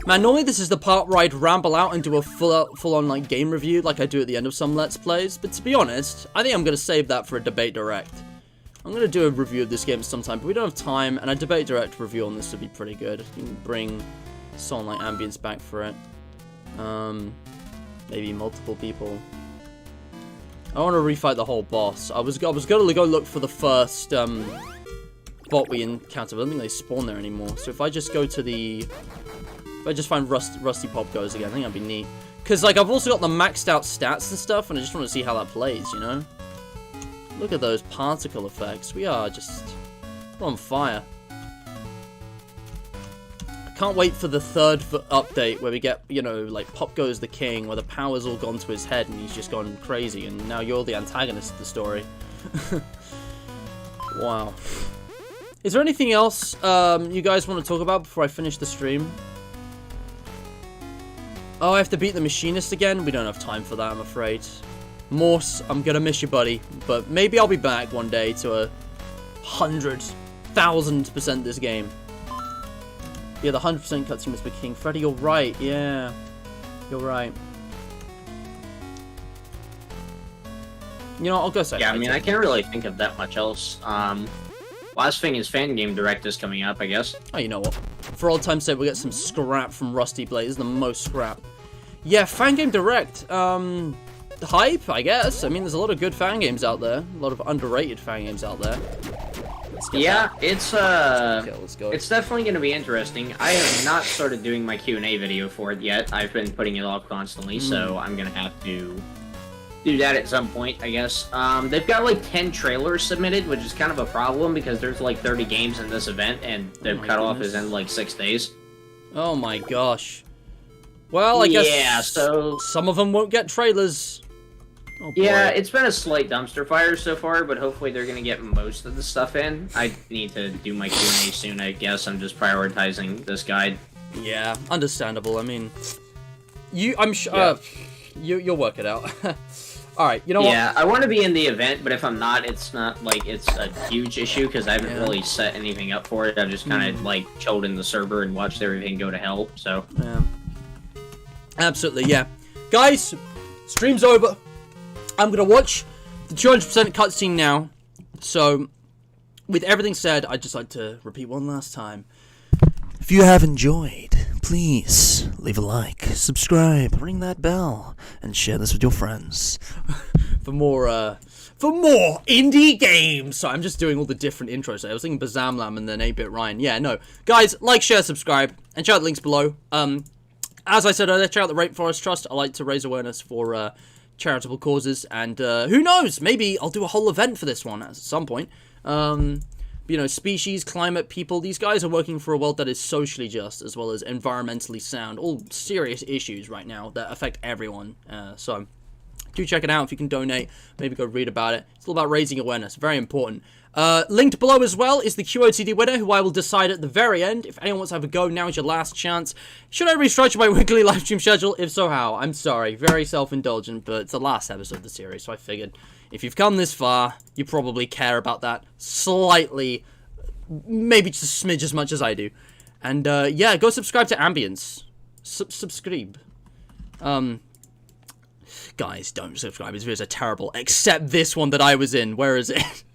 Man, normally this is the part where I'd ramble out and do a full-on like game review like I do at the end of some Let's Plays, but to be honest, I think I'm going to save that for a debate direct. I'm going to do a review of this game sometime, but we don't have time, and a debate direct review on this would be pretty good. You can bring someone like Ambience back for it. Maybe multiple people. I want to refight the whole boss. I was going to go look for the first bot we encountered, but I don't think they spawn there anymore. So if I just go to the... If I just find Rusty Popgoes again, I think that'd be neat. Because, like, I've also got the maxed out stats and stuff, and I just want to see how that plays, you know? Look at those particle effects. We are just... We're on fire. I can't wait for the third update where we get, you know, like, Popgoes the king, where the power's all gone to his head and he's just gone crazy, and now you're the antagonist of the story. Wow. Is there anything else you guys want to talk about before I finish the stream? Oh, I have to beat the Machinist again? We don't have time for that, I'm afraid. Morse, I'm gonna miss you, buddy. But maybe I'll be back one day to 100,000% this game. Yeah, the 100% cutscene must be king. Freddy, you're right. Yeah. You're right. You know, I'll go say. Yeah, I mean, I can't really think of that much else. Last thing is Fan Game Direct is coming up, I guess. Oh, you know what? For old time's sake, we'll get some scrap from Rusty Blade. This is the most scrap. Yeah, Fan Game Direct. Hype, I guess. I mean, there's a lot of good fan games out there. A lot of underrated fan games out there. Yeah, it's let's go. It's definitely going to be interesting. I have not started doing my Q&A video for it yet. I've been putting it off constantly, so I'm going to have to do that at some point, I guess. They've got like 10 trailers submitted, which is kind of a problem because there's like 30 games in this event, and the cutoff is in like 6 days. Oh my gosh. Well, I guess yeah, so some of them won't get trailers. Oh, yeah, it's been a slight dumpster fire so far, but hopefully they're gonna get most of the stuff in. I need to do my Q&A soon, I guess. I'm just prioritizing this guide. Yeah, understandable. I mean, I'm sure you'll work it out. All right, you know what? Yeah, I want to be in the event, but if I'm not, it's not like it's a huge issue because I haven't really set anything up for it. I've just kind of like chilled in the server and watched everything go to hell. So yeah, absolutely, yeah. Guys, stream's over. I'm gonna watch the 200% cutscene now. So, with everything said, I'd just like to repeat one last time. If you have enjoyed, please leave a like, subscribe, ring that bell, and share this with your friends for more indie games. So I'm just doing all the different intros. I was thinking Bazamlam and then 8-Bit Ryan. Yeah, no. Guys, like, share, subscribe, and check out the links below. As I said earlier, check out the Rainforest Trust. I like to raise awareness for charitable causes, and who knows, maybe I'll do a whole event for this one at some point. You know, species, climate, people, these guys are working for a world that is socially just as well as environmentally sound. All serious issues right now that affect everyone. So do check it out if you can donate. Maybe go read about it. It's all about raising awareness. Very important. Linked below as well is the QOTD winner, who I will decide at the very end. If anyone wants to have a go, now is your last chance. Should I restructure my weekly live stream schedule? If so, how? I'm sorry. Very self-indulgent, but it's the last episode of the series, so I figured if you've come this far, you probably care about that slightly, maybe just a smidge as much as I do. And, yeah, go subscribe to Ambience. Subscribe. Guys, don't subscribe. His videos are terrible, except this one that I was in. Where is it?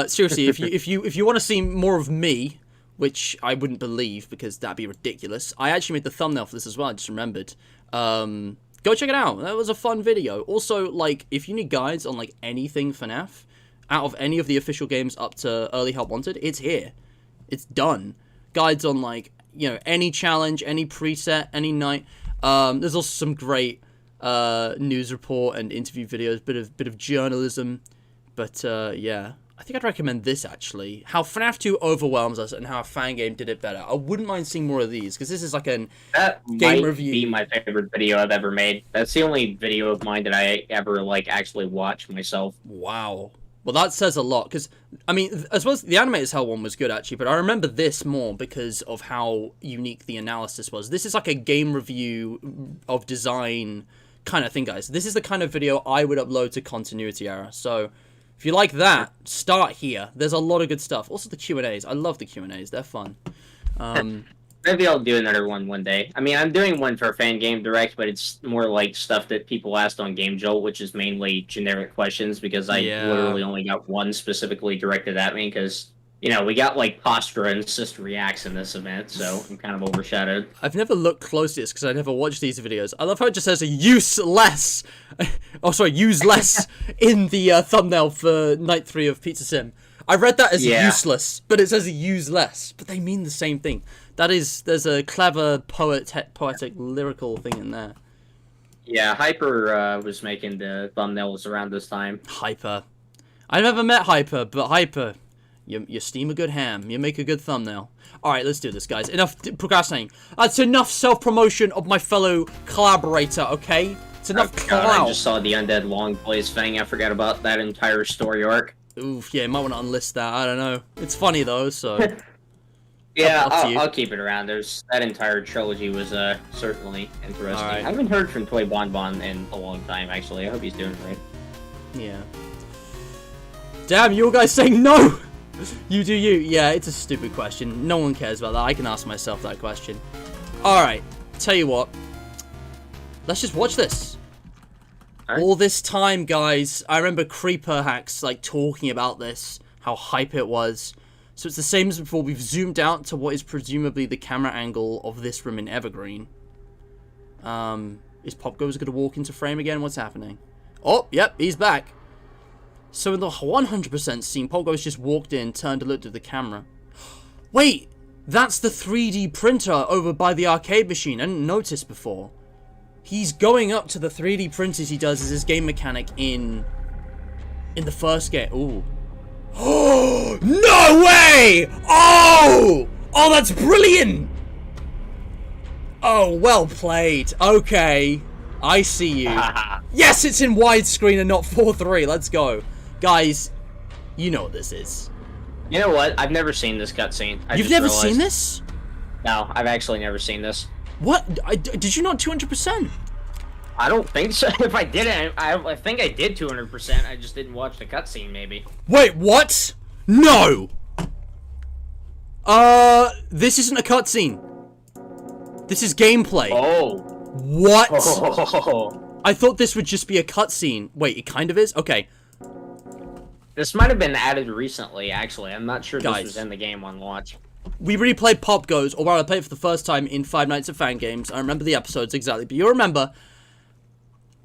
Seriously, if you want to see more of me, which I wouldn't believe because that'd be ridiculous. I actually made the thumbnail for this as well. I just remembered. Go check it out. That was a fun video. Also, like, if you need guides on like anything FNaF, out of any of the official games up to Early Help Wanted, it's here. It's done. Guides on like, you know, any challenge, any preset, any night. There's also some great news report and interview videos, bit of journalism. But yeah, I think I'd recommend this, actually. How FNaF 2 overwhelms us and how a fan game did it better. I wouldn't mind seeing more of these, because this is like an game review. Be my favorite video I've ever made. That's the only video of mine that I ever, like, actually watch myself. Wow. Well, that says a lot, because, I mean, I suppose the Animated Hell one was good, actually, but I remember this more because of how unique the analysis was. This is like a game review of design kind of thing, guys. This is the kind of video I would upload to Continuity Error, so if you like that, start here. There's a lot of good stuff. Also the Q&As. I love the Q&As. They're fun. Maybe I'll do another one day. I mean, I'm doing one for Fan Game Direct, but it's more like stuff that people asked on Game Jolt, which is mainly generic questions, because I literally only got one specifically directed at me, because, you know, we got, like, Postura and Sister Reacts in this event, so I'm kind of overshadowed. I've never looked closely at this, because I never watched these videos. I love how it just says useless. Oh, sorry, useless in the thumbnail for Night 3 of Pizza Sim. I read that as useless, but it says useless. But they mean the same thing. There's a clever poetic, lyrical thing in there. Yeah, Hyper was making the thumbnails around this time. Hyper. I never met Hyper, but Hyper, you steam a good ham. You make a good thumbnail. Alright, let's do this, guys. Enough procrastinating. That's enough self-promotion of my fellow collaborator, okay? It's enough clout. I just saw the Undead Long Plays thing. I forgot about that entire story arc. Oof, yeah, you might want to unlist that. I don't know. It's funny, though, so... Yeah, I'll keep it around. That entire trilogy was certainly interesting. Right. I haven't heard from Toy Bonbon in a long time, actually. I hope he's doing great. Yeah. Damn, you guys saying no! You do you. Yeah, it's a stupid question. No one cares about that. I can ask myself that question. Alright, tell you what. Let's just watch this. All this time, guys, I remember Creeper Hacks, like, talking about this, how hype it was. So it's the same as before. We've zoomed out to what is presumably the camera angle of this room in Evergreen. Is Popgoes going to walk into frame again? What's happening? Oh, yep, he's back. So in the 100% scene, Popgoes just walked in, turned and looked at the camera. Wait, that's the 3D printer over by the arcade machine. I didn't notice before. He's going up to the 3D printers he does as his game mechanic in the first game. Ooh. Oh, no way! Oh! Oh, that's brilliant! Oh, well played. Okay. I see you. Yes, it's in widescreen and not 4:3. Let's go. Guys, you know what this is. You know what? I've never seen this cutscene. You've never seen this? No, I've actually never seen this. What? Did you not 200%? I don't think so. If I did, I think I did 200%. I just didn't watch the cutscene, maybe. Wait, what? No! This isn't a cutscene. This is gameplay. Oh. What? Oh. I thought this would just be a cutscene. Wait, it kind of is? Okay. This might have been added recently, actually. I'm not sure Guys, this was in the game on launch. We replayed Popgoes, or rather, I played it for the first time in 5 Nights of Fan Games. I remember the episodes exactly, but you'll remember...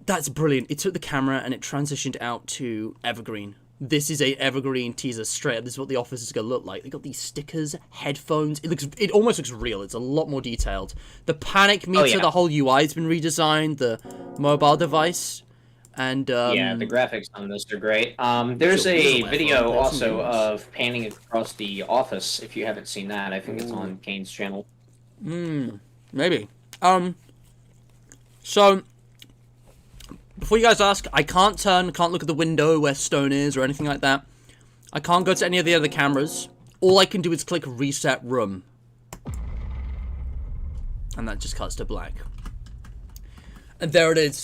That's brilliant. It took the camera and it transitioned out to Evergreen. This is a Evergreen teaser straight up. This is what the office is going to look like. They got these stickers, headphones. It almost looks real. It's a lot more detailed. The panic meter, the whole UI has been redesigned. The mobile device. And, yeah, the graphics on this are great. There's a video also of panning across the office, if you haven't seen that. I think it's on Kane's channel. Maybe. So... Before you guys ask, I can't look at the window where Stone is or anything like that. I can't go to any of the other cameras. All I can do is click reset room. And that just cuts to black. And there it is.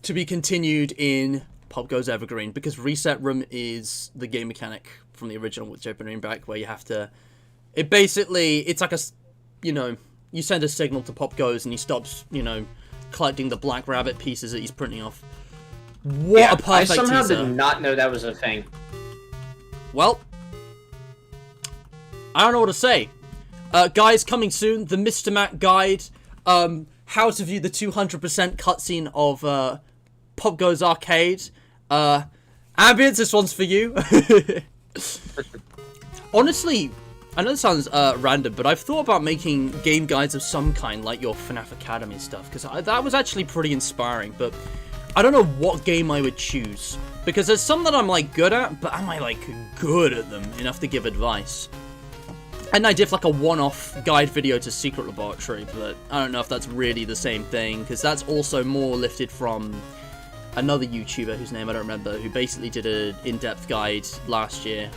To be continued in Popgoes Evergreen. Because reset room is the game mechanic from the original, which I've been bringing back, where you have to... It's like a... You know, you send a signal to Popgoes and he stops, you know... collecting the black rabbit pieces that he's printing off. What a perfect teaser. I somehow did not know that was a thing. Well, I don't know what to say. Guys, coming soon, the Mr. Mac guide, how to view the 200% cutscene of Popgoes Arcade. Ambience, this one's for you. Honestly, I know this sounds random, but I've thought about making game guides of some kind, like your FNaF Academy stuff, because that was actually pretty inspiring, but I don't know what game I would choose. Because there's some that I'm, like, good at, but am I, like, good at them enough to give advice? And I did, like, a one-off guide video to Secret Laboratory, but I don't know if that's really the same thing, because that's also more lifted from another YouTuber whose name I don't remember, who basically did an in-depth guide last year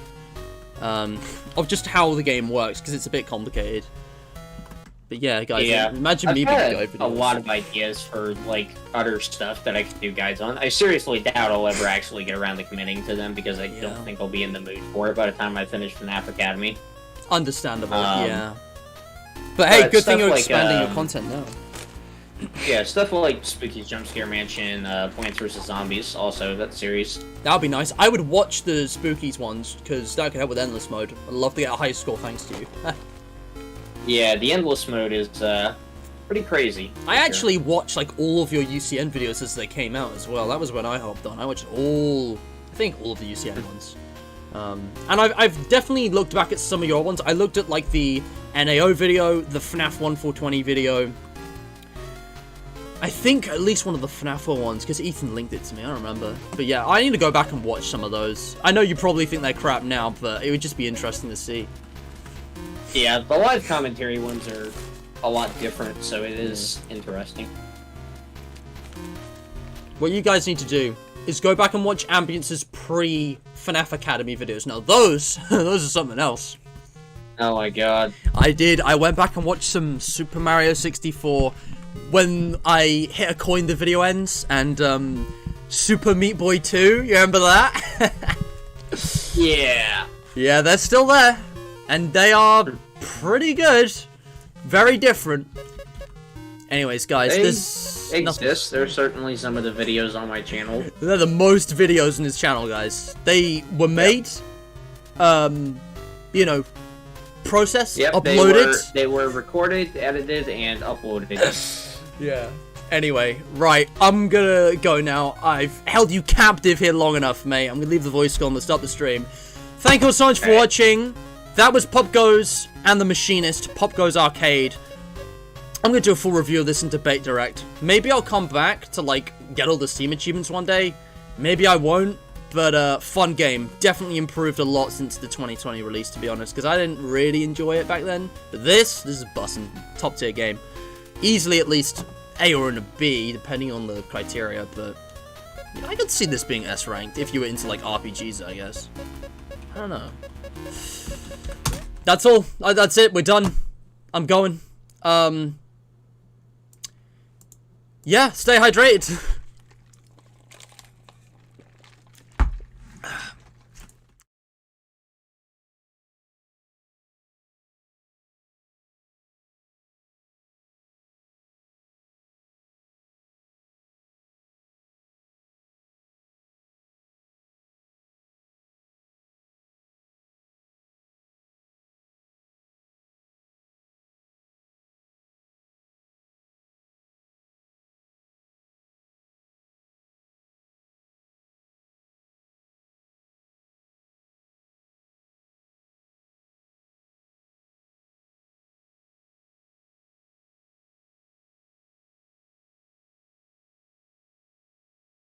of just how the game works, because it's a bit complicated. But yeah, guys, imagine me being a guide video. A lot of ideas for, like, other stuff that I could do guides on. I seriously doubt I'll ever actually get around to committing to them, because I don't think I'll be in the mood for it by the time I finish FNaF Academy. Understandable, yeah. But hey, good thing you're expanding your content now. Yeah, stuff like Spooky's Jump Scare Mansion, Plants vs. Zombies, also, that series. That would be nice. I would watch the Spookies ones, because that could help with Endless Mode. I'd love to get a high score thanks to you. Yeah, the Endless Mode is, pretty crazy. I actually watched, like, all of your UCN videos as they came out as well. That was when I hopped on. I watched all of the UCN ones. And I've definitely looked back at some of your ones. I looked at, like, the NAO video, the FNaF 1420 video. I think at least one of the FNAF ones, because Ethan linked it to me, I don't remember. But yeah, I need to go back and watch some of those. I know you probably think they're crap now, but it would just be interesting to see. Yeah, the live commentary ones are a lot different, so it is interesting. What you guys need to do is go back and watch Ambience's pre-FNaF Academy videos. Now those are something else. Oh my god. I did. I went back and watched some Super Mario 64 when I hit a coin the video ends, and Super Meat Boy 2, you remember that? Yeah. Yeah, they're still there. And they are pretty good. Very different. Anyways, guys, They exist. There's certainly some of the videos on my channel. They're the most videos on his channel, guys. They were made, you know, processed, uploaded. They were recorded, edited, and uploaded. Yeah. Anyway, right, I'm gonna go now. I've held you captive here long enough, mate. I'm gonna leave the voice on to stop the stream. Thank you so much for watching. That was Popgoes and the Machinist, Popgoes Arcade. I'm gonna do a full review of this in Debate Direct. Maybe I'll come back to, like, get all the Steam achievements one day. Maybe I won't, but fun game. Definitely improved a lot since the 2020 release, to be honest, because I didn't really enjoy it back then. But this is bussin'. Top tier game. Easily at least A or a B, depending on the criteria, but yeah, I could see this being S ranked if you were into, like, RPGs, I guess. I don't know. That's all. That's it. We're done. I'm going. Yeah, stay hydrated.